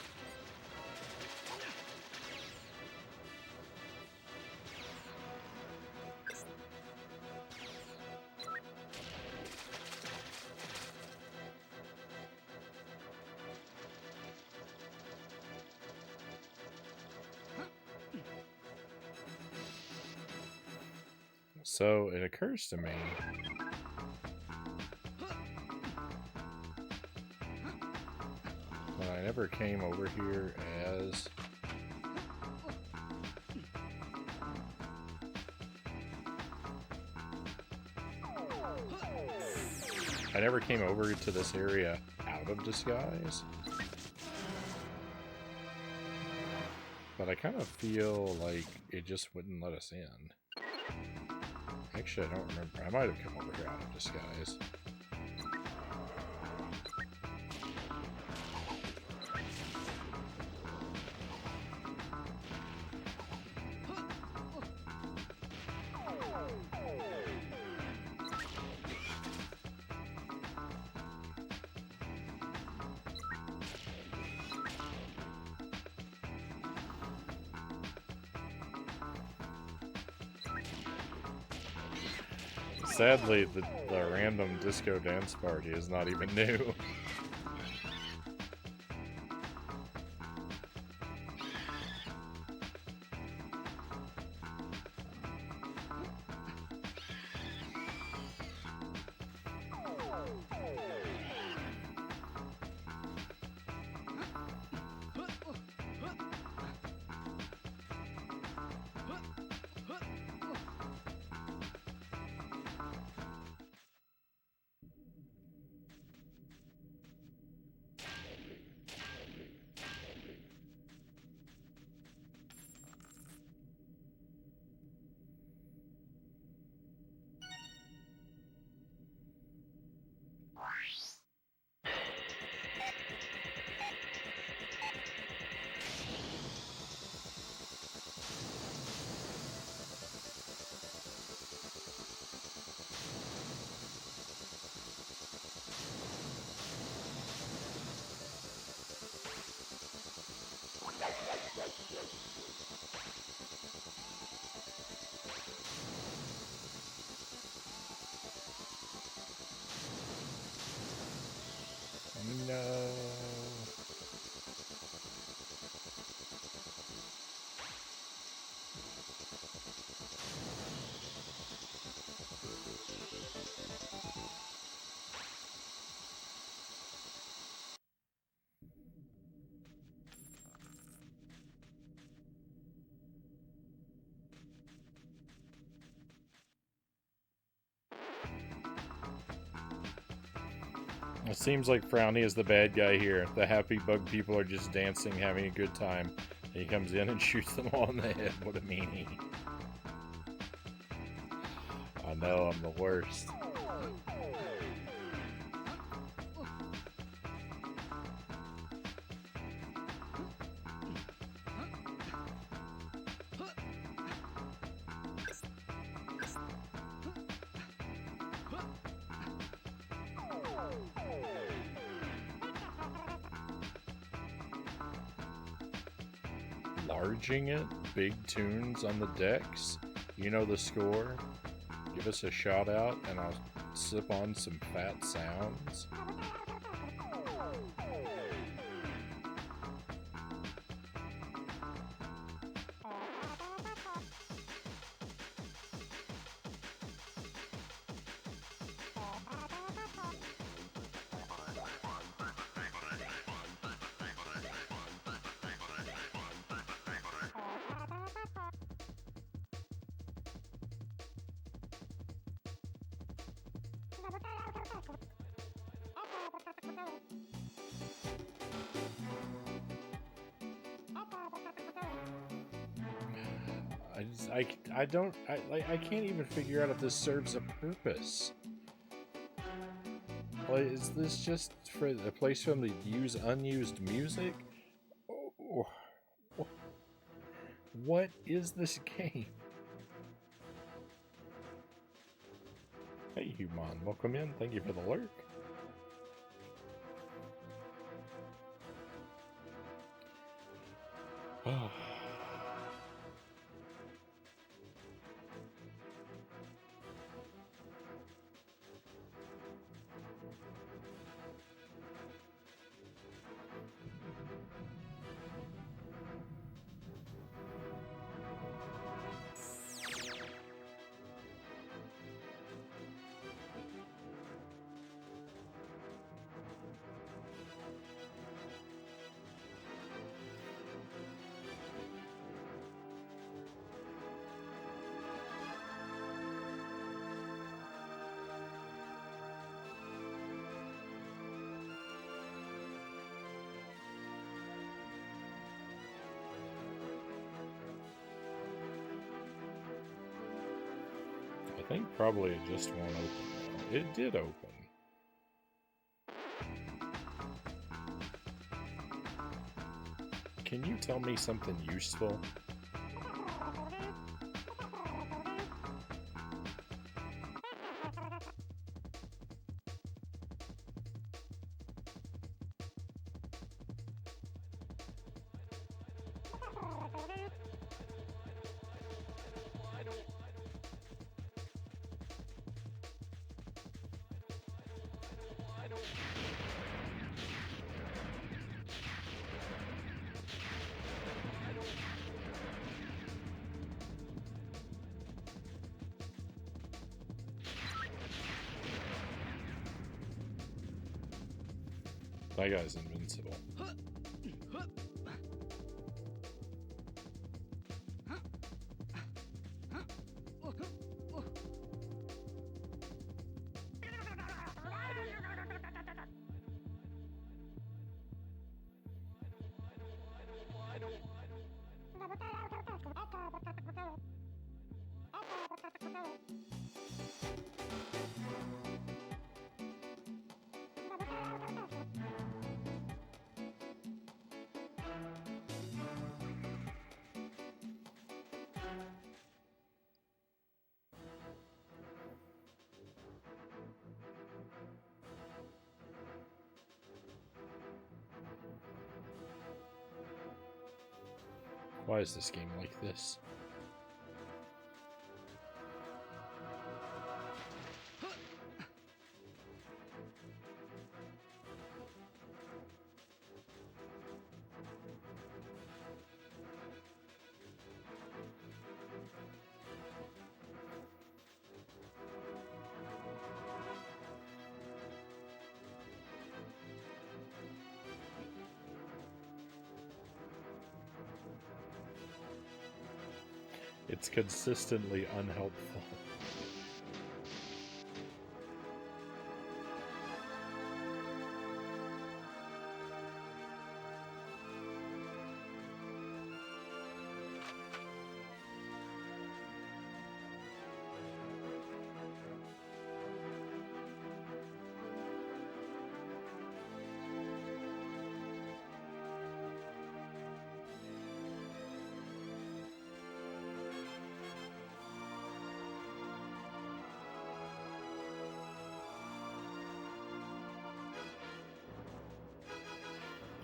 So it occurs to me I never came over here as I never came over to this area out of disguise. But I kind of feel like it just wouldn't let us in. Actually, I don't remember. I might have come over here out of disguise. Sadly, the random disco dance party is not even new. No. It seems like Frownie is the bad guy here. The happy bug people are just dancing, having a good time. He comes in and shoots them all in the head. What a meanie. I know, I'm the worst. Larging it, big tunes on the decks. You know the score. Give us a shout out and I'll slip on some fat sounds. I can't even figure out if this serves a purpose. Like, is this just for a place for them to use unused music? Oh, what is this game? Hey, Human, welcome in. Thank you for the lurk. Oh. think probably it just won't open now. It did open. Can you tell me something useful? That guy's invincible. Why is this game like this? It's consistently unhelpful.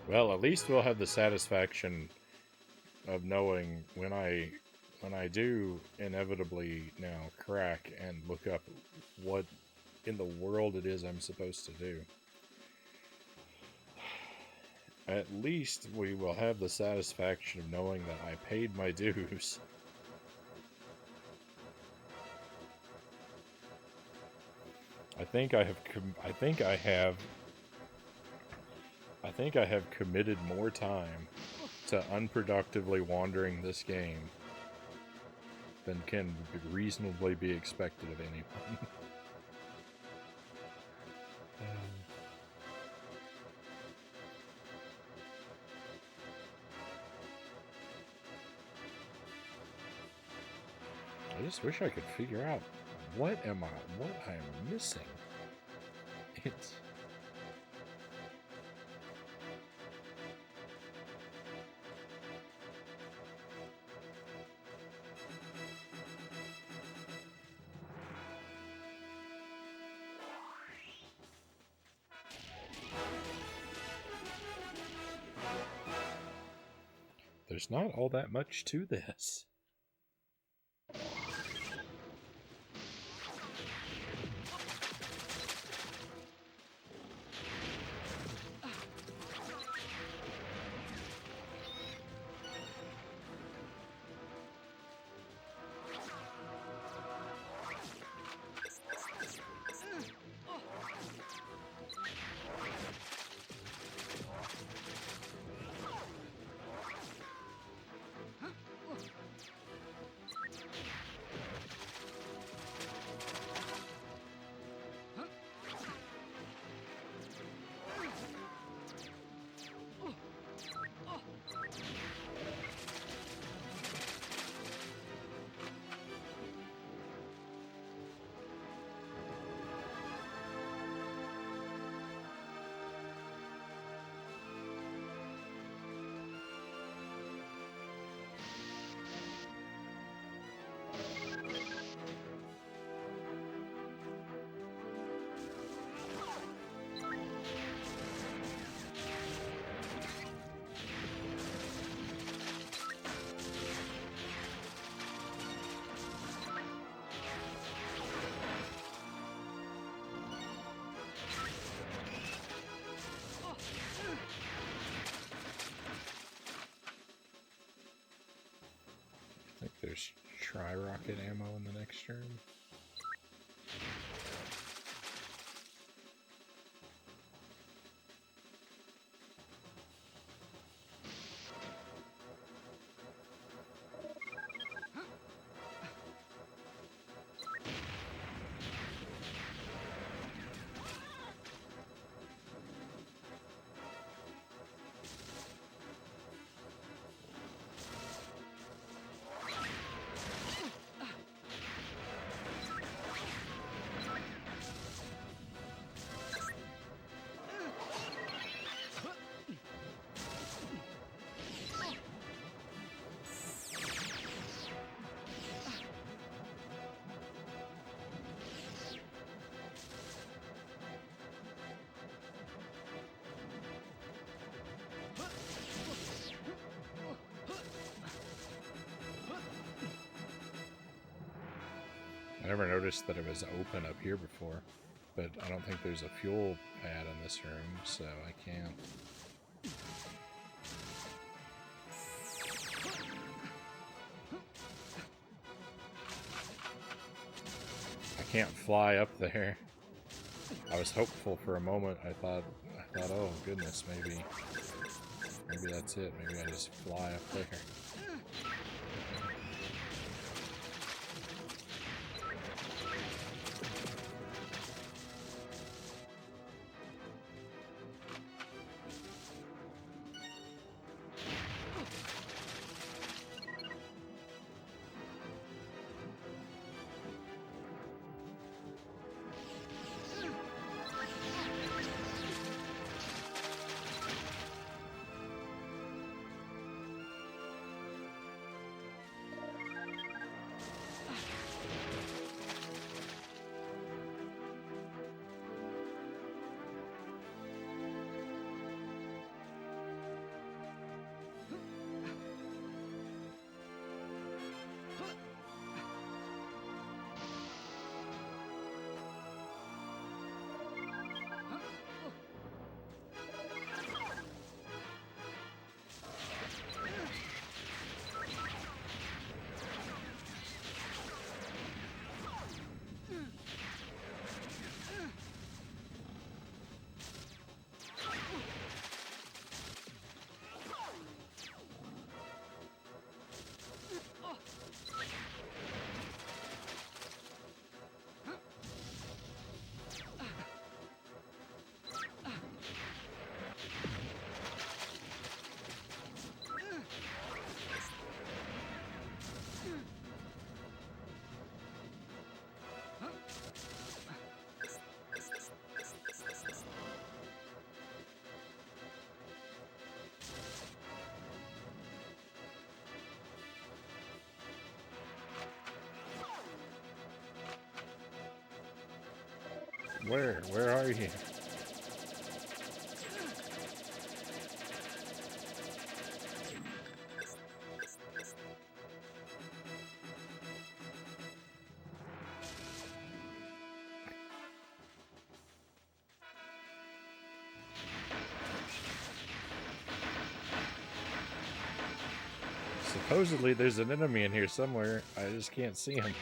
Well, at least we'll have the satisfaction of knowing when I do inevitably now crack and look up what in the world it is I'm supposed to do. At least we will have the satisfaction of knowing that I paid my dues. I think I have committed more time to unproductively wandering this game than can reasonably be expected of anyone. I just wish I could figure out what I'm missing. It's... There's not all that much to this. try rocket ammo in the next room. I never noticed that it was open up here before, but I don't think there's a fuel pad in this room, so I can't. I can't fly up there. I was hopeful for a moment. I thought, oh goodness, maybe that's it. Maybe I just fly up there. Where are you? Supposedly there's an enemy in here somewhere. I just can't see him.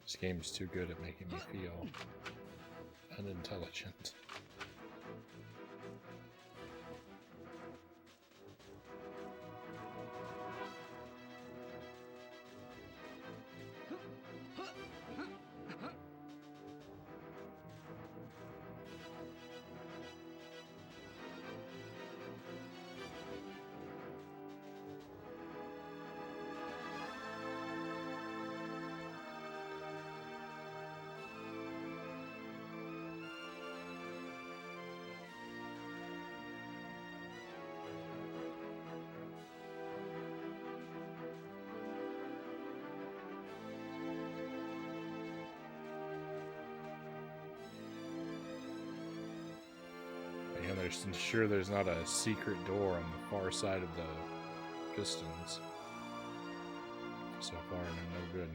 This game's too good at making me feel unintelligent. And there's sure there's not a secret door on the far side of the pistons. So far, no good.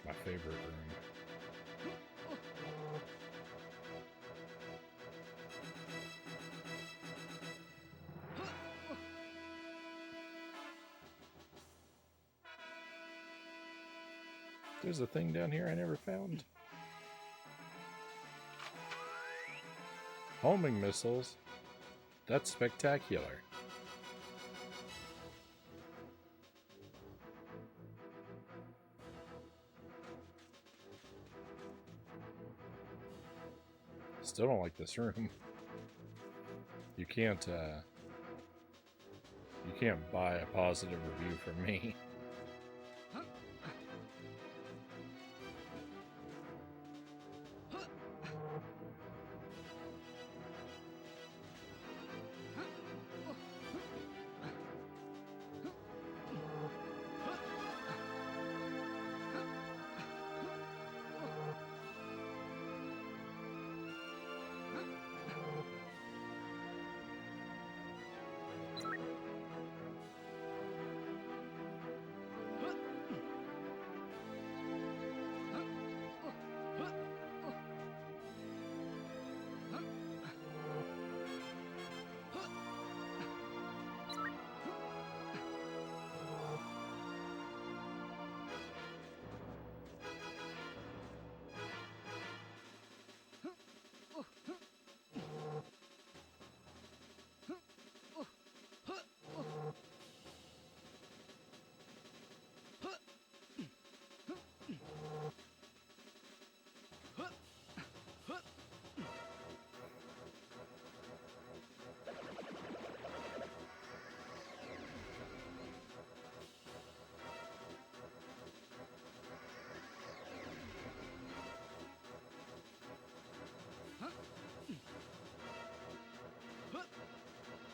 My favorite room. There's a thing down here I never found. Homing missiles? That's spectacular. Still don't like this room. You can't buy a positive review from me.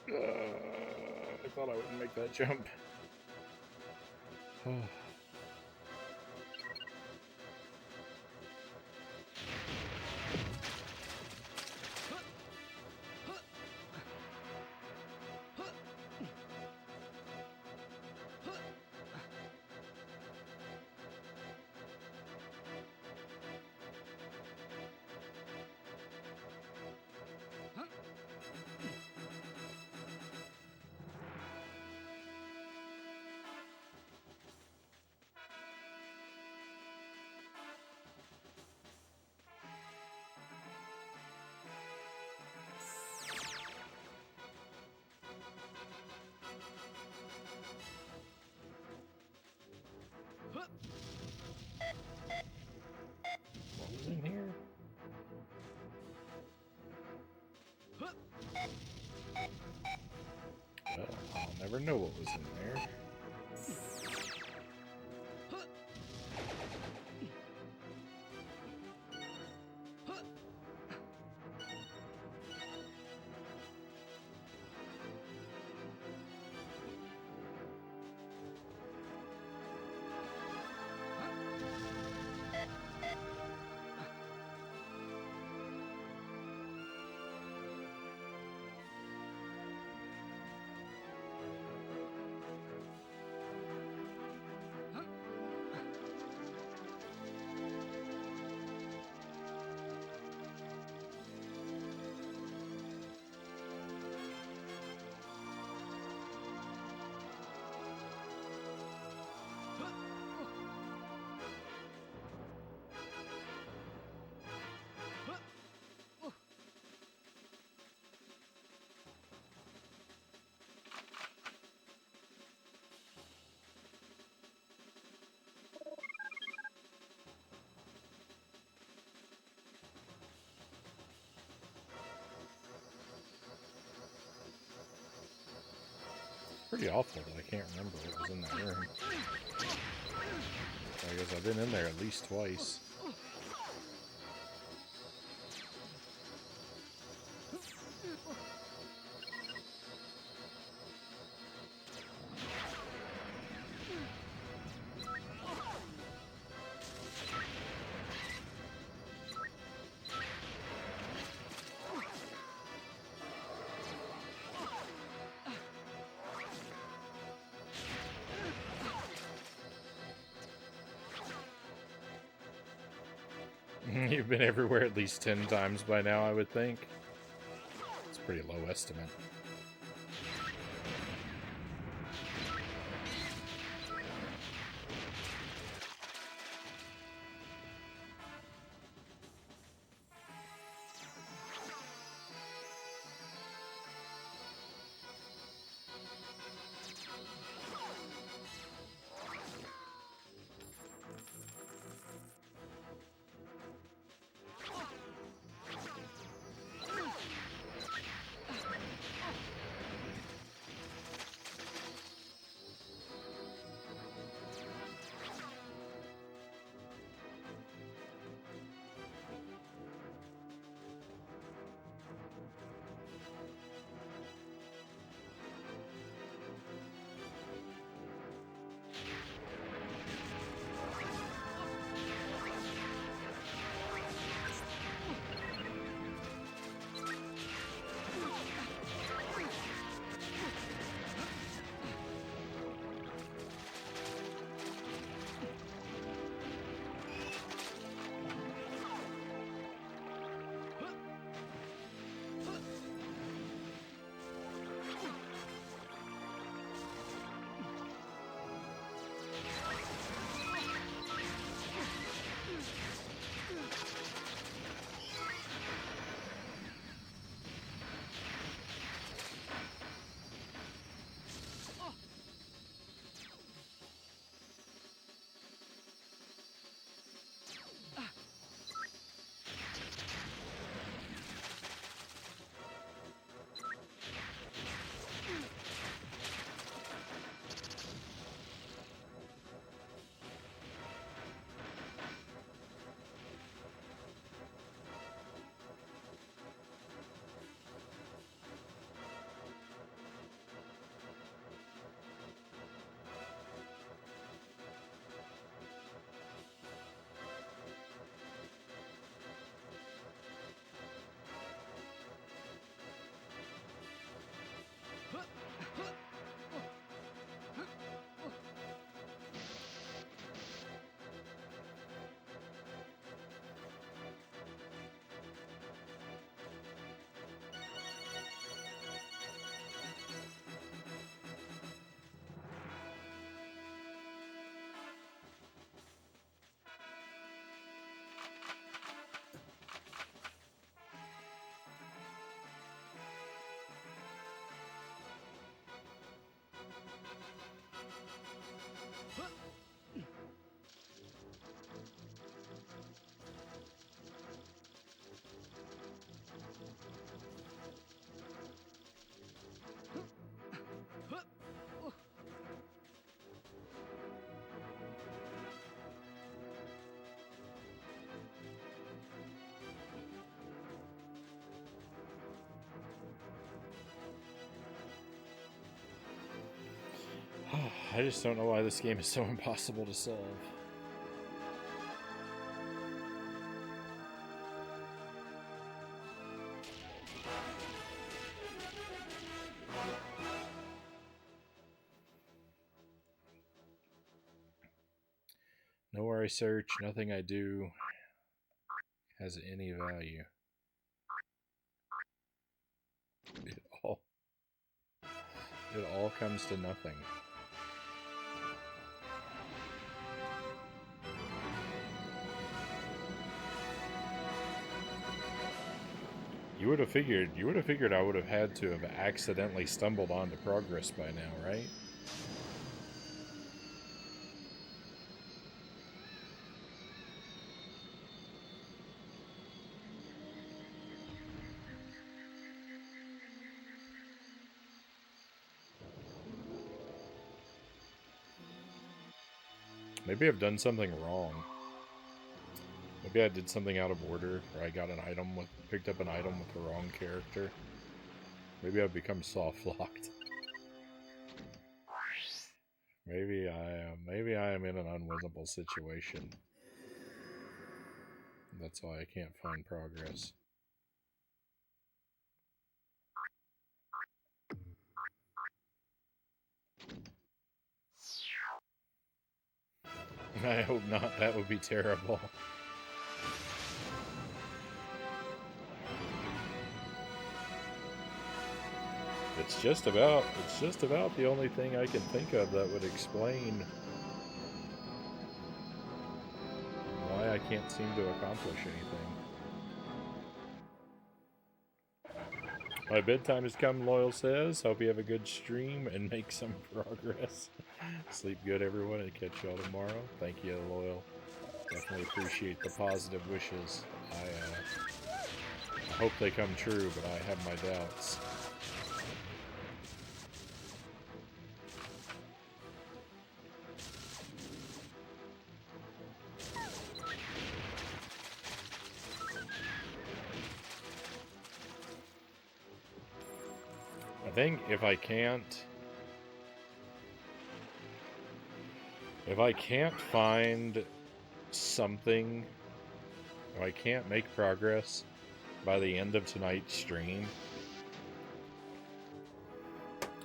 I thought I wouldn't make that jump. What was in here? Well, I'll never know what was in there. pretty awful that I can't remember what was in that room. I guess I've been in there at least twice. You've been everywhere at least 10 times by now, I would think. It's a pretty low estimate. I just don't know why this game is so impossible to solve. Nowhere I search, nothing I do has any value. It all comes to nothing. You would have figured I would have had to have accidentally stumbled onto progress by now, right? Maybe I've done something wrong. Maybe I did something out of order, or I got an item with, picked up an item with the wrong character. Maybe I've become soft-locked. Maybe I am in an unwinnable situation. That's why I can't find progress. I hope not. That would be terrible. It's just about the only thing I can think of that would explain why I can't seem to accomplish anything. My bedtime has come, Loyal says. Hope you have a good stream and make some progress. Sleep good, everyone, and catch y'all tomorrow. Thank you, Loyal. Definitely appreciate the positive wishes. I hope they come true, but I have my doubts. I think if I can't find something, if I can't make progress by the end of tonight's stream,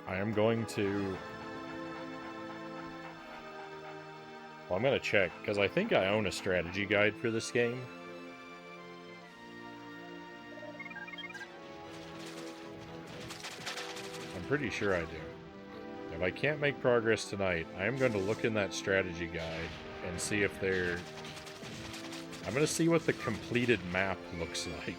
I am going to... Well, I'm going to check, because I think I own a strategy guide for this game. I'm pretty sure I do. If I can't make progress tonight, I am going to look in that strategy guide and see if they're... I'm going to see what the completed map looks like.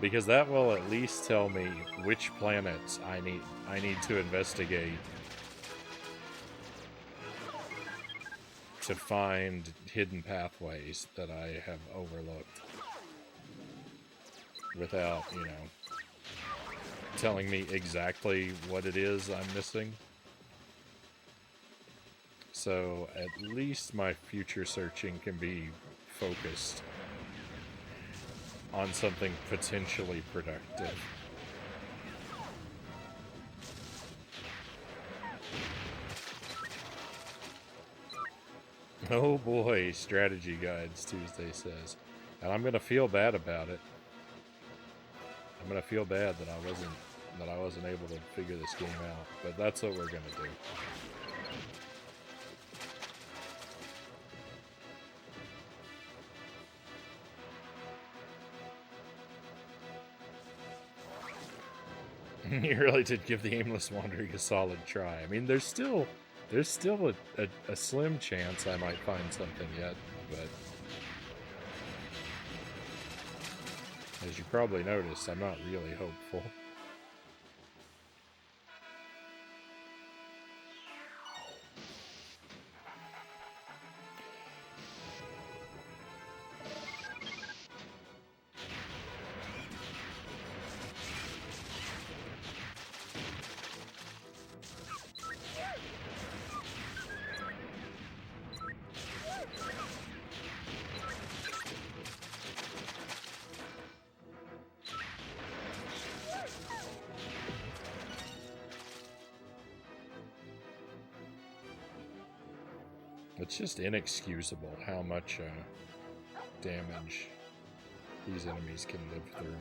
Because that will at least tell me which planets I need to investigate to find hidden pathways that I have overlooked. Without, you know, telling me exactly what it is I'm missing. So at least my future searching can be focused on something potentially productive. Oh boy, strategy guides, Tuesday says. And I'm gonna feel bad about it. I'm gonna feel bad that I wasn't able to figure this game out. But that's what we're gonna do. You really did give the aimless wandering a solid try. I mean, there's still a slim chance I might find something yet, but as you probably noticed, I'm not really hopeful. It's just inexcusable how much damage these enemies can live through.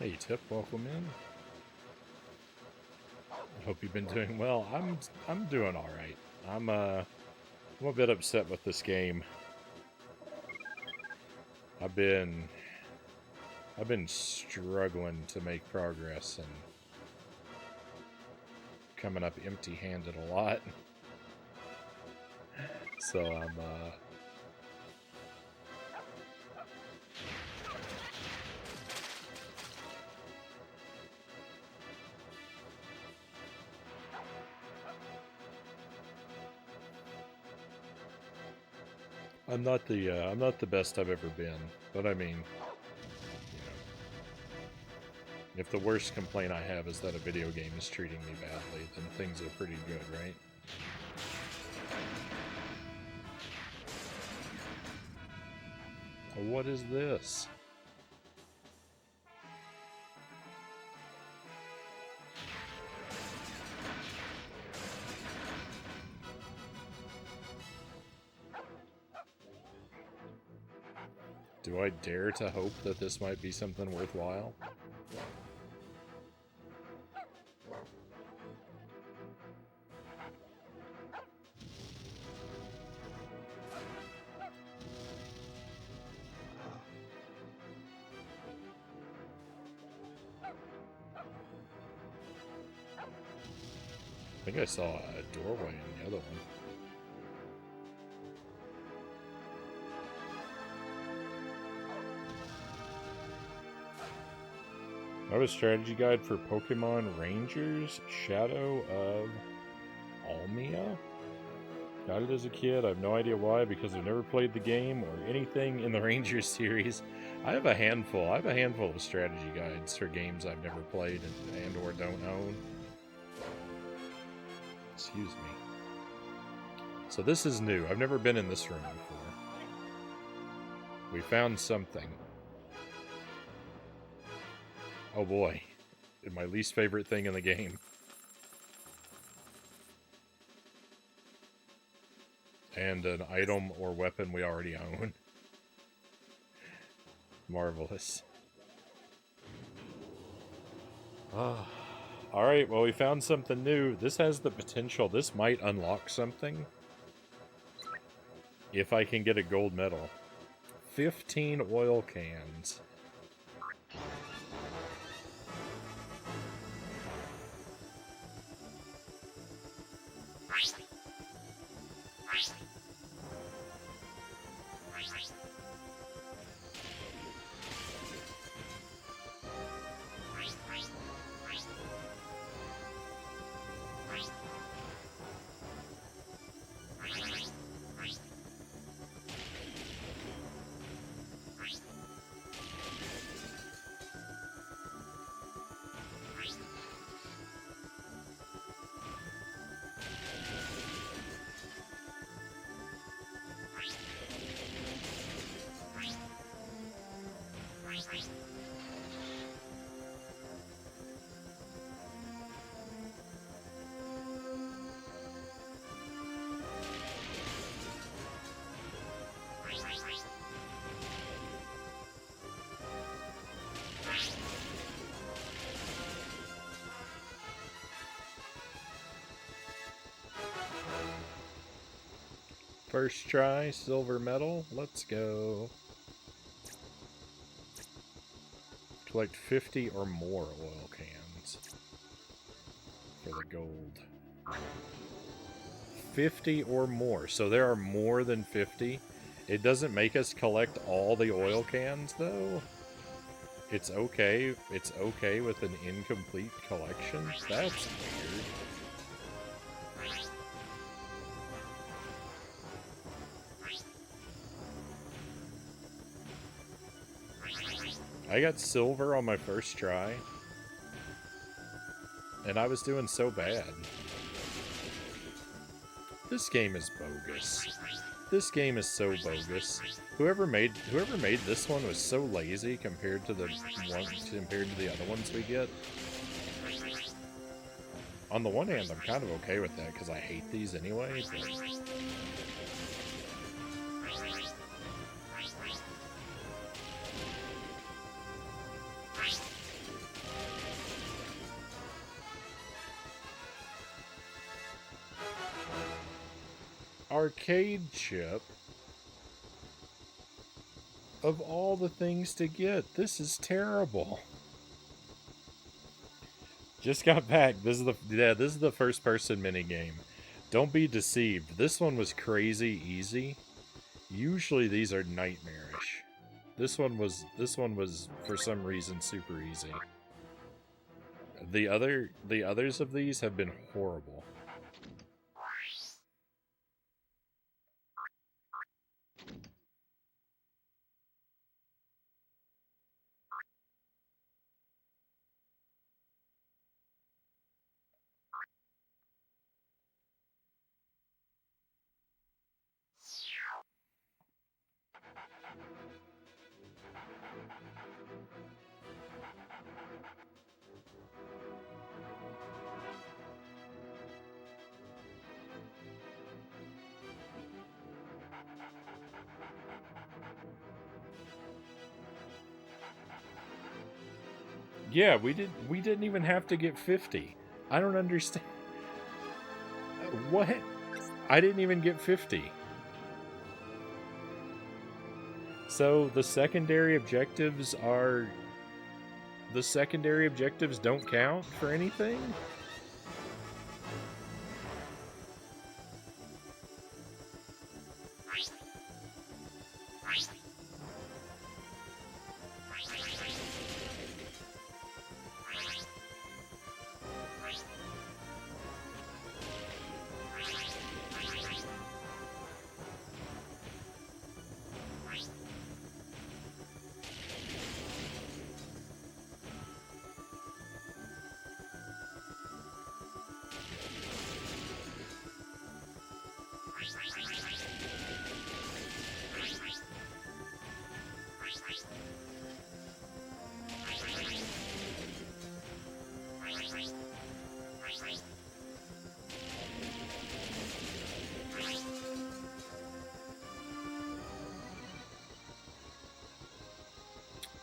Hey Tip, welcome in. I hope you've been doing well. I'm doing all right. I'm a bit upset with this game. I've been struggling to make progress and coming up empty-handed a lot. So I'm not the best I've ever been, but I mean, you know, if the worst complaint I have is that a video game is treating me badly, then things are pretty good, right? What is this? Do I dare to hope that this might be something worthwhile? I think I saw a doorway in the other one. I have a strategy guide for Pokemon Rangers, Shadow of Almia. Got it as a kid. I have no idea why, because I've never played the game or anything in the Rangers series. I have a handful. I have a handful of strategy guides for games I've never played and or don't own. Excuse me. So this is new. I've never been in this room before. We found something. Oh boy. My least favorite thing in the game. And an item or weapon we already own. Marvelous. Ah. Alright, well we found something new. This has the potential. This might unlock something. If I can get a gold medal. 15 oil cans. First try, silver medal. Let's go. Collect 50 or more oil cans for the gold. 50 or more. So there are more than 50. It doesn't make us collect all the oil cans, though. It's okay. It's okay with an incomplete collection. That's weird. I got silver on my first try. And I was doing so bad. This game is bogus. This game is so bogus. Whoever made this one was so lazy compared to the other ones we get. On the one hand, I'm kind of okay with that because I hate these anyway. But arcade chip of all the things to get. This is terrible. Just got back. This is the first person mini game. Don't be deceived. This one was crazy easy. Usually these are nightmarish. This one was for some reason super easy. The others of these have been horrible. Yeah, we didn't even have to get 50. I don't understand. What? I didn't even get 50. So the secondary objectives don't count for anything?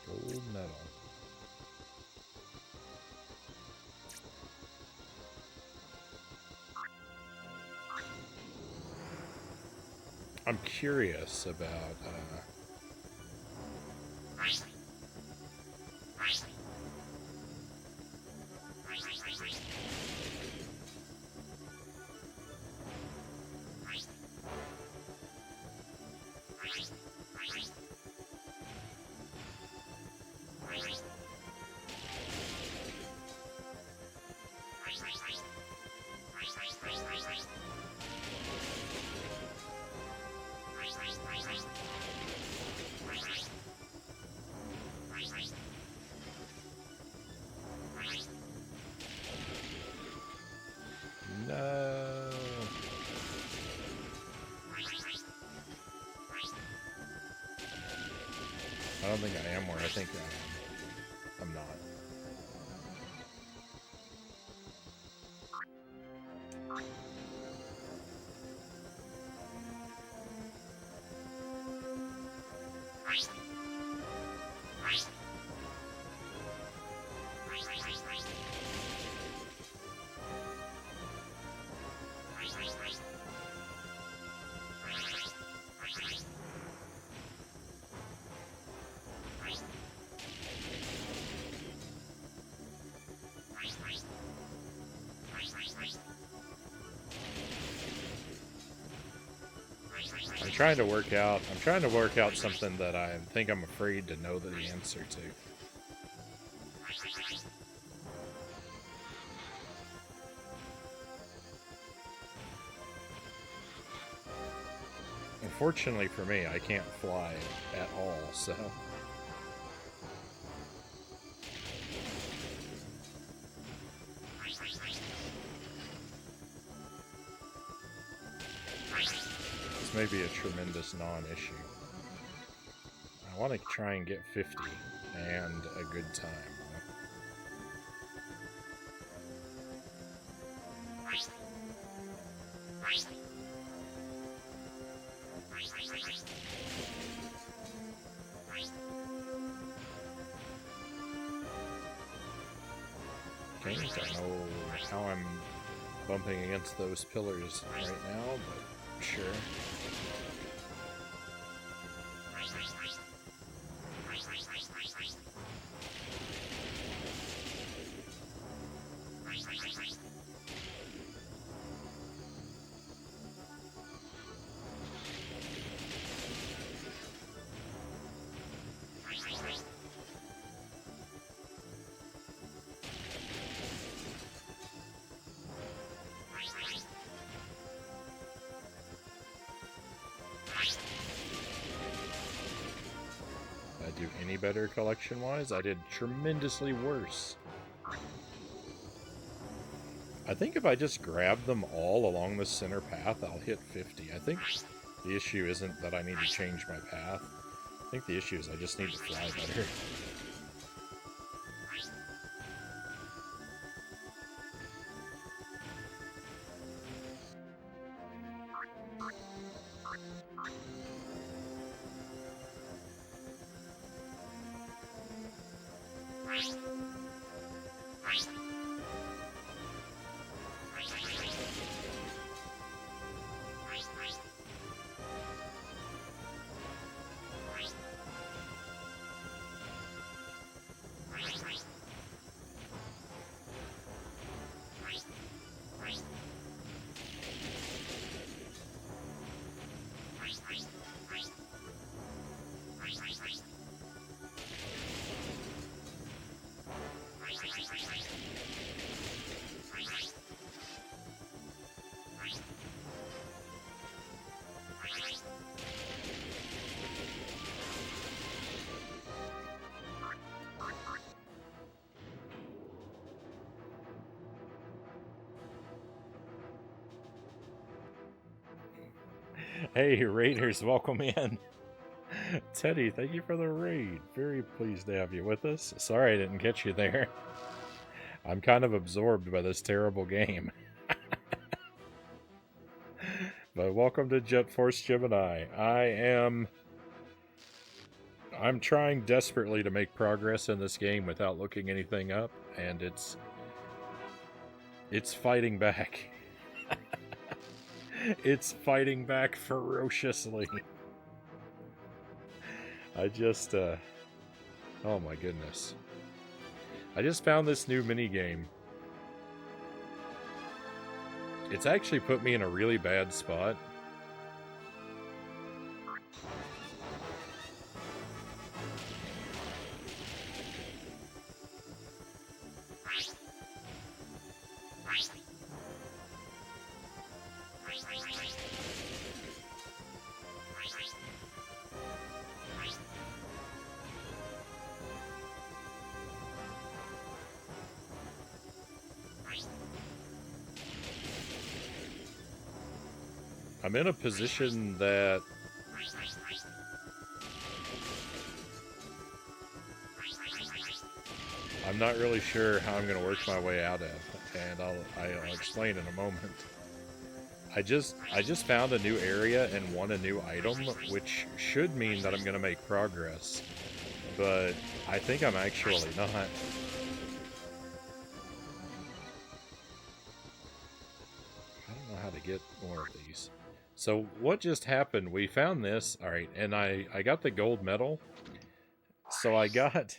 Gold medal. I'm curious about no. I don't think I am where I think I am. I'm not. I'm trying to work out something that I think I'm afraid to know the answer to. Unfortunately for me, I can't fly at all, so... This may be a tremendous non-issue. I want to try and get 50 and a good time. Okay, I don't know how I'm bumping against those pillars right now, but... Sure. Do any better collection-wise? I did tremendously worse. I think if I just grab them all along the center path, I'll hit 50. I think the issue isn't that I need to change my path. I think the issue is I just need to fly better. Hey, Raiders, welcome in. Teddy, thank you for the raid. Very pleased to have you with us. Sorry I didn't catch you there. I'm kind of absorbed by this terrible game. But welcome to Jet Force Gemini. I'm trying desperately to make progress in this game without looking anything up, and it's fighting back. It's fighting back ferociously. Oh my goodness. I just found this new minigame. It's actually put me in a really bad spot. I'm in a position that I'm not really sure how I'm going to work my way out of, and I'll explain in a moment. I just found a new area and won a new item, which should mean that I'm going to make progress, but I think I'm actually not. I don't know how to get more of these. So what just happened, we found this, alright, and I got the gold medal. So I got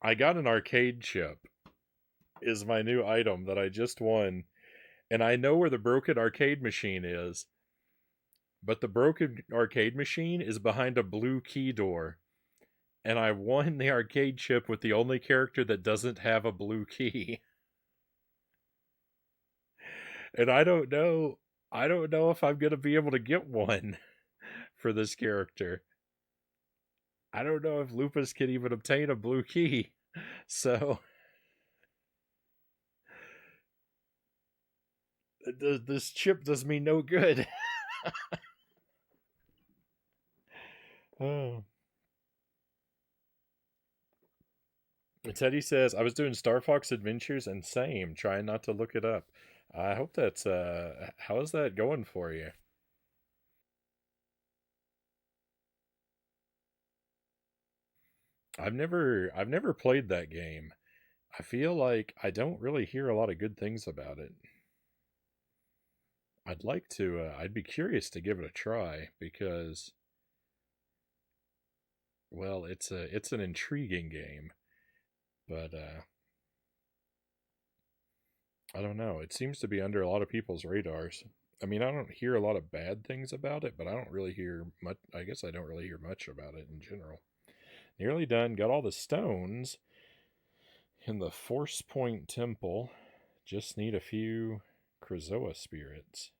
an arcade chip, is my new item that I just won. And I know where the broken arcade machine is, but the broken arcade machine is behind a blue key door. And I won the arcade chip with the only character that doesn't have a blue key. And I don't know if I'm going to be able to get one for this character. I don't know if Lupus can even obtain a blue key. So this chip does me no good. Oh. Teddy says, I was doing Star Fox Adventures and same, trying not to look it up. I hope that's, how is that going for you? I've never played that game. I feel like I don't really hear a lot of good things about it. I'd like to, I'd be curious to give it a try because, well, it's an intriguing game, but I don't know. It seems to be under a lot of people's radars. I mean, I don't hear a lot of bad things about it, but I don't really hear much. I guess I don't really hear much about it in general. Nearly done. Got all the stones in the Force Point Temple. Just need a few Krazoa spirits.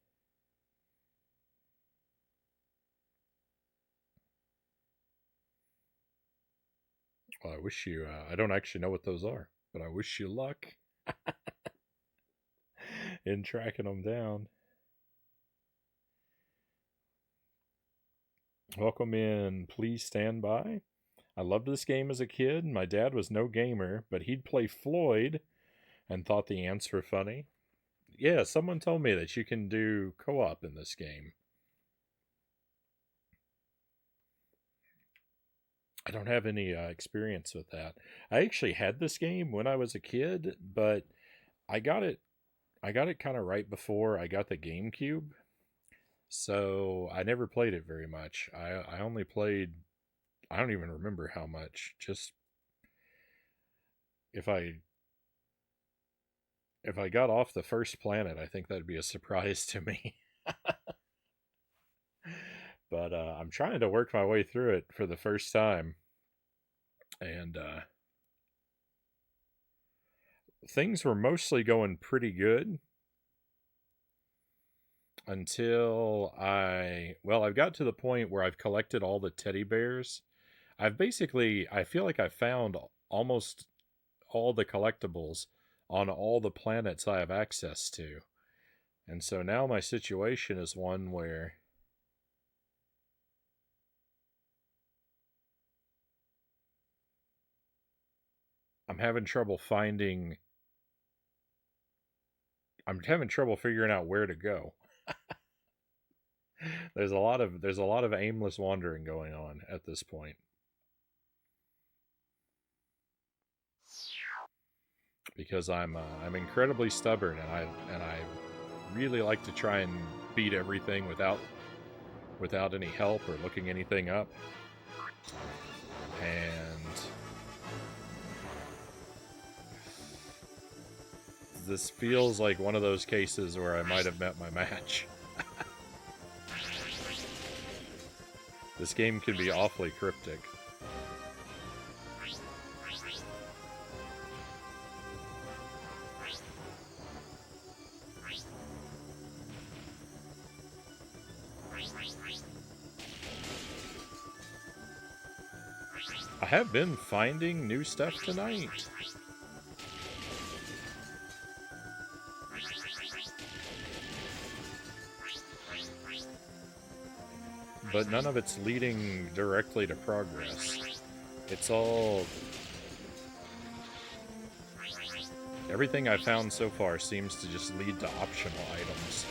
Well, I wish you. I don't actually know what those are, but I wish you luck in tracking them down. Welcome in. Please stand by. I loved this game as a kid. My dad was no gamer, but he'd play Floyd and thought the ants were funny. Yeah, someone told me that you can do co-op in this game. I don't have any experience with that. I actually had this game when I was a kid, but I got it. I got it kind of right before I got the GameCube, so I never played it very much. I only played. I don't even remember how much. Just if I if I got off the first planet, I think that'd be a surprise to me. But I'm trying to work my way through it for the first time, and things were mostly going pretty good until I've got to the point where I've collected all the teddy bears. I feel like I've found almost all the collectibles on all the planets I have access to. And so now my situation is one where I'm having trouble finding I'm having trouble figuring out where to go. There's a lot of aimless wandering going on at this point. Because I'm incredibly stubborn, and I really like to try and beat everything without any help or looking anything up. And this feels like one of those cases where I might have met my match. This game can be awfully cryptic. I have been finding new stuff tonight. But none of it's leading directly to progress. It's all... Everything I've found so far seems to just lead to optional items.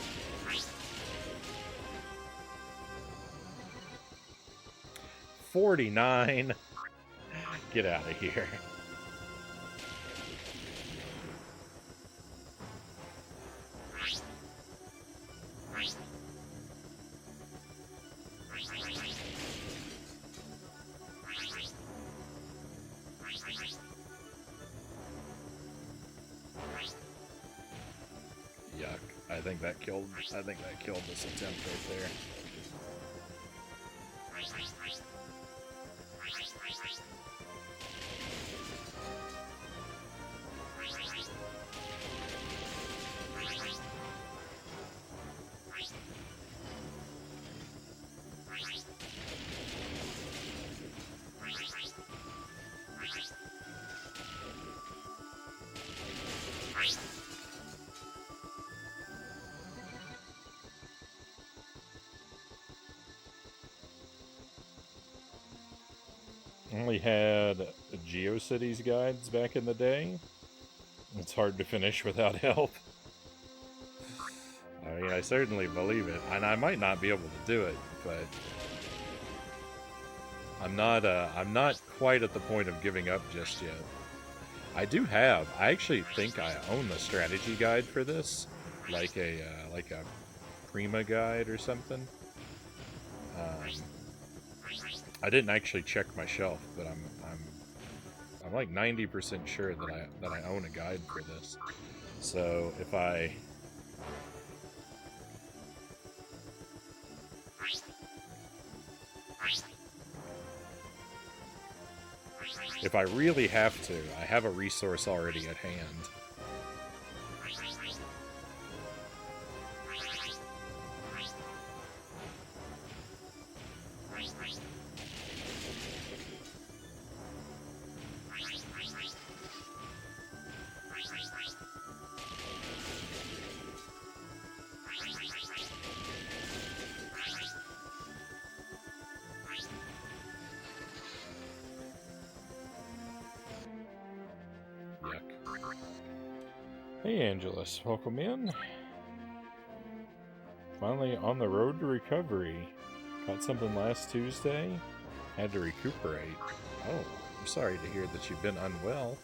$49. Get out of here. Yuck. I think that killed this attempt right there. Only had GeoCities guides back in the day. It's hard to finish without help. I mean, I certainly believe it, and I might not be able to do it, but I'm not quite at the point of giving up just yet. I do have. I actually think I own the strategy guide for this, like a Prima guide or something. I didn't actually check my shelf, but I'm like 90% sure that I own a guide for this. So if I really have to, I have a resource already at hand. Hey, Angelus, welcome in. Finally on the road to recovery. Caught something last Tuesday. Had to recuperate. Oh, I'm sorry to hear that you've been unwell.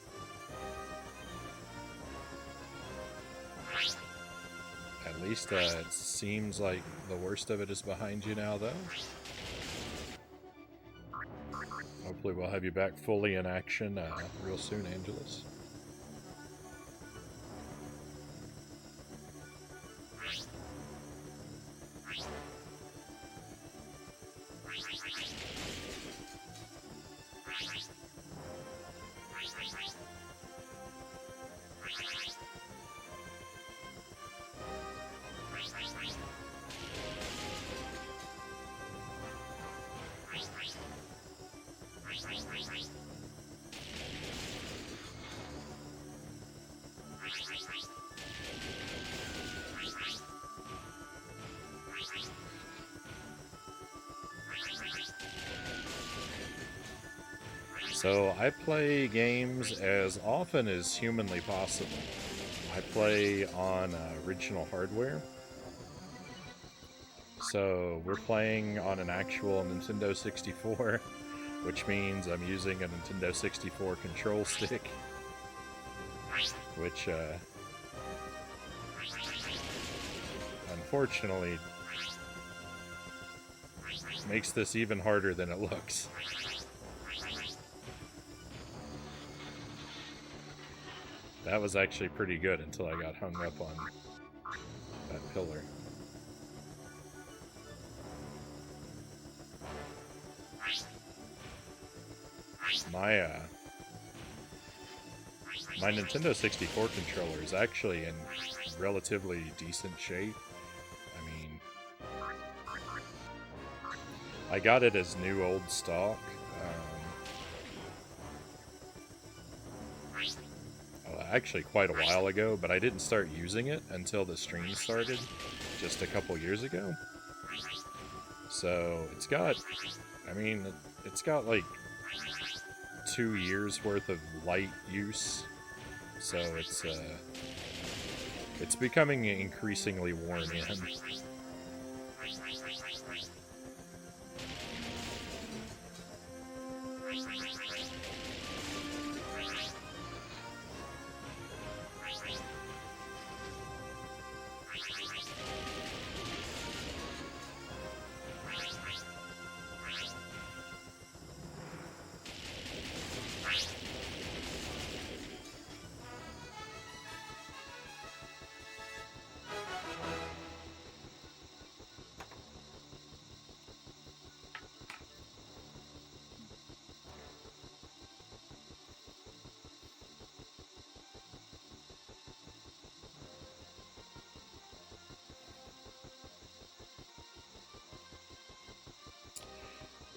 At least it seems like the worst of it is behind you now, though. Hopefully we'll have you back fully in action real soon, Angelus. So I play games as often as humanly possible. I play on original hardware. So we're playing on an actual Nintendo 64, which means I'm using a Nintendo 64 control stick, which unfortunately makes this even harder than it looks. That was actually pretty good until I got hung up on that pillar. My Nintendo 64 controller is actually in relatively decent shape. I mean, I got it as new old stock. Actually quite a while ago, but I didn't start using it until the stream started just a couple years ago. So it's got, I mean, it's got like 2 years worth of light use. So it's becoming increasingly worn in.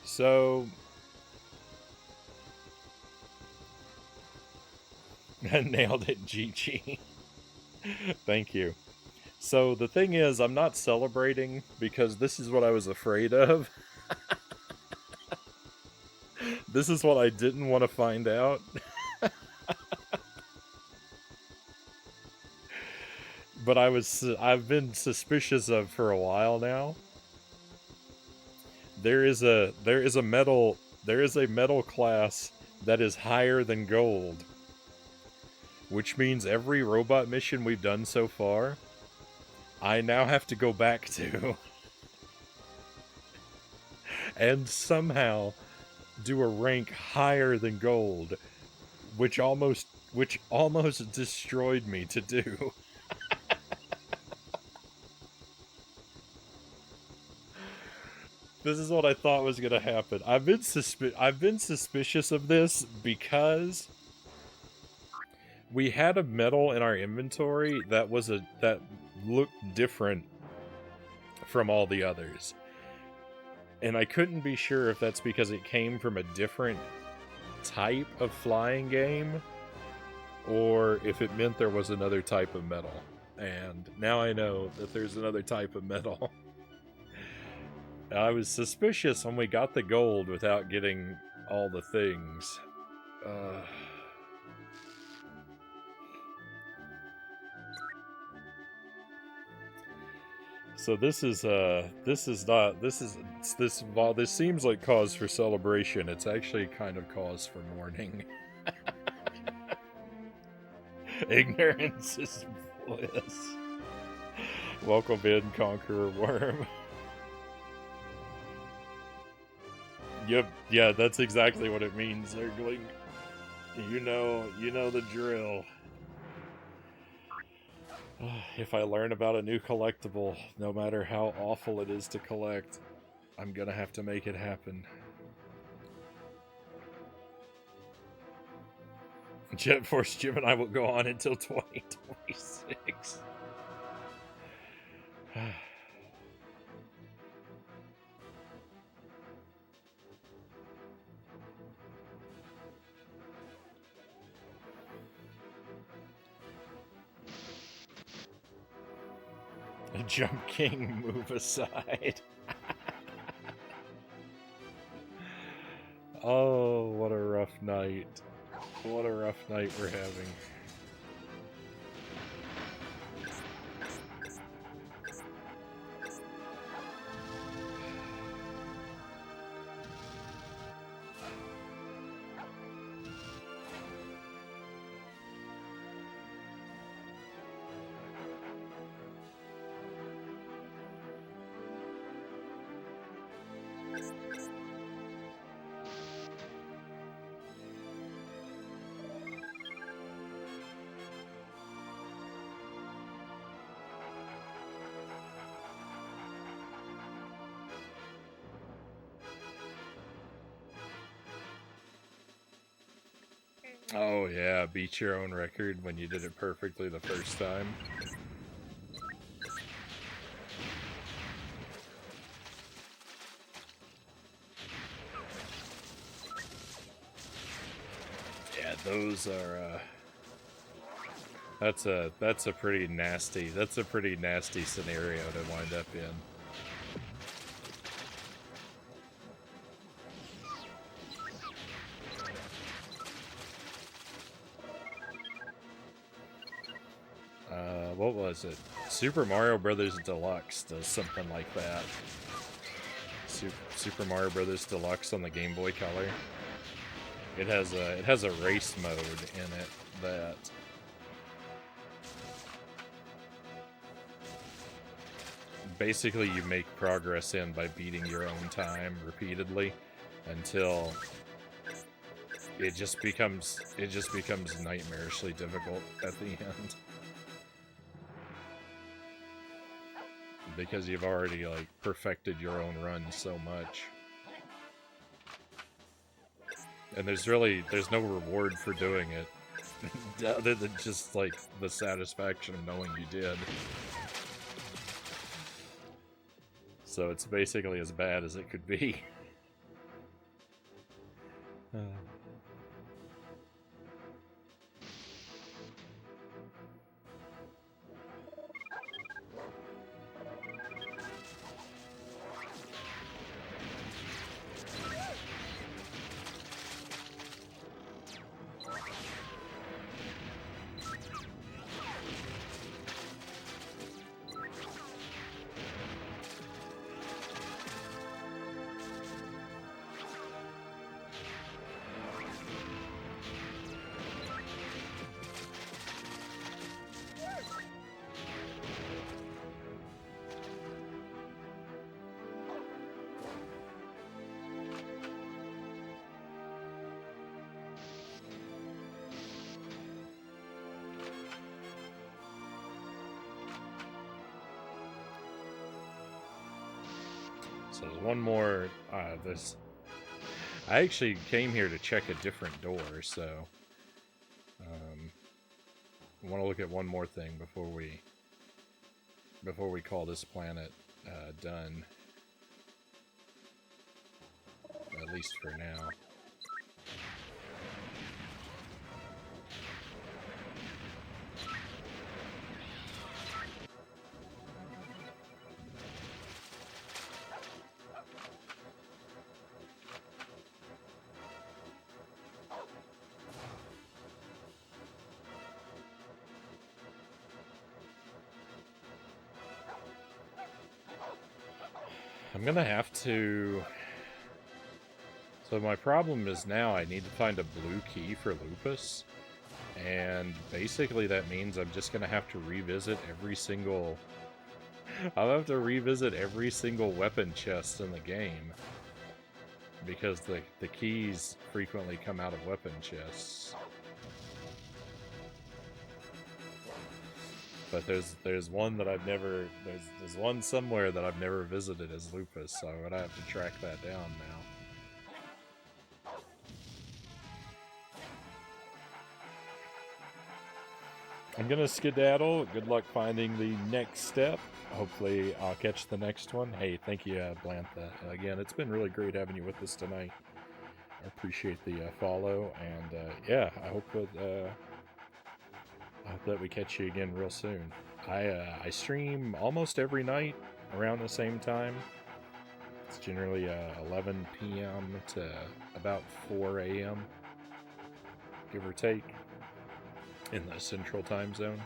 So, nailed it, GG. Thank you. So the thing is, I'm not celebrating because this is what I was afraid of. This is what I didn't want to find out. But I've been suspicious of for a while now. There is a metal class that is higher than gold. which means every robot mission we've done so far, I now have to go back to and somehow do a rank higher than gold, which almost destroyed me to do. This is what I thought was going to happen. I've been suspicious of this because we had a medal in our inventory that looked different from all the others. And I couldn't be sure if that's because it came from a different type of flying game or if it meant there was another type of medal. And now I know that there's another type of medal. I was suspicious when we got the gold without getting all the things. So while this seems like cause for celebration, it's actually kind of cause for mourning. Ignorance is bliss. Welcome in, Conqueror Worm. Yep, yeah, that's exactly what it means, Zergling. You know the drill. If I learn about a new collectible, no matter how awful it is to collect, I'm gonna have to make it happen. Jet Force Gemini will go on until 2026. Jump King, move aside. Oh, what a rough night. What a rough night we're having. Oh yeah, beat your own record when you did it perfectly the first time. Yeah, those are that's a pretty nasty scenario to wind up in. What was it? Super Mario Brothers Deluxe does something like that. Super Mario Brothers Deluxe on the Game Boy Color. It has a race mode in it that basically you make progress in by beating your own time repeatedly until it just becomes nightmarishly difficult at the end. Because you've already, like, perfected your own run so much. And there's no reward for doing it. Other than just, like, the satisfaction of knowing you did. So it's basically as bad as it could be. So there's one more. This. I actually came here to check a different door, so I want to look at one more thing before we call this planet done. At least for now. I'm gonna have to... So my problem is now I need to find a blue key for Lupus, and basically that means I'm just gonna have to revisit every single... I'll have to revisit every single weapon chest in the game, because the keys frequently come out of weapon chests. But there's one that I've never... There's one somewhere that I've never visited as Lupus, so I'm gonna have to track that down now. I'm gonna skedaddle. Good luck finding the next step. Hopefully I'll catch the next one. Hey, thank you, Blantha. Again, it's been really great having you with us tonight. I appreciate the follow, and yeah, I hope that we catch you again real soon. I stream almost every night around the same time. It's generally 11 p.m. to about 4 a.m., give or take, in the central time zone.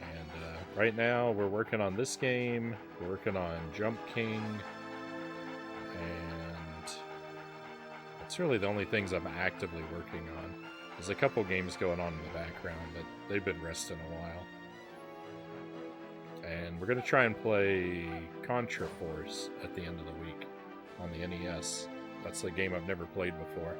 And right now we're working on this game, we're working on Jump King, and that's really the only things I'm actively working on. There's a couple games going on in the background, but they've been resting a while. And we're going to try and play Contra Force at the end of the week on the NES. That's a game I've never played before.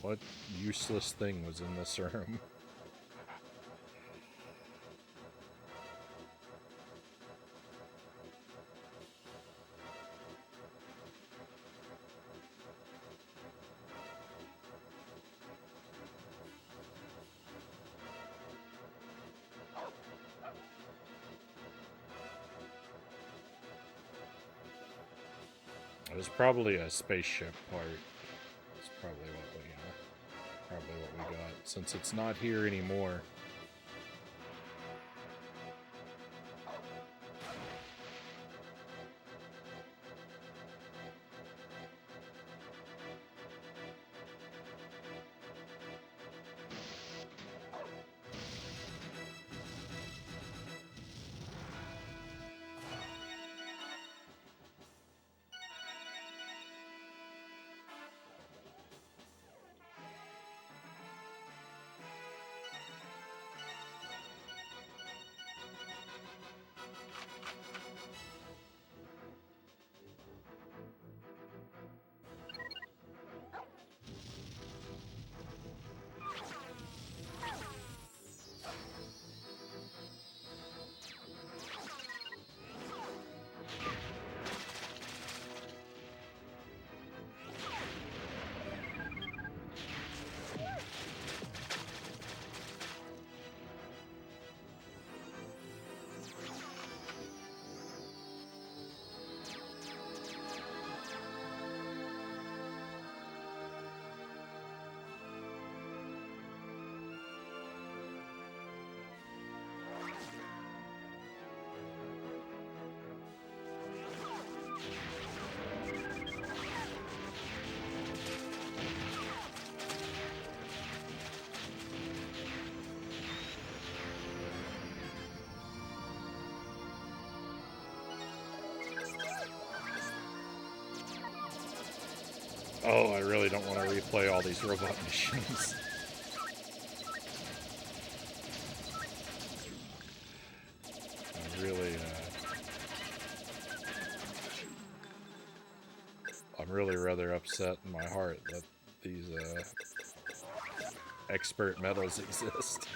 What useless thing was in this room? It was probably a spaceship part. That's probably what we got, since it's not here anymore. Oh, I really don't want to replay all these robot missions. I'm really rather upset in my heart that these expert medals exist.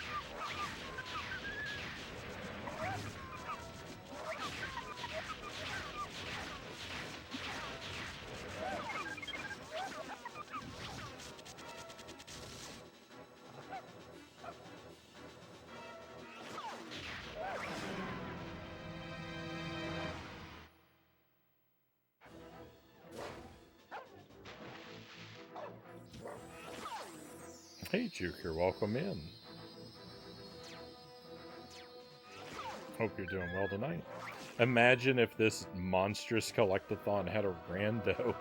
Hey, Juker, welcome in. Hope you're doing well tonight. Imagine if this monstrous collectathon had a rando.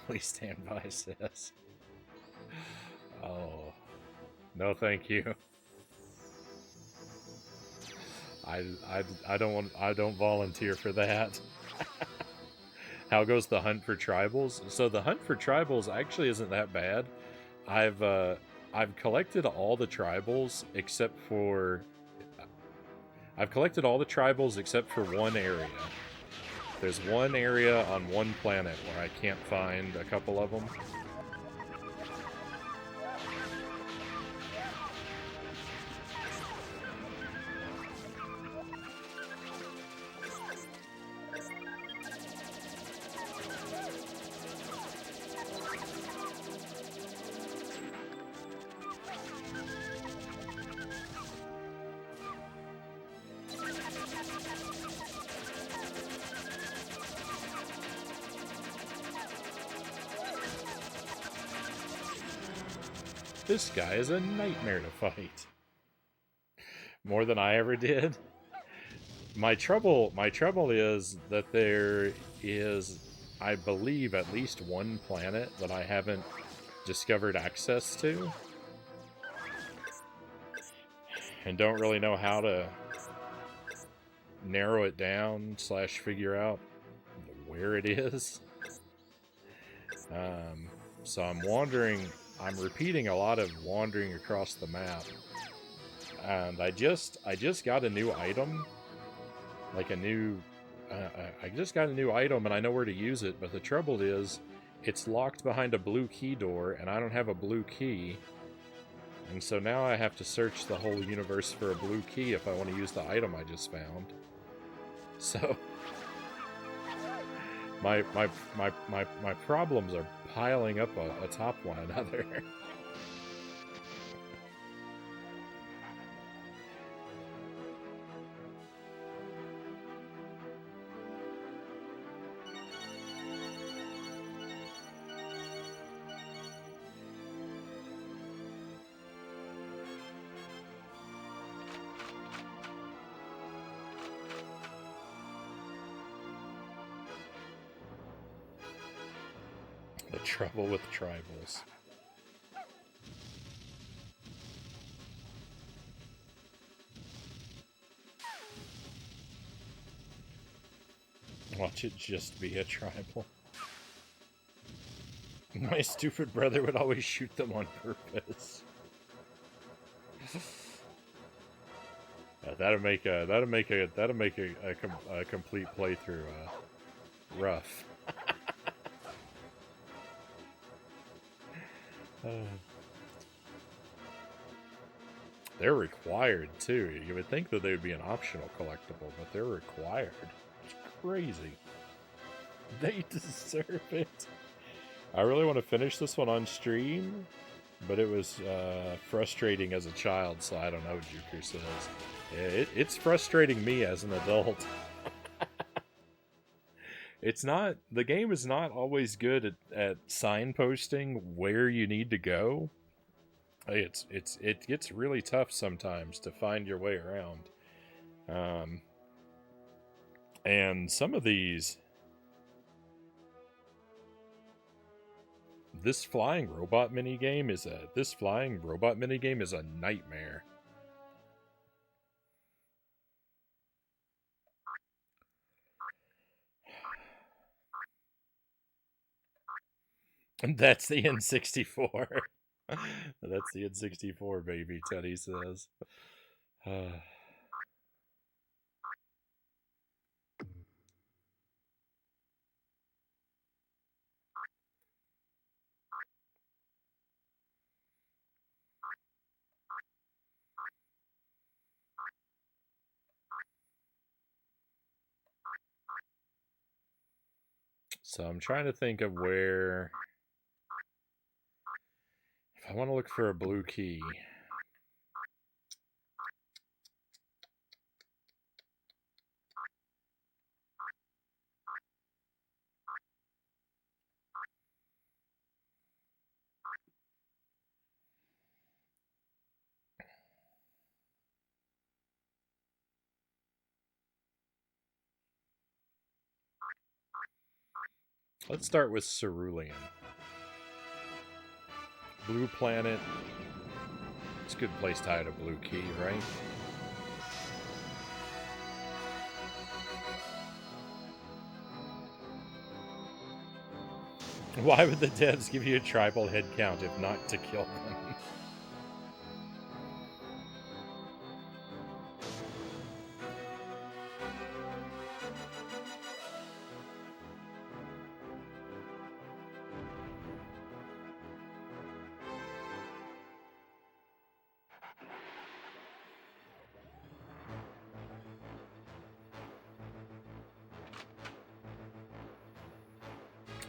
Please stand by, sis. Oh, no, thank you. I don't volunteer for that. How goes the hunt for tribals? So the hunt for tribals actually isn't that bad. I've collected all the tribals except for one area. There's one area on one planet where I can't find a couple of them. This guy is a nightmare to fight. More than I ever did. My trouble is that there is, I believe, at least one planet that I haven't discovered access to. And don't really know how to narrow it down / figure out where it is. So I'm repeating a lot of wandering across the map. And I just got a new item. Like I just got a new item and I know where to use it, but the trouble is, it's locked behind a blue key door and I don't have a blue key. And so now I have to search the whole universe for a blue key if I want to use the item I just found. So my problems are piling up atop one another. The trouble with tribals. Watch it just be a tribal. My stupid brother would always shoot them on purpose. That'll make a complete playthrough rough. They're required too. You would think that they would be an optional collectible, but they're required. It's crazy. They deserve it. I really want to finish this one on stream, but it was frustrating as a child, so I don't know, Juker says. It's frustrating me as an adult. The game is not always good at signposting where you need to go. It gets really tough sometimes to find your way around. And some of these, this flying robot minigame is a nightmare. That's the N64. That's the N64, baby, Teddy says. So I'm trying to think of where... If I want to look for a blue key... Let's start with Cerulean. Blue planet. It's a good place to hide a blue key, right? Why would the devs give you a tribal head count if not to kill them?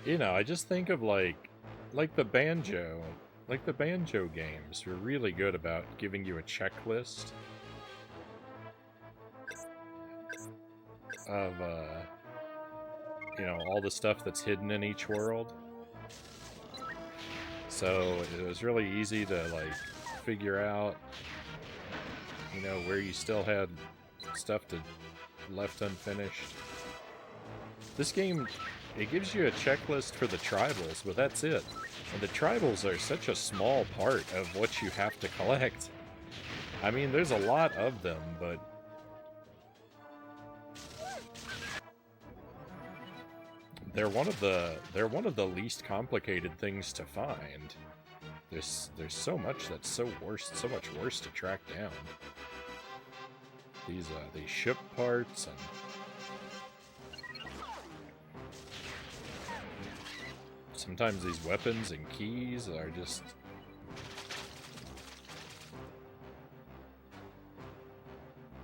You know, I just think of like the banjo games were really good about giving you a checklist of you know, all the stuff that's hidden in each world. So it was really easy to like figure out, you know, where you still had stuff left unfinished. This game, it gives you a checklist for the tribals, but that's it. And the tribals are such a small part of what you have to collect. I mean, there's a lot of them, but they're one of the least complicated things to find. There's so much that's so much worse to track down. These ship parts and sometimes these weapons and keys are just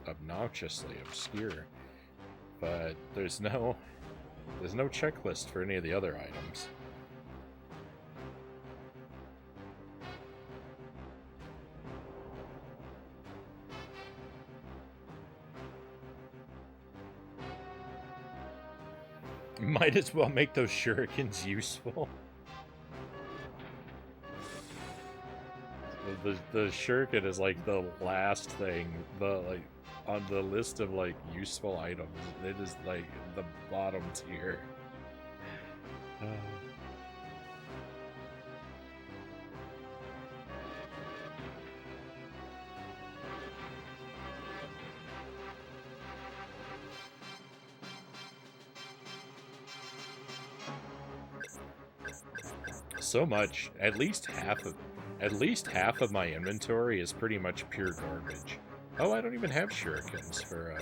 obnoxiously obscure. But there's no checklist for any of the other items. Might as well make those shurikens useful. The shuriken is like the last thing, on the list of like useful items. It is like the bottom tier. So much. At least half of my inventory is pretty much pure garbage. Oh, I don't even have shurikens for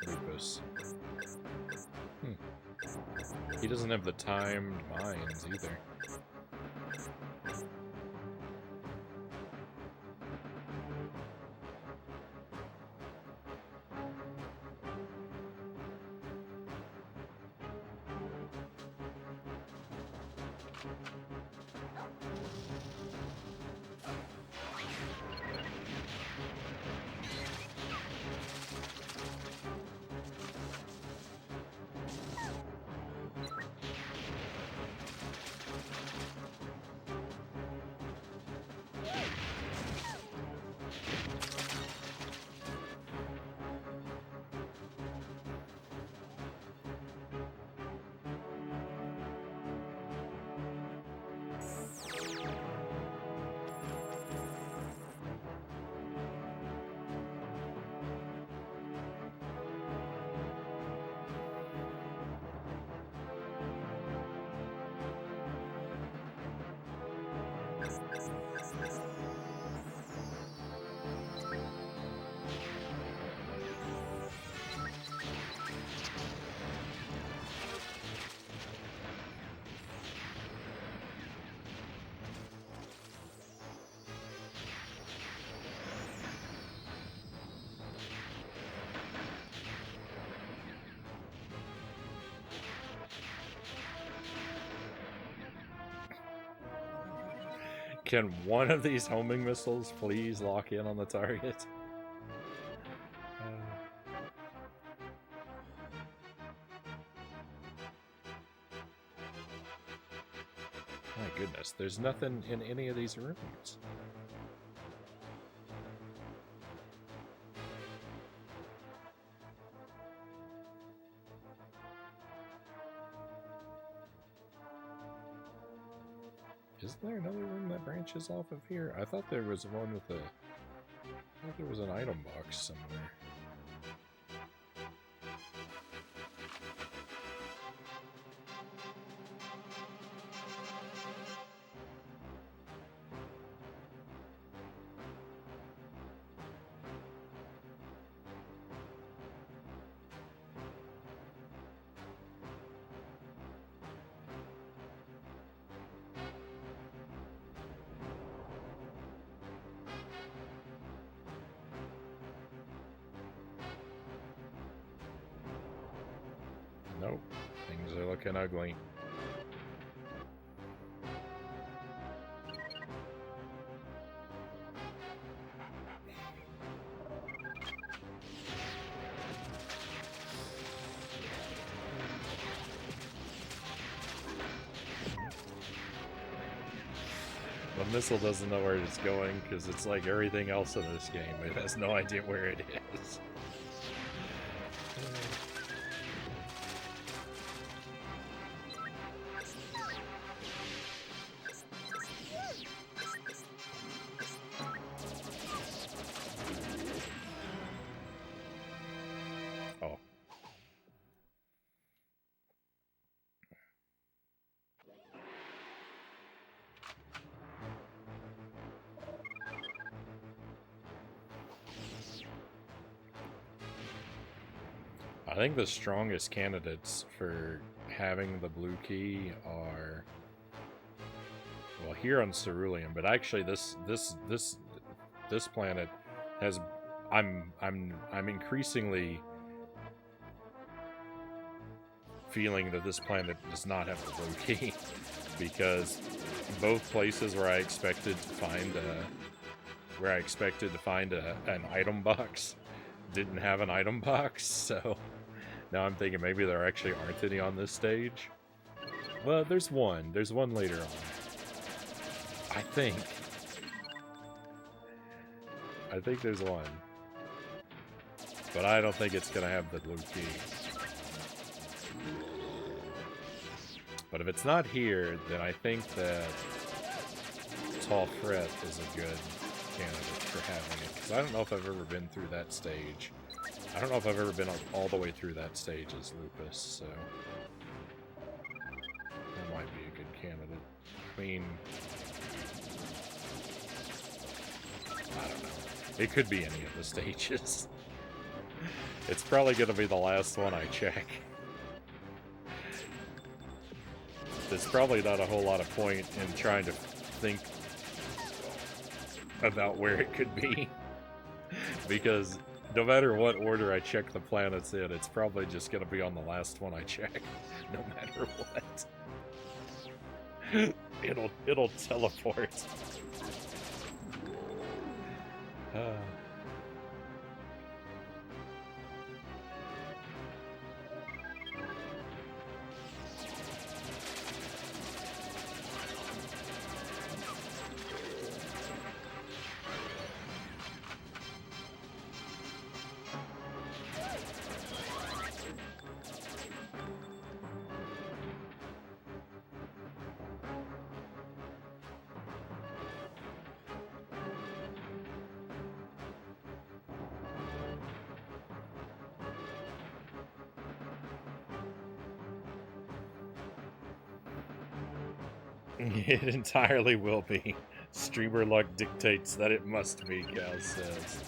Lupus. He doesn't have the timed mines either. Can one of these homing missiles please lock in on the target? My goodness, there's nothing in any of these rooms. Isn't there another room that branches off of here? I thought there was one with a... I thought there was an item box somewhere. Nope. Things are looking ugly. The missile doesn't know where it's going because it's like everything else in this game. It has no idea where it is. I think the strongest candidates for having the blue key are, well, here on Cerulean, but actually this planet has, I'm increasingly feeling that this planet does not have the blue key because both places where I expected to find an item box didn't have an item box, so now I'm thinking maybe there actually aren't any on this stage. Well, there's one. There's one later on. I think there's one. But I don't think it's going to have the blue key. But if it's not here, then I think that Tall Fret is a good candidate for having it. Because I don't know if I've ever been through that stage. I don't know if I've ever been all the way through that stage as Lupus, so that might be a good candidate. I mean, I don't know. It could be any of the stages. It's probably going to be the last one I check. There's probably not a whole lot of point in trying to think about where it could be. Because no matter what order I check the planets in, it's probably just going to be on the last one I check, no matter what. It'll teleport. It entirely will be. Streamer luck dictates that it must be, Cal says.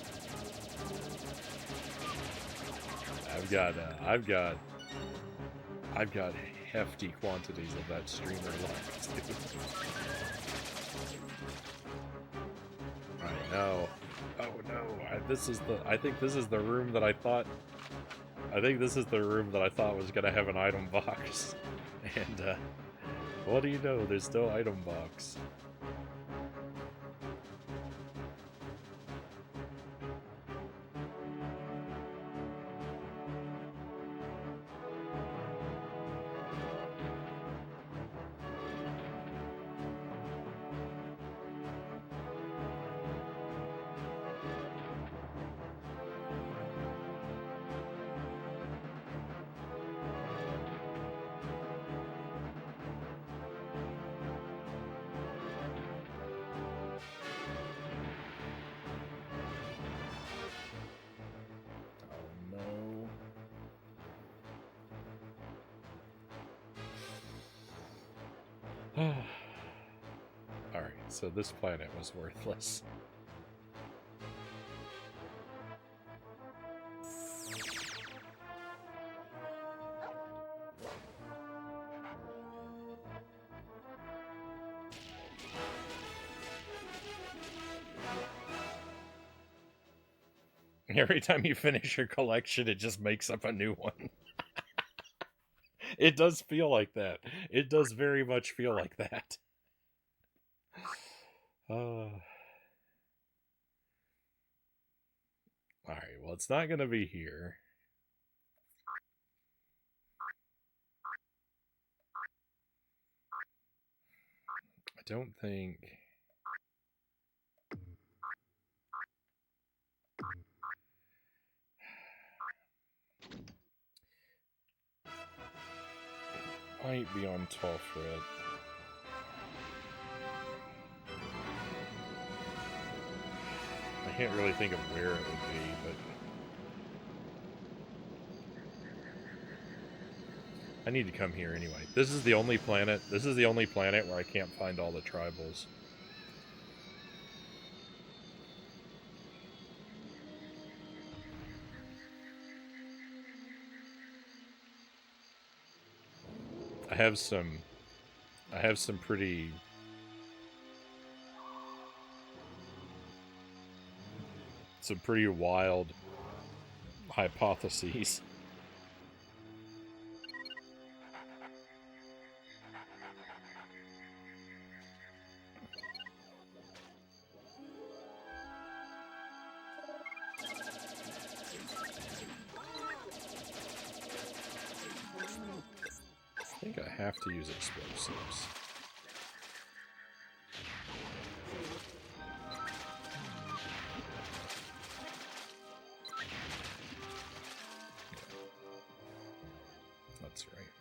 I've got hefty quantities of that streamer luck too. I know. Oh no! I think this is the room that I thought. I think this is the room that I thought was gonna have an item box, and what do you know? There's no item box. Alright, so this planet was worthless. Every time you finish your collection, it just makes up a new one. It does feel like that. It does very much feel like that. Alright, well, it's not going to be here. I don't think... Might be on 12th red. I can't really think of where it would be, but... I need to come here anyway. This is the only planet where I can't find all the tribals. I have some pretty wild hypotheses. I think I have to use explosives. That's right.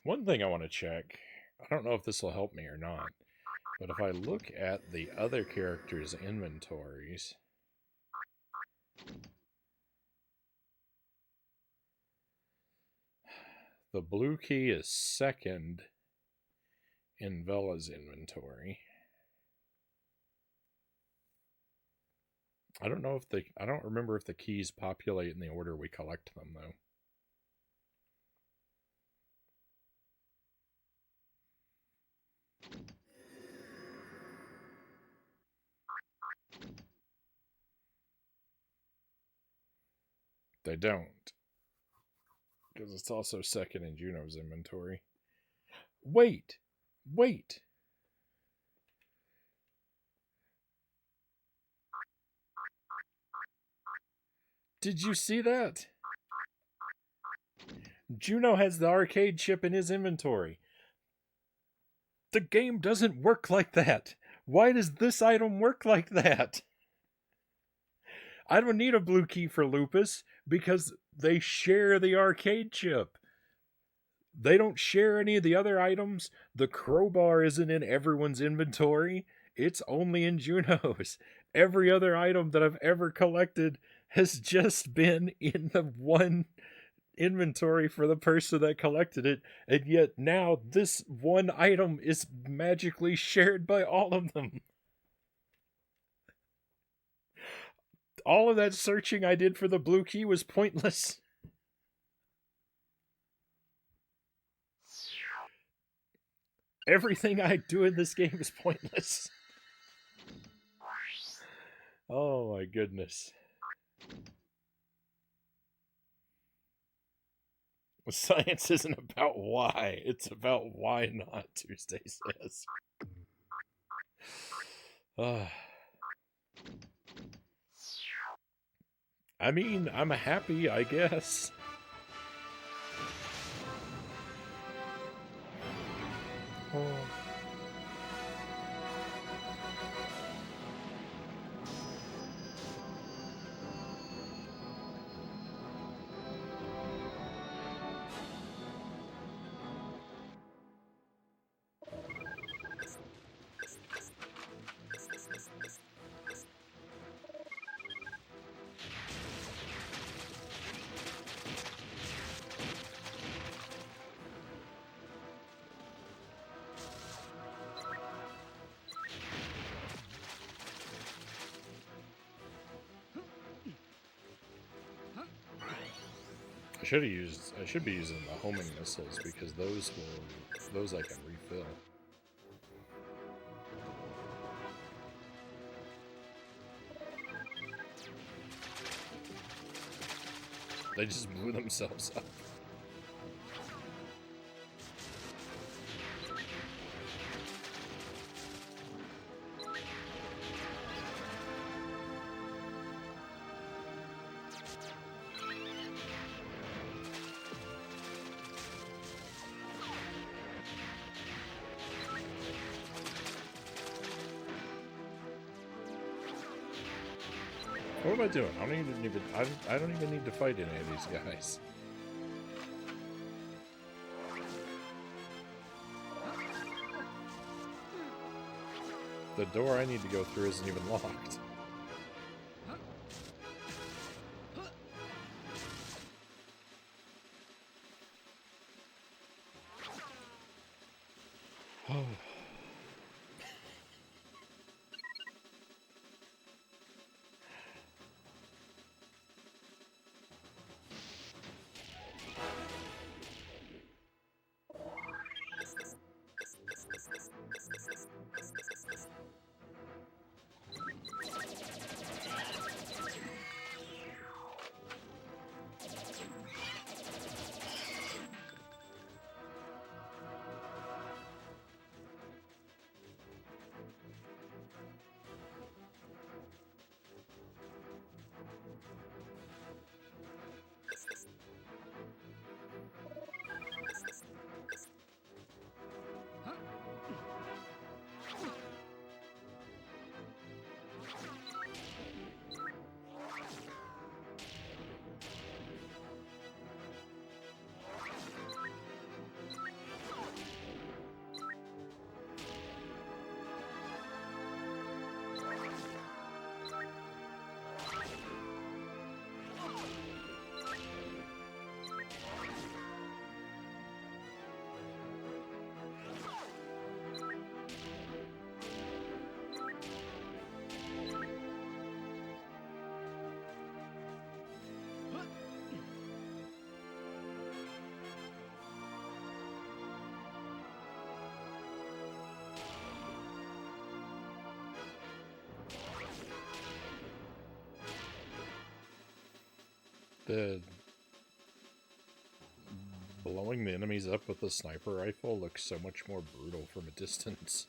One thing I want to check, I don't know if this will help me or not, but if I look at the other characters' inventories... The blue key is second in Vella's inventory. I don't know if I don't remember if the keys populate in the order we collect them, though. They don't. Because it's also second in Juno's inventory. Wait! Wait! Did you see that? Juno has the arcade chip in his inventory. The game doesn't work like that. Why does this item work like that? I don't need a blue key for Lupus because they share the arcade chip. They don't share any of the other items. The crowbar isn't in everyone's inventory. It's only in Juno's. Every other item that I've ever collected has just been in the one inventory for the person that collected it. And yet now this one item is magically shared by all of them. All of that searching I did for the blue key was pointless. Everything I do in this game is pointless. Oh my goodness. Science isn't about why, it's about why not, Tuesday says. I mean, I'm happy, I guess. Oh. I should be using the homing missiles because those I can refill. They just blew themselves up. What am I doing? I don't even need to fight any of these guys. The door I need to go through isn't even locked. Oh. The blowing the enemies up with the sniper rifle looks so much more brutal from a distance.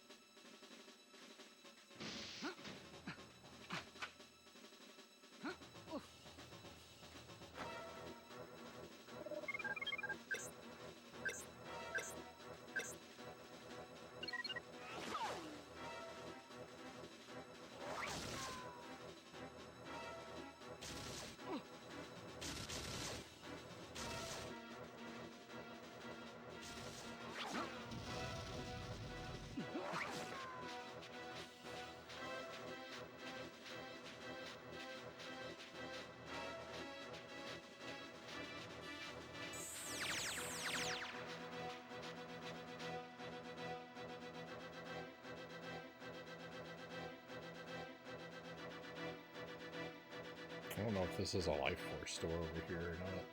I don't know if this is a Life Force store over here or not.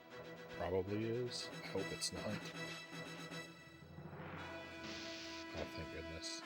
Probably is. I hope it's not. Oh, thank goodness.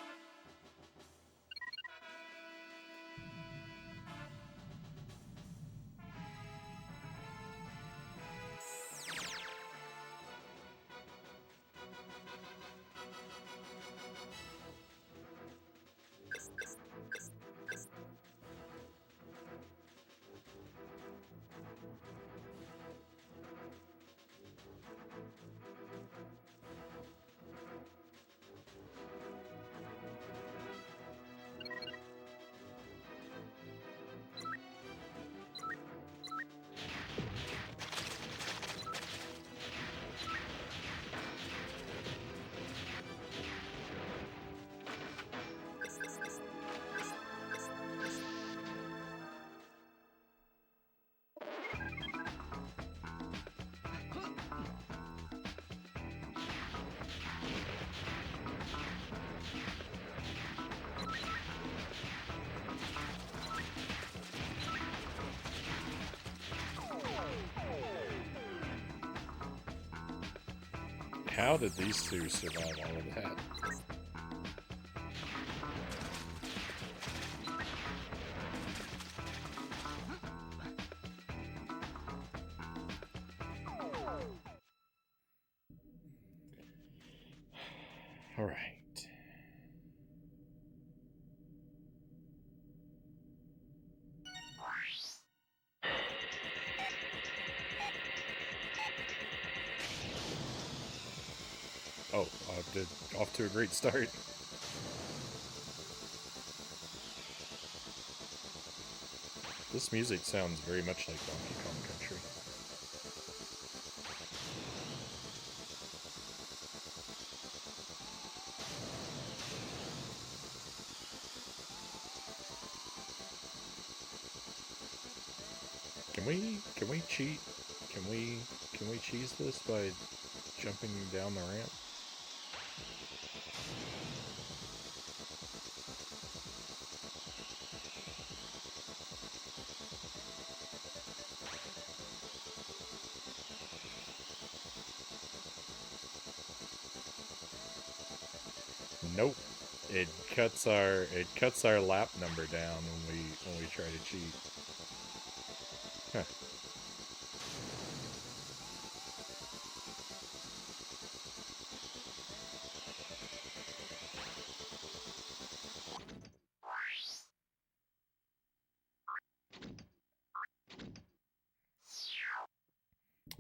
How did these two survive all of that? All right. Oh, off to a great start. This music sounds very much like Donkey Kong Country. Can we cheat? Can we cheese this by jumping down the ramp? Nope. It cuts our lap number down when we try to cheat. Huh.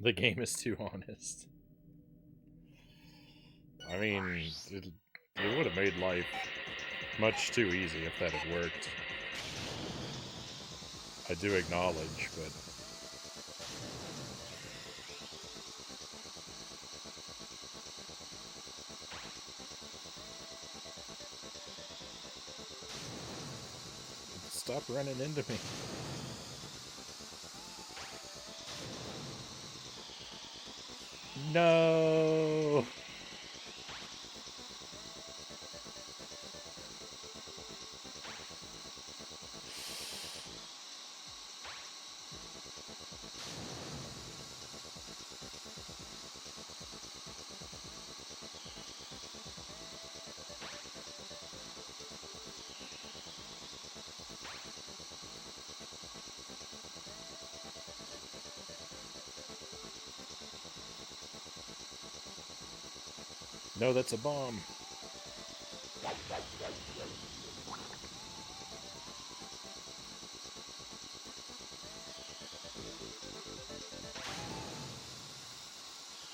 The game is too honest. I mean, it would have made life much too easy if that had worked. I do acknowledge, but... Stop running into me. No! No, that's a bomb.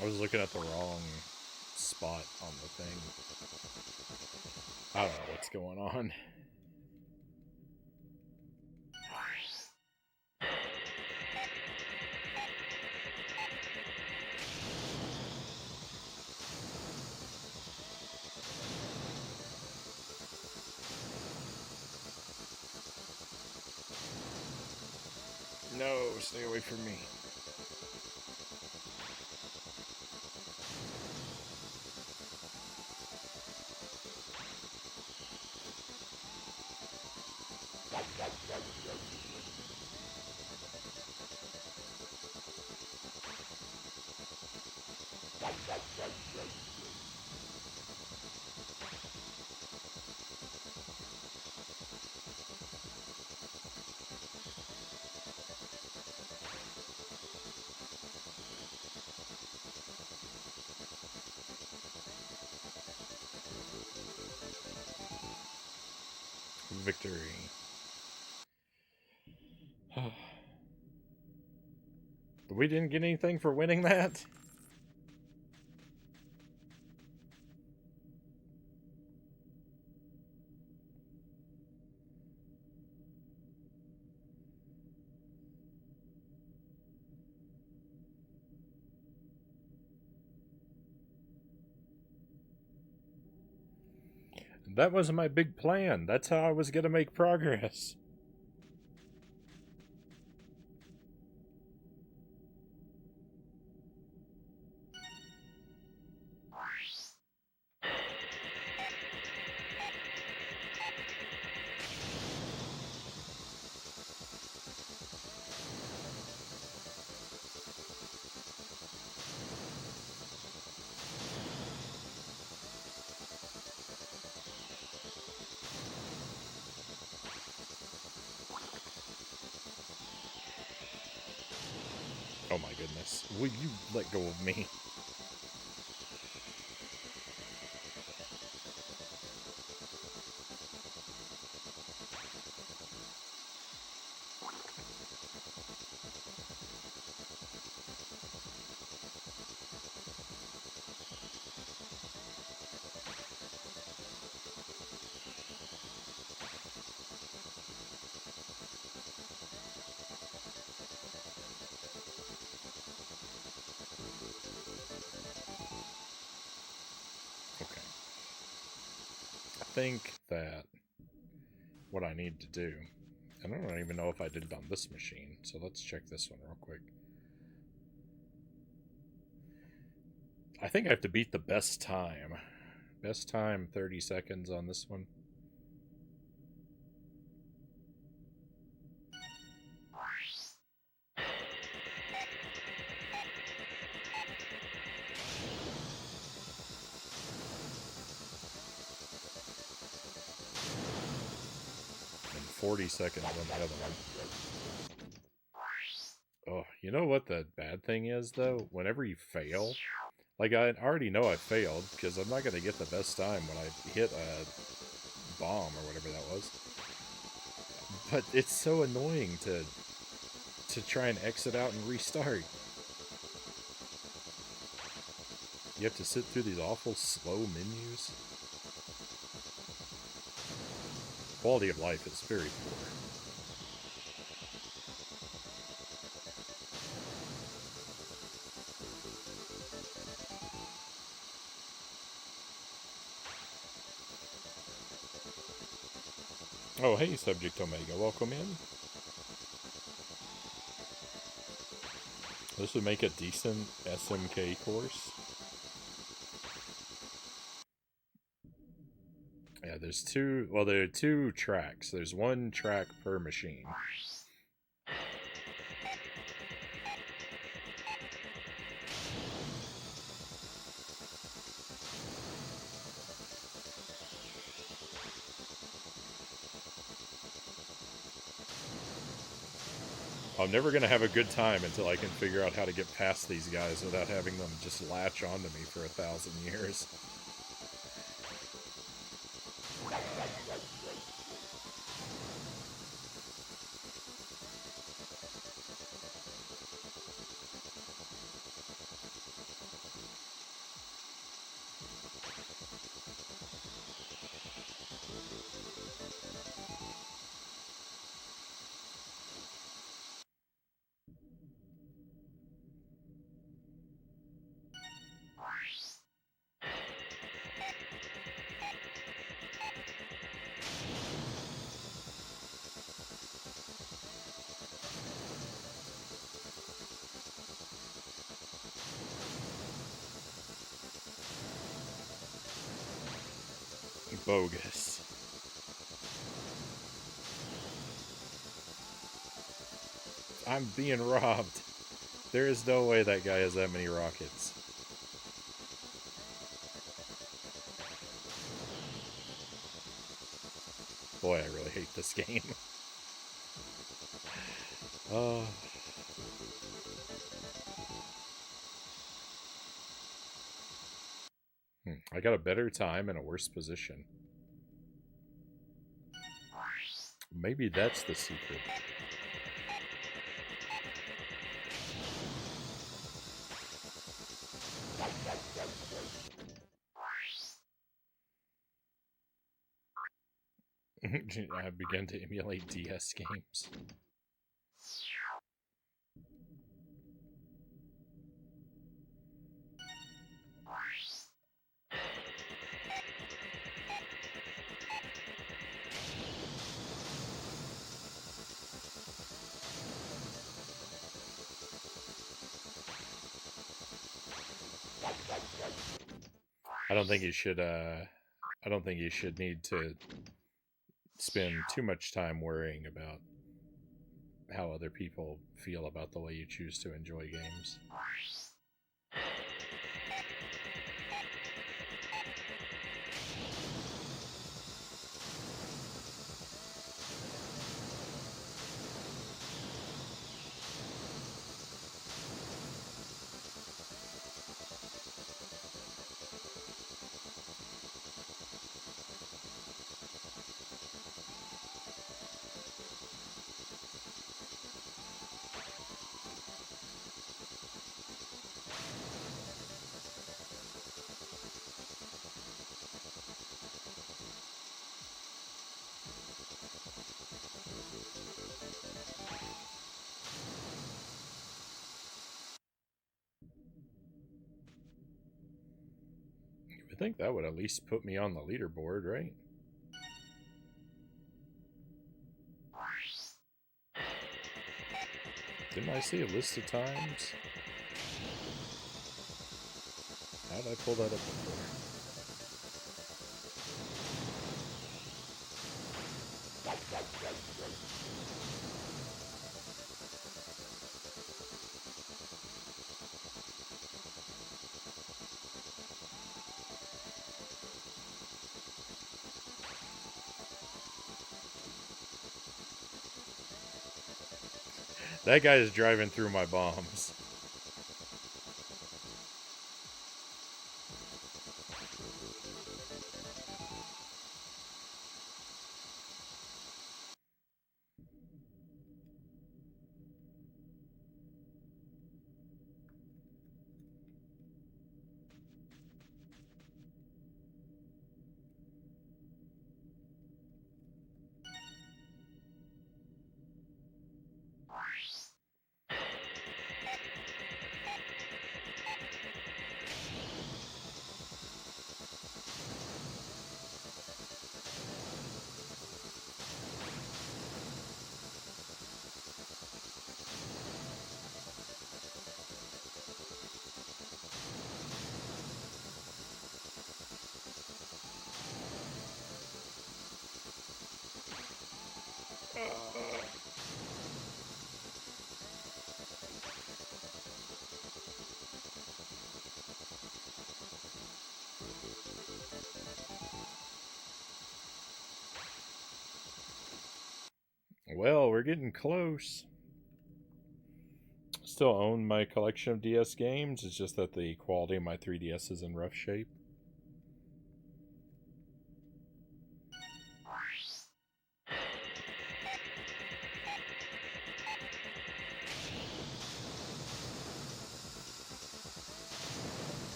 I was looking at the wrong spot on the thing. I don't know what's going on. No, stay away from me. Victory. We didn't get anything for winning that? That wasn't my big plan. That's how I was going to make progress. Oh my goodness. Will you let go of me? I think that what I need to do, and I don't even know if I did it on this machine, so let's check this one real quick. I think I have to beat the best time. Best time, 30 seconds on this one. And 40 seconds on the other one. Oh, you know what the bad thing is, though? Whenever you fail, like, I already know I failed, because I'm not going to get the best time when I hit a bomb or whatever that was. But it's so annoying to try and exit out and restart. You have to sit through these awful slow menus. Quality of life is very poor. Oh, hey, Subject Omega, welcome in. This would make a decent SMK course. Yeah, there's two, well, there are 2 tracks. There's 1 track per machine. I'm never going to have a good time until I can figure out how to get past these guys without having them just latch onto me for 1,000 years. Bogus. I'm being robbed. There is no way that guy has that many rockets. Boy, I really hate this game. Oh. I got a better time and a worse position. Maybe that's the secret. I began to emulate DS games. I don't think you should, I don't think you should need to spend too much time worrying about how other people feel about the way you choose to enjoy games. think that would at least put me on the leaderboard, right? Didn't I see a list of times? How did I pull that up before? That guy is driving through my bombs. Well, we're getting close. Still own my collection of DS games. It's just that the quality of my 3DS is in rough shape.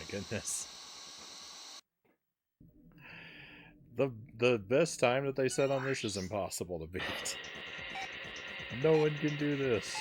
Goodness. The best time that they said on this is impossible to beat. No one can do this.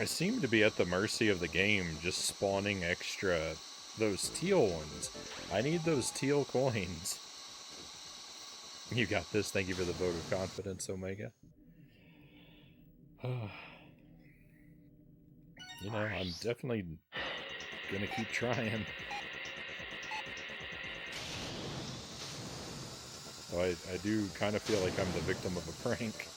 I seem to be at the mercy of the game, just spawning extra, those teal ones. I need those teal coins. You got this. Thank you for the vote of confidence, Omega. You know, I'm definitely gonna keep trying. So I do kind of feel like I'm the victim of a prank.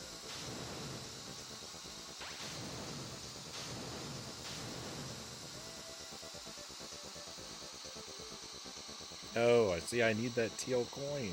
Oh, I see. I need that teal coin.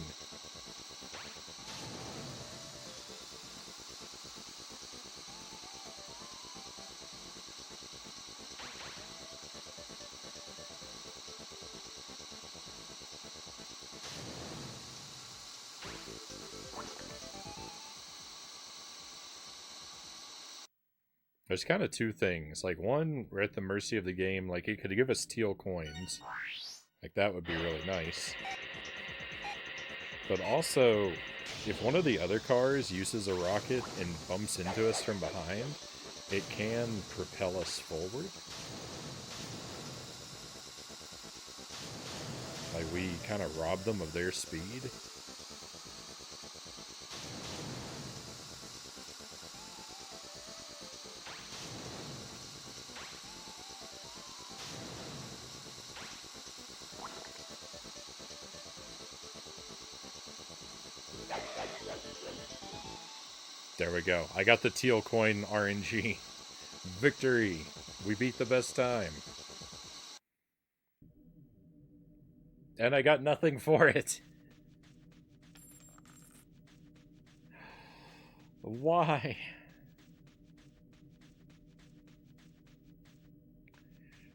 There's kind of two things. Like, one, we're at the mercy of the game. Like, it could give us teal coins. Like, that would be really nice. But also, if one of the other cars uses a rocket and bumps into us from behind, it can propel us forward. Like, we kind of rob them of their speed. There we go. I got the teal coin RNG. Victory! We beat the best time. And I got nothing for it. Why?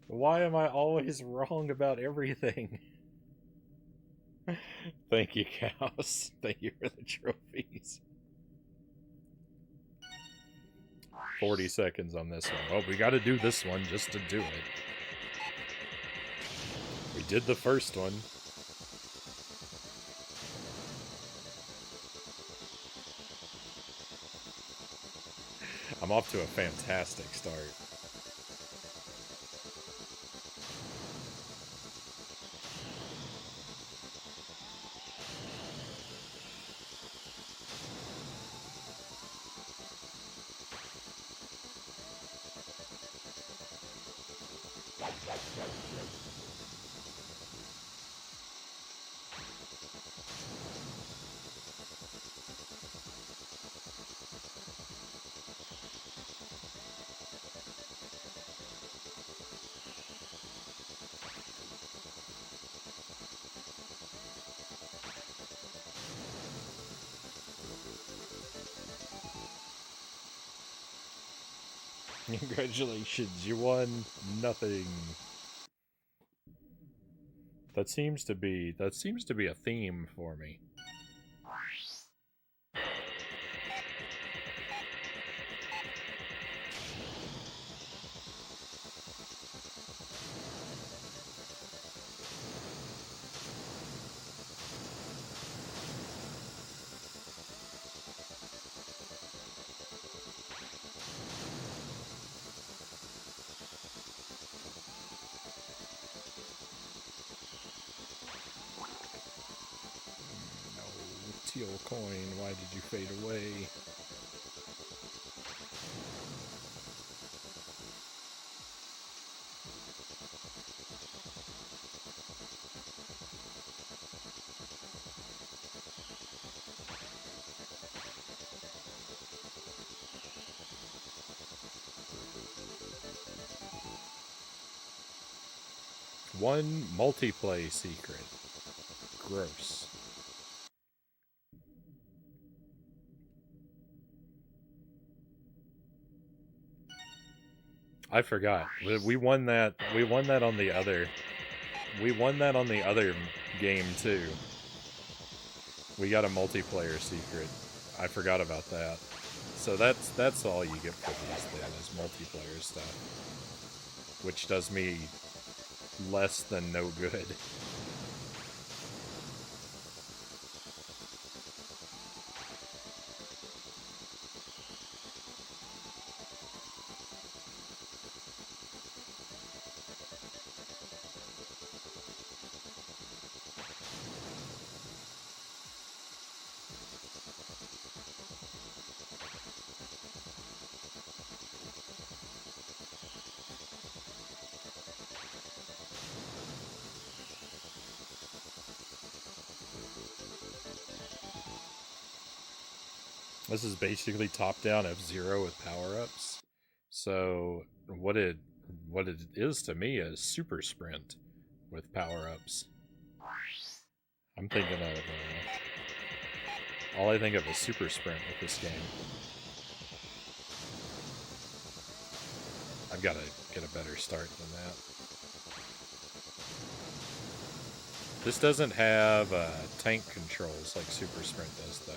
Why am I always wrong about everything? Thank you, cows. Thank you for the trophies. 40 seconds on this one. Well, we gotta do this one just to do it. We did the first one. I'm off to a fantastic start. Congratulations, you won nothing. That seems to be a theme for me. Teal coin, why did you fade away? One multiplay secret. Gross. I forgot. We won that. We won that on the other. We won that on the other game too. We got a multiplayer secret. I forgot about that. So that's all you get for these then, is multiplayer stuff, which does me less than no good. This is basically top-down F-Zero with power-ups. So what it is to me is super sprint with power-ups. I'm thinking of all I think of is super sprint with this game. I've got to get a better start than that. This doesn't have tank controls like super sprint does, though.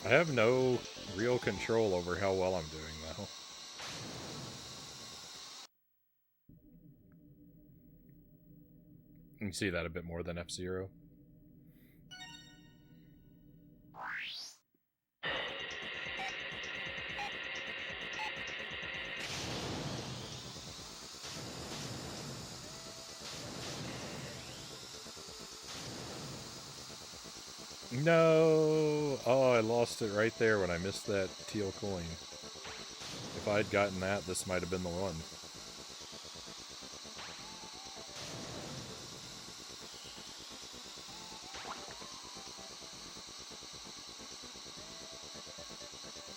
I have no real control over how well I'm doing, though. You can see that a bit more than F-Zero. No! Oh, I lost it right there when I missed that teal coin. If I'd gotten that, this might have been the one.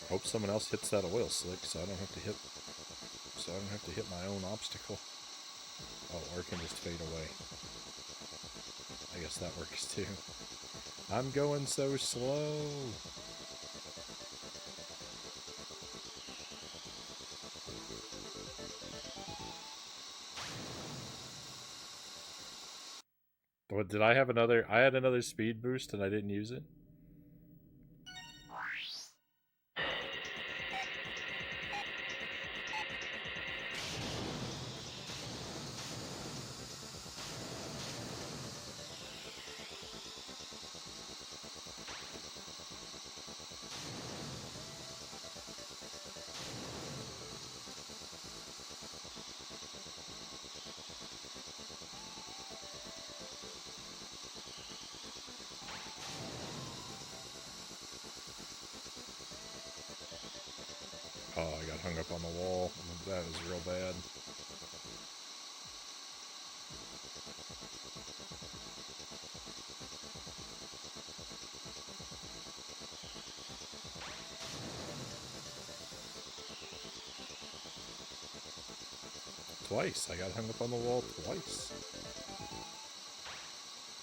Hope someone else hits that oil slick so I don't have to hit my own obstacle. Oh, or it can just fade away. I guess that works too. I'm going so slow. What, did I have another? I had another speed boost and I didn't use it? Oh, I got hung up on the wall. That was real bad. Twice. I got hung up on the wall twice.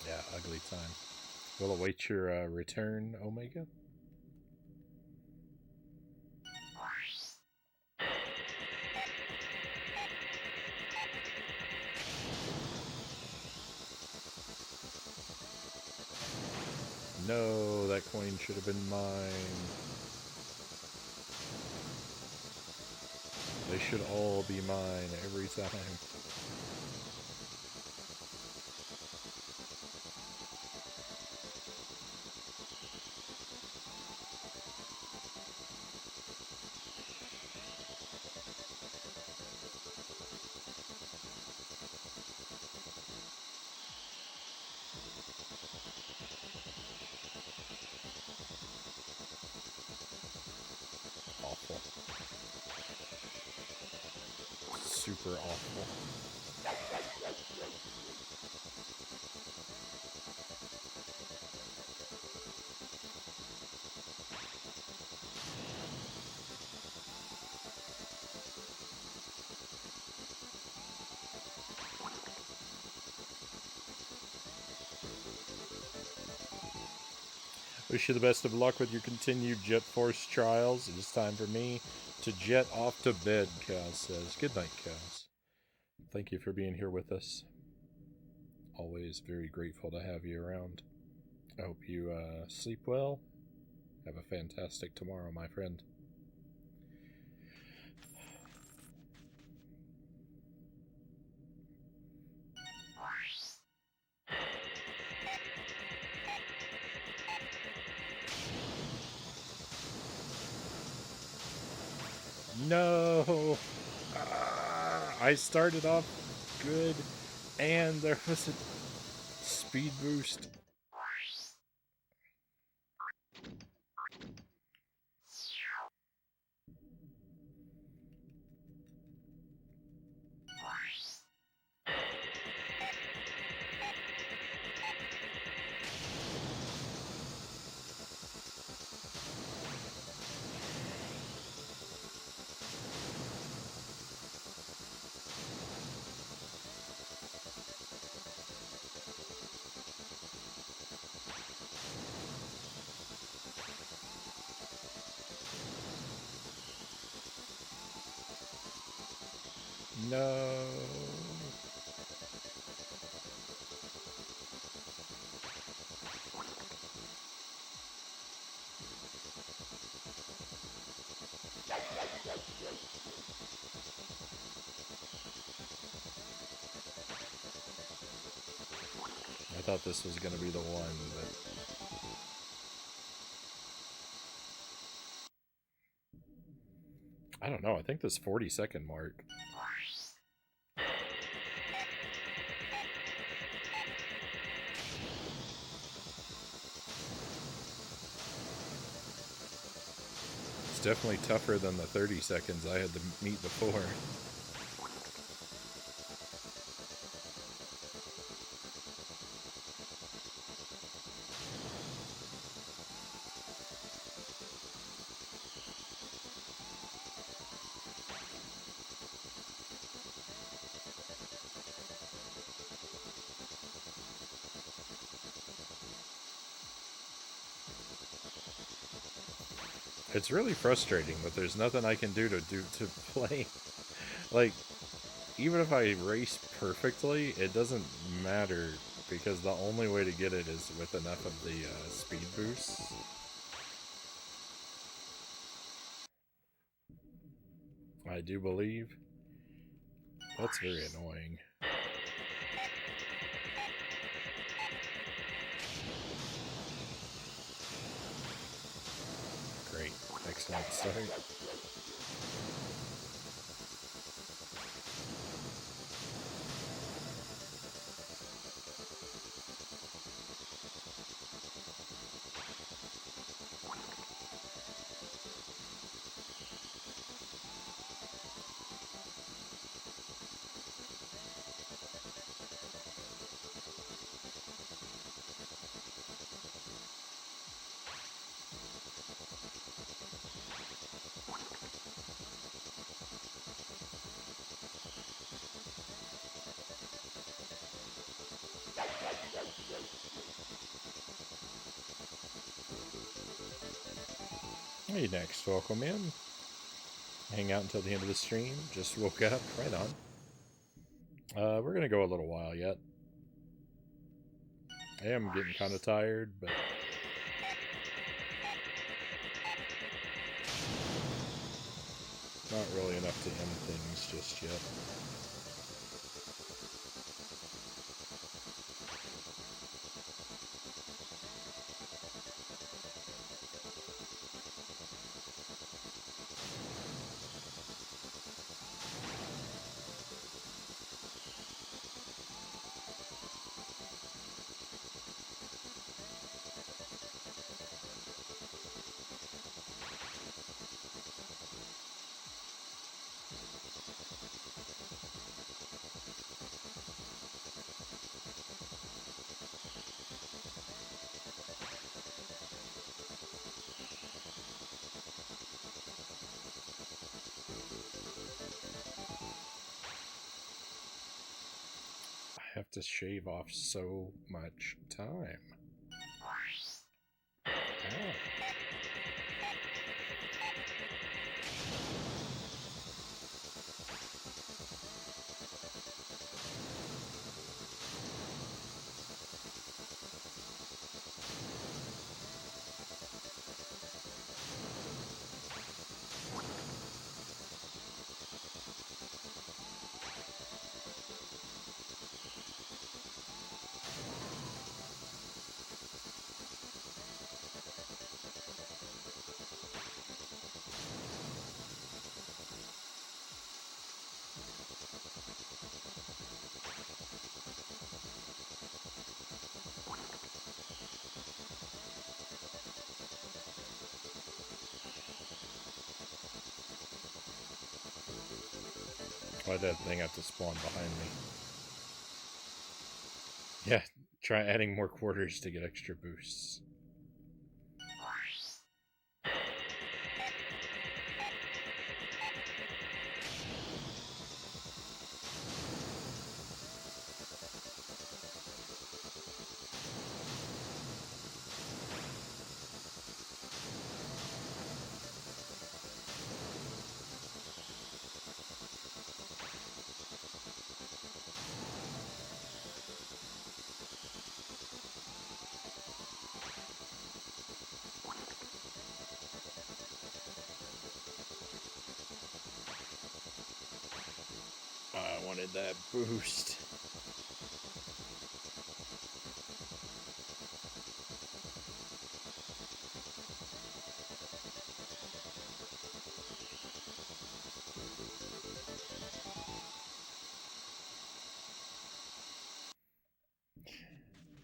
Yeah, ugly time. We'll await your return, Omega. No, that coin should have been mine. They should all be mine every time. Awful. Super awful. Wish you the best of luck with your continued Jet Force trials. It is time for me to jet off to bed, Kaz says. Good night, Kaz. Thank you for being here with us. Always very grateful to have you around. I hope you sleep well. Have a fantastic tomorrow, my friend. No! I started off good, and there was a speed boost. No. I thought this was going to be the one, but... I don't know, I think this 40-second mark... definitely tougher than the 30 seconds I had to meet before. It's really frustrating, but there's nothing I can do to play. Like, even if I race perfectly, it doesn't matter because the only way to get it is with enough of the speed boosts. I do believe. That's very annoying. Great. Excellent start. Hey, next, welcome in. Hang out until the end of the stream. Just woke up. Right on. We're gonna go a little while yet. I am getting kind of tired, but not really enough to end things just yet. I have to shave off so much time. Ow. Why'd that thing have to spawn behind me? Yeah, try adding more quarters to get extra boosts. I wanted that boost.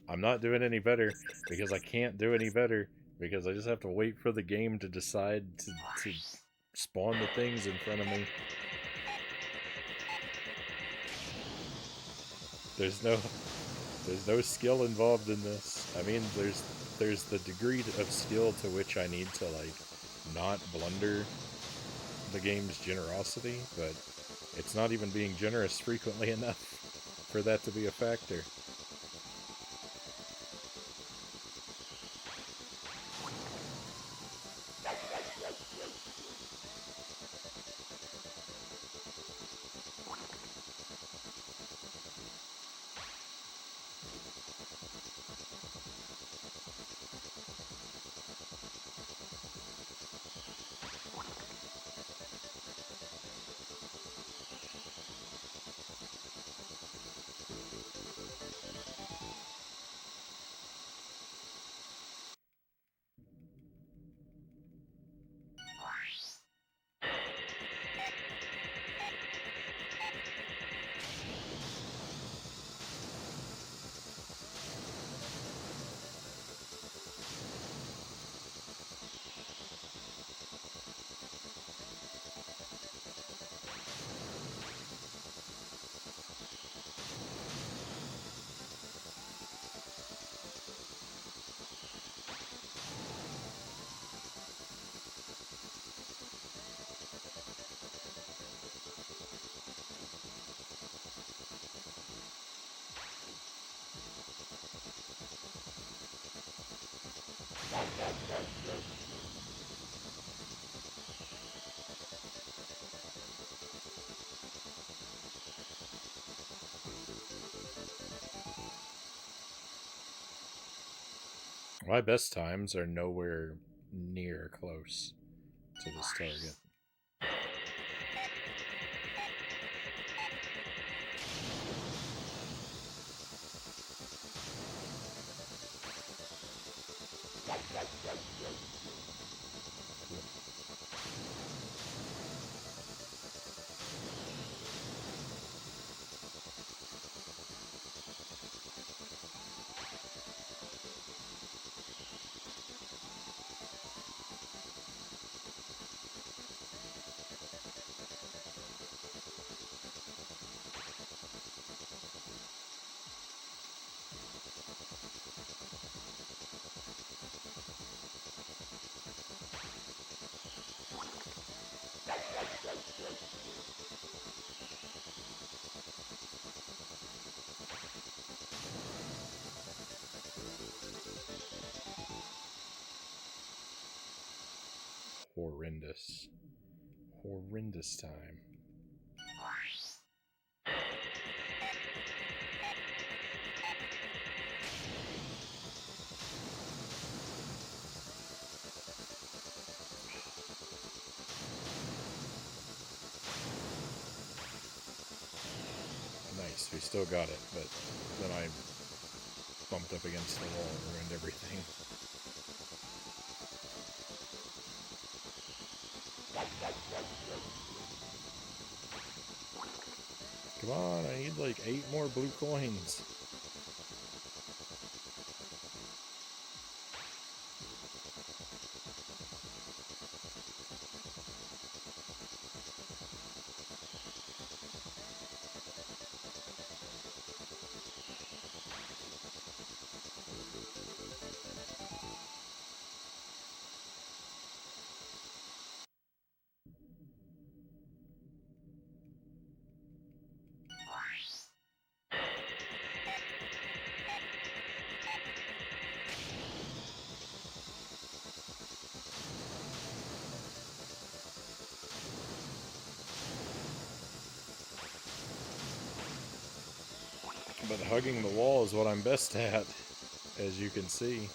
I'm not doing any better because I can't do any better because I just have to wait for the game to decide to spawn the things in front of me. There's no skill involved in this. I mean, there's the degree of skill to which I need to, like, not blunder the game's generosity, but it's not even being generous frequently enough for that to be a factor. My best times are nowhere near close to this target. Horrendous. Horrendous time. Nice, we still got it, but then I bumped up against the wall and ruined everything. Come on, I need like 8 more blue coins. But hugging the wall is what I'm best at, as you can see.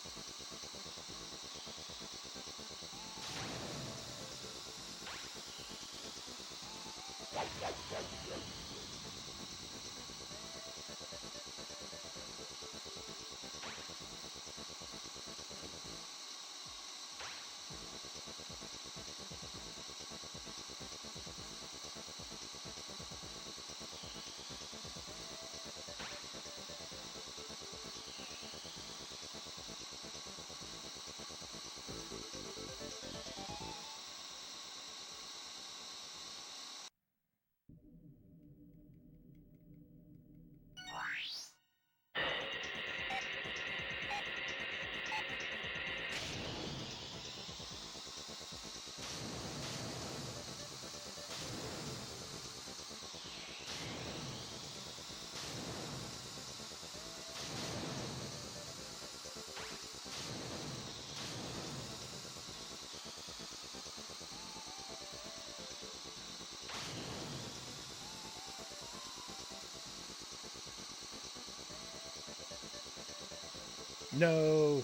No!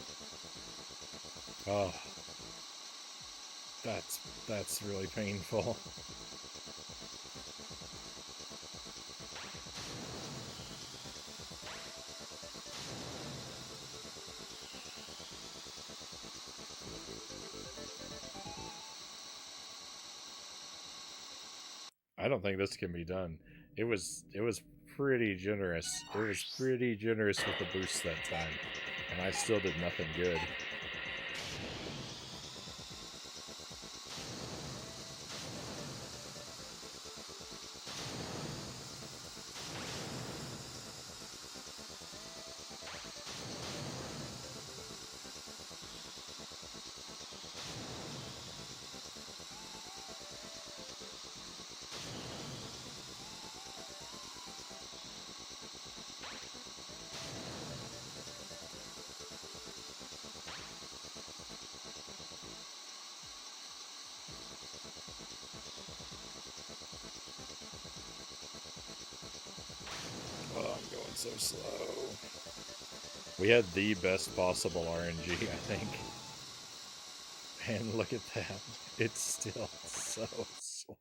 Oh, that's really painful. I don't think this can be done. It was pretty generous. It was pretty generous with the boost that time, and I still did nothing good. Oh, I'm going so slow. We had the best possible RNG, I think. And look at that. It's still so slow.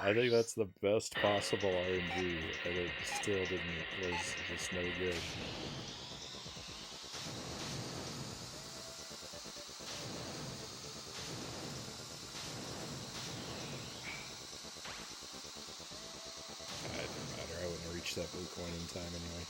I think that's the best possible RNG, and it still was just no good. It didn't matter. I wouldn't have reached that blue coin in time anyway.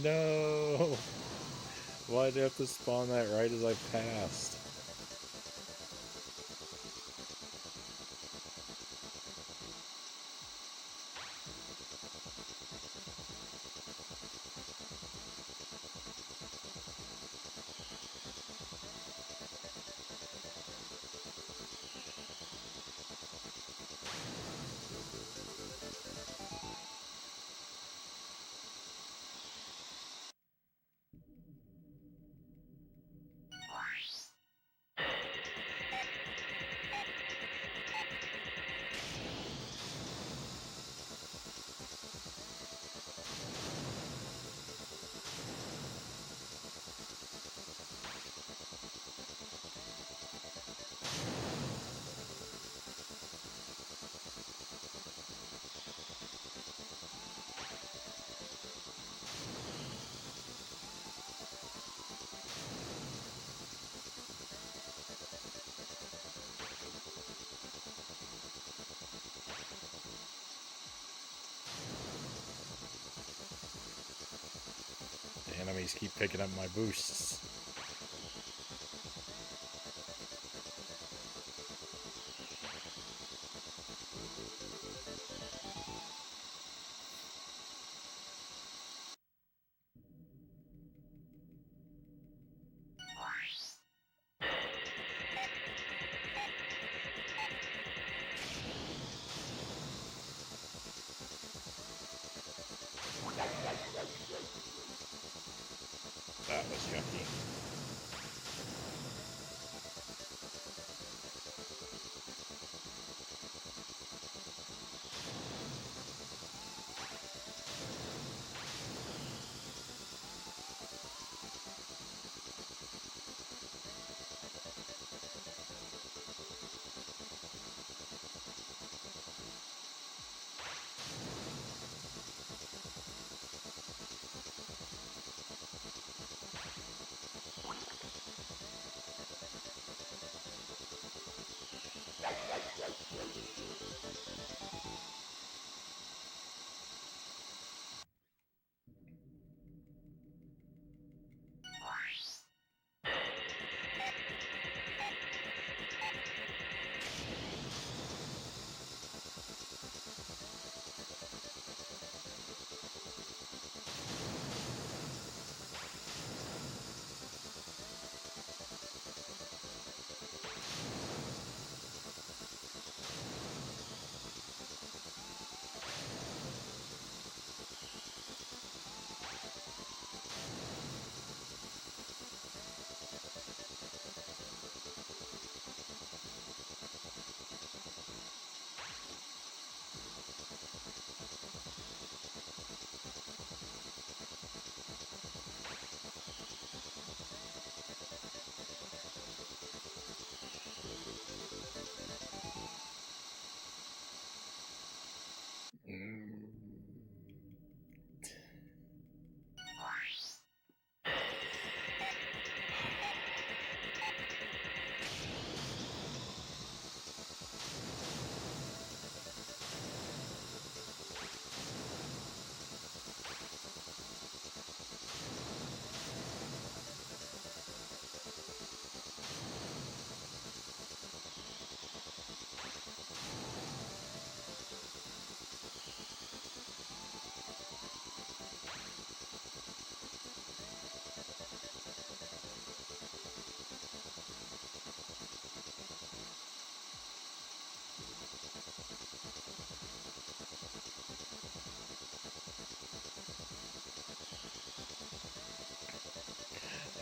No! Why'd you have to spawn that right as I passed? The enemies keep picking up my boosts. That was yucky.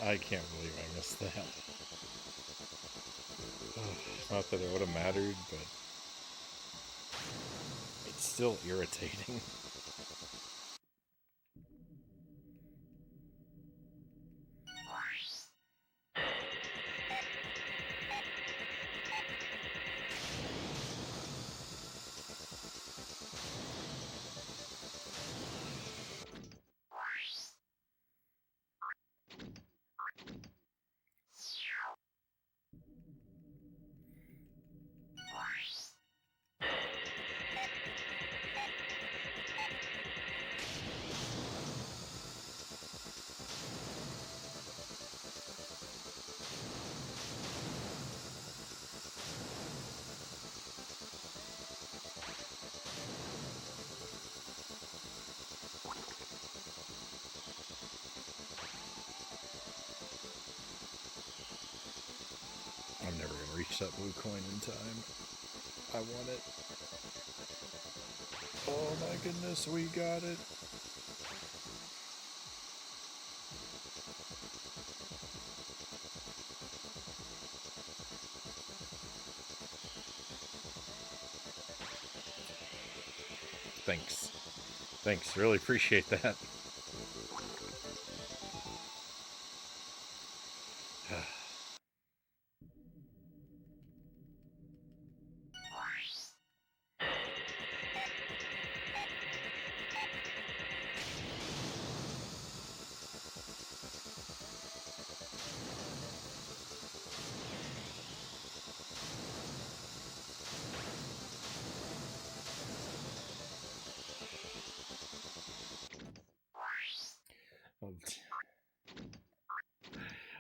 I can't believe I missed that. Not that it would have mattered, but it's still irritating. I'm never going to reach that blue coin in time. I want it. Oh my goodness, we got it. Thanks. Thanks, really appreciate that.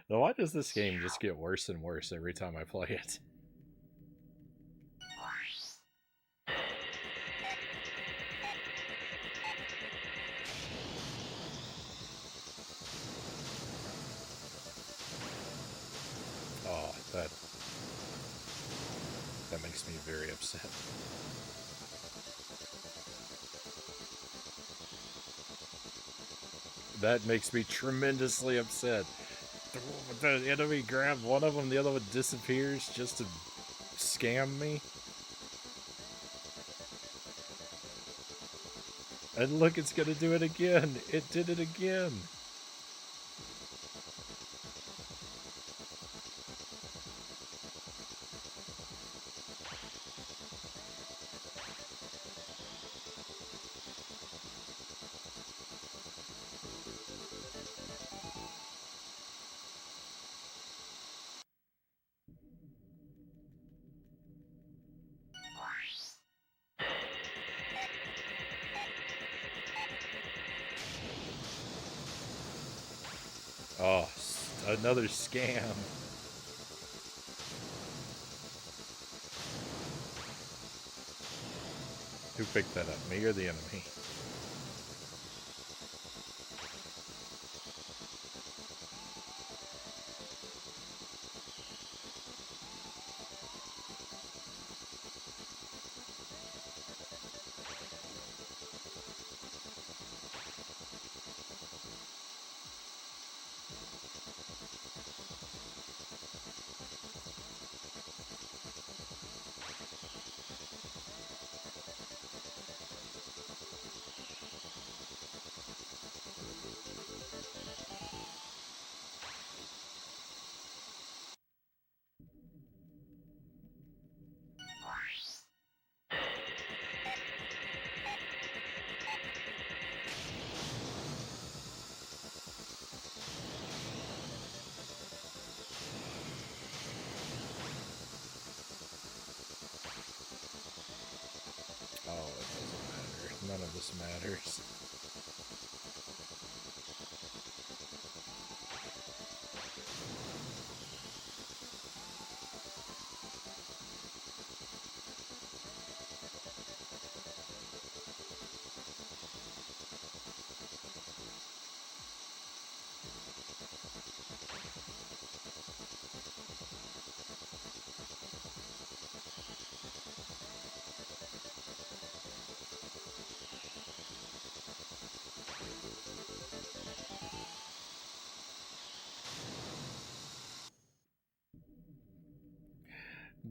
Now, why does this game just get worse and worse every time I play it? Oh, that makes me very upset. That makes me tremendously upset. The enemy grabs one of them, the other one disappears just to scam me. And look, it's gonna do it again. It did it again. Oh, another scam. Who picked that up, me or the enemy? Oh, it doesn't matter. None of this matters.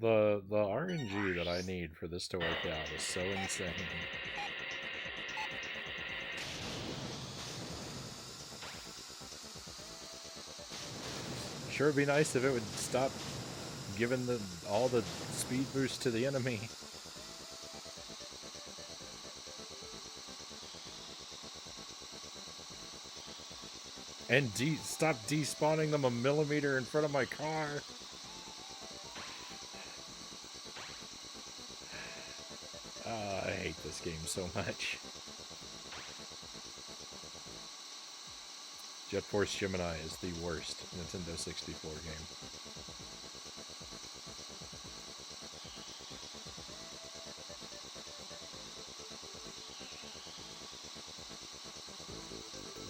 The RNG that I need for this to work out is so insane. Sure, it'd be nice if it would stop giving all the speed boost to the enemy. And stop despawning them a millimeter in front of my car. I hate this game so much. Jet Force Gemini is the worst Nintendo 64 game.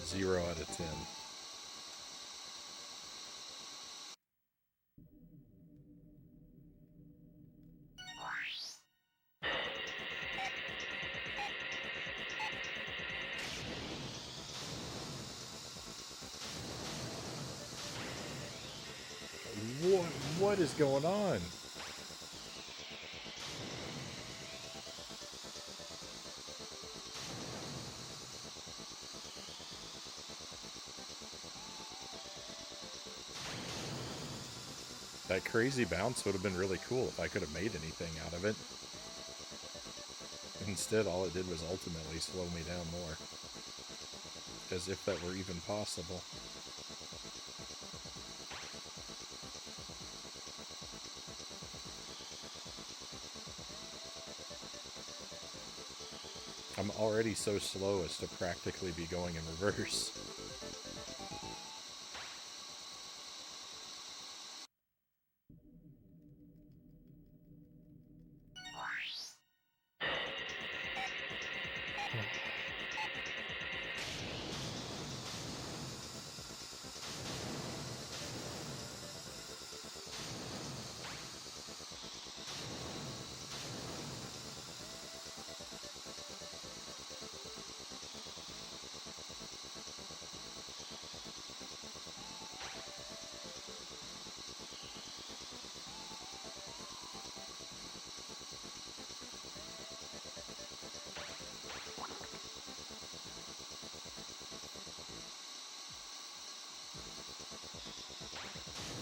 Zero out of 10. What is going on? That crazy bounce would have been really cool if I could have made anything out of it. Instead, all it did was ultimately slow me down more. As if that were even possible. I'm already so slow as to practically be going in reverse.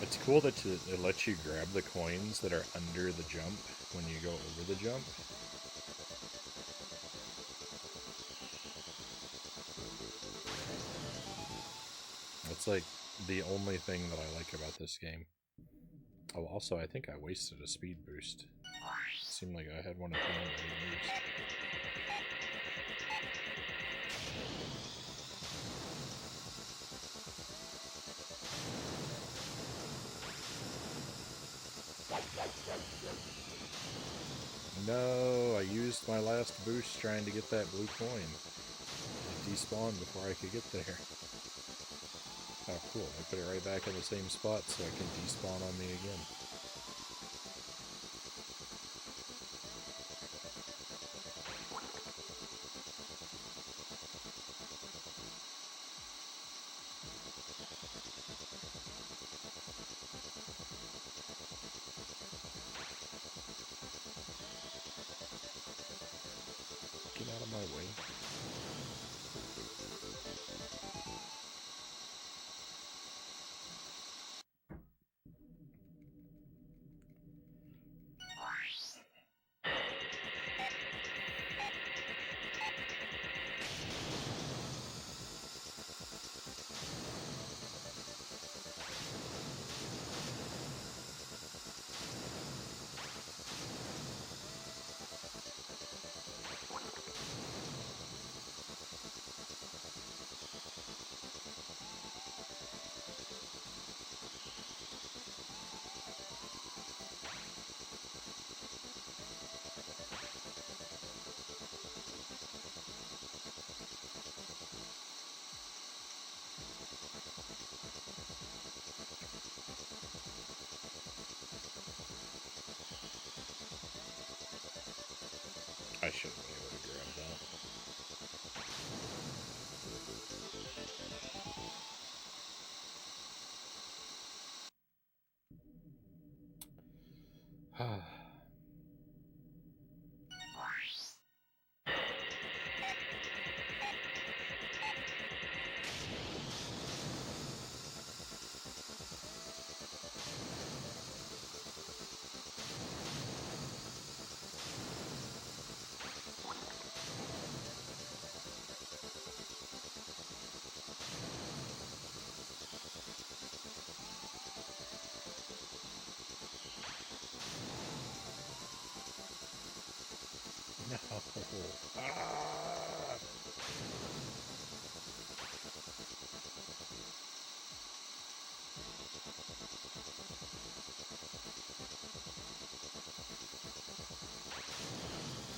It's cool that it lets you grab the coins that are under the jump when you go over the jump. That's like the only thing that I like about this game. Oh, also, I think I wasted a speed boost. It seemed like I had one at the end I didn't use. No, I used my last boost trying to get that blue coin. It despawned before I could get there. Oh, cool. I put it right back in the same spot so it can despawn on me again. Get out of my way. I should have been able to grab that.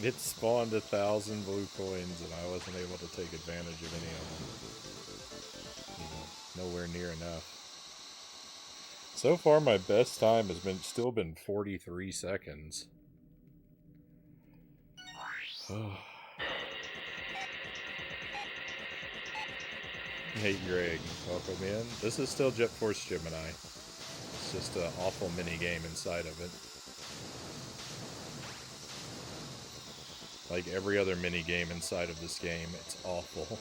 It spawned 1,000 blue coins, and I wasn't able to take advantage of any of them. Nowhere near enough. So far, my best time has still been 43 seconds. Hey Greg, welcome in. This is still Jet Force Gemini. It's just an awful mini game inside of it. Like every other mini game inside of this game, it's awful.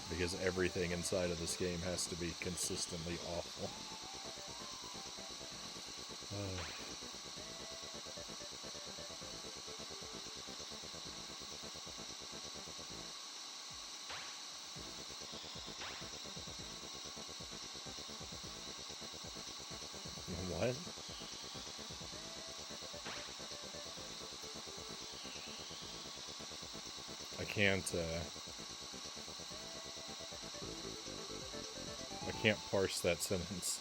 Because everything inside of this game has to be consistently awful. What? I can't parse that sentence.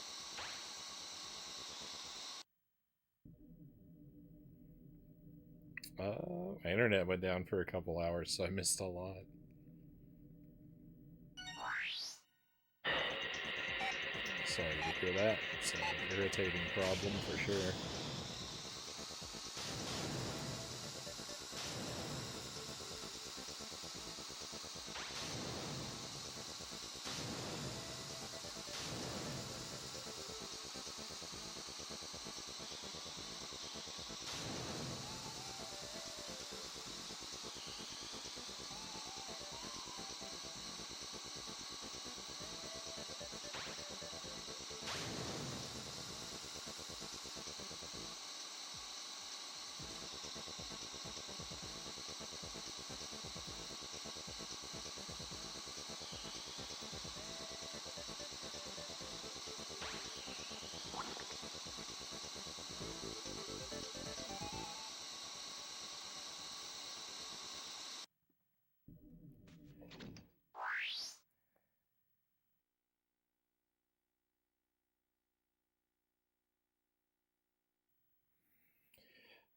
My internet went down for a couple hours, so I missed a lot. Sorry to hear that. It's an irritating problem for sure.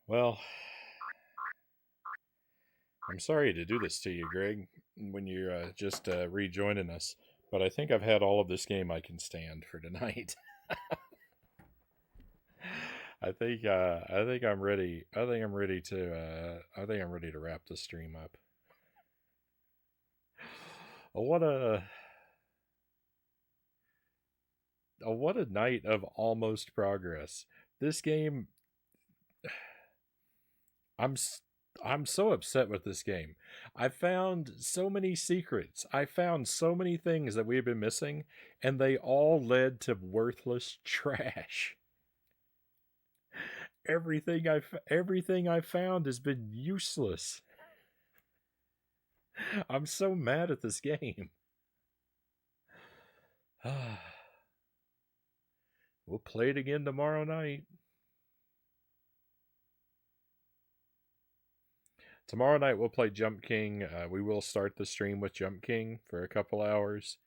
Well, I'm sorry to do this to you, Greg, when you're just rejoining us, but I think I've had all of this game I can stand for tonight. I think I'm ready. I think I'm ready to wrap the stream up. What a what a night of almost progress. This game, I'm I'm so upset with this game. I found so many secrets. I found so many things that we've been missing, and they all led to worthless trash. Everything I found has been useless. I'm so mad at this game. We'll play it again tomorrow night. Tomorrow night we'll play Jump King. We will start the stream with Jump King for a couple hours,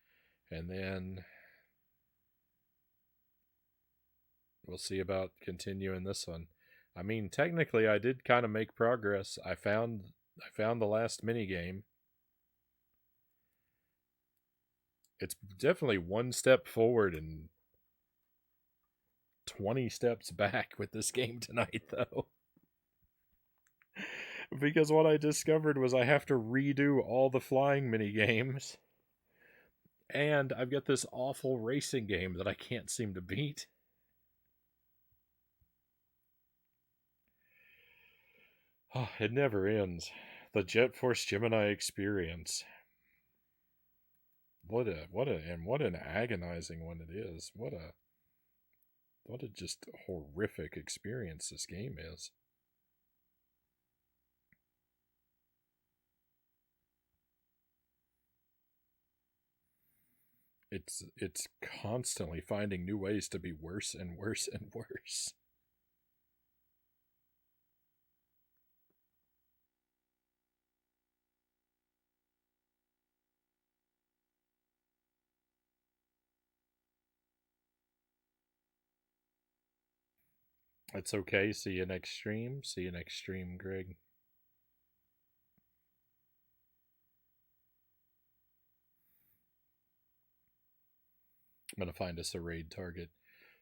and then we'll see about continuing this one. I mean, technically, I did kind of make progress. I found the last mini game. It's definitely one step forward and 20 steps back with this game tonight, though. Because what I discovered was I have to redo all the flying mini games. And I've got this awful racing game that I can't seem to beat. Oh, it never ends. The Jet Force Gemini experience. What an agonizing one it is. What a just horrific experience this game is. It's constantly finding new ways to be worse and worse and worse. It's okay. See you next stream. See you next stream, Greg. I'm going to find us a raid target.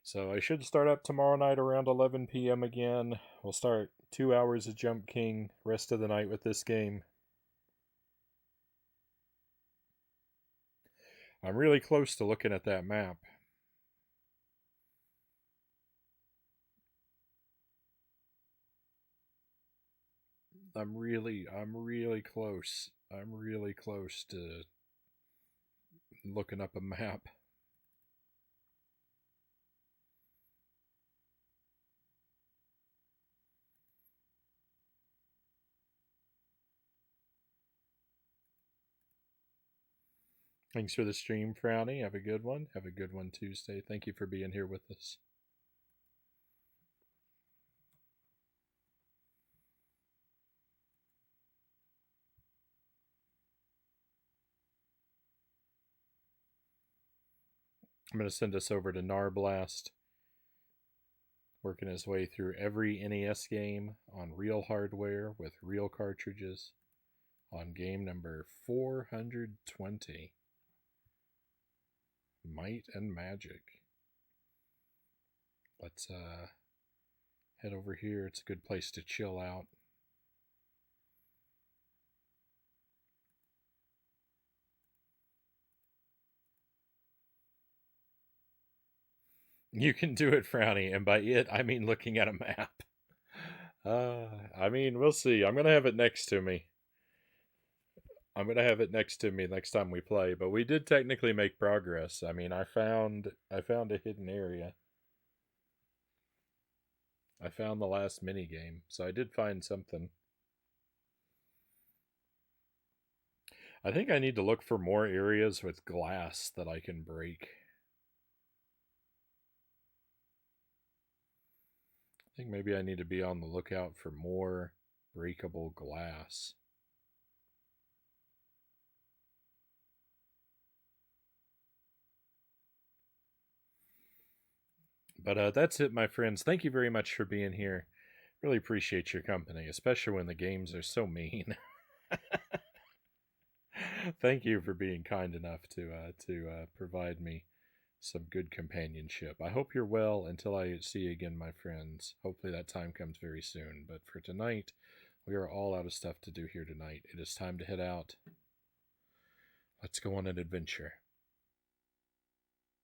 So I should start up tomorrow night around 11 p.m. again. We'll start 2 hours of Jump King, rest of the night with this game. I'm really close to looking at that map. I'm really close. I'm really close to looking up a map. Thanks for the stream, Frownie. Have a good one. Have a good one Tuesday. Thank you for being here with us. I'm going to send us over to Narblast, working his way through every NES game on real hardware with real cartridges on game number 420. Might and Magic. Let's head over here. It's a good place to chill out. You can do it, Frownie, and by it, I mean looking at a map. I mean, we'll see. I'm going to have it next to me. I'm going to have it next to me next time we play, but we did technically make progress. I mean, I found a hidden area. I found the last mini game, so I did find something. I think I need to look for more areas with glass that I can break. I think maybe I need to be on the lookout for more breakable glass. But that's it, my friends. Thank you very much for being here. Really appreciate your company, especially when the games are so mean. Thank you for being kind enough to provide me some good companionship. I hope you're well until I see you again, my friends. Hopefully that time comes very soon. But for tonight, we are all out of stuff to do here tonight. It is time to head out. Let's go on an adventure.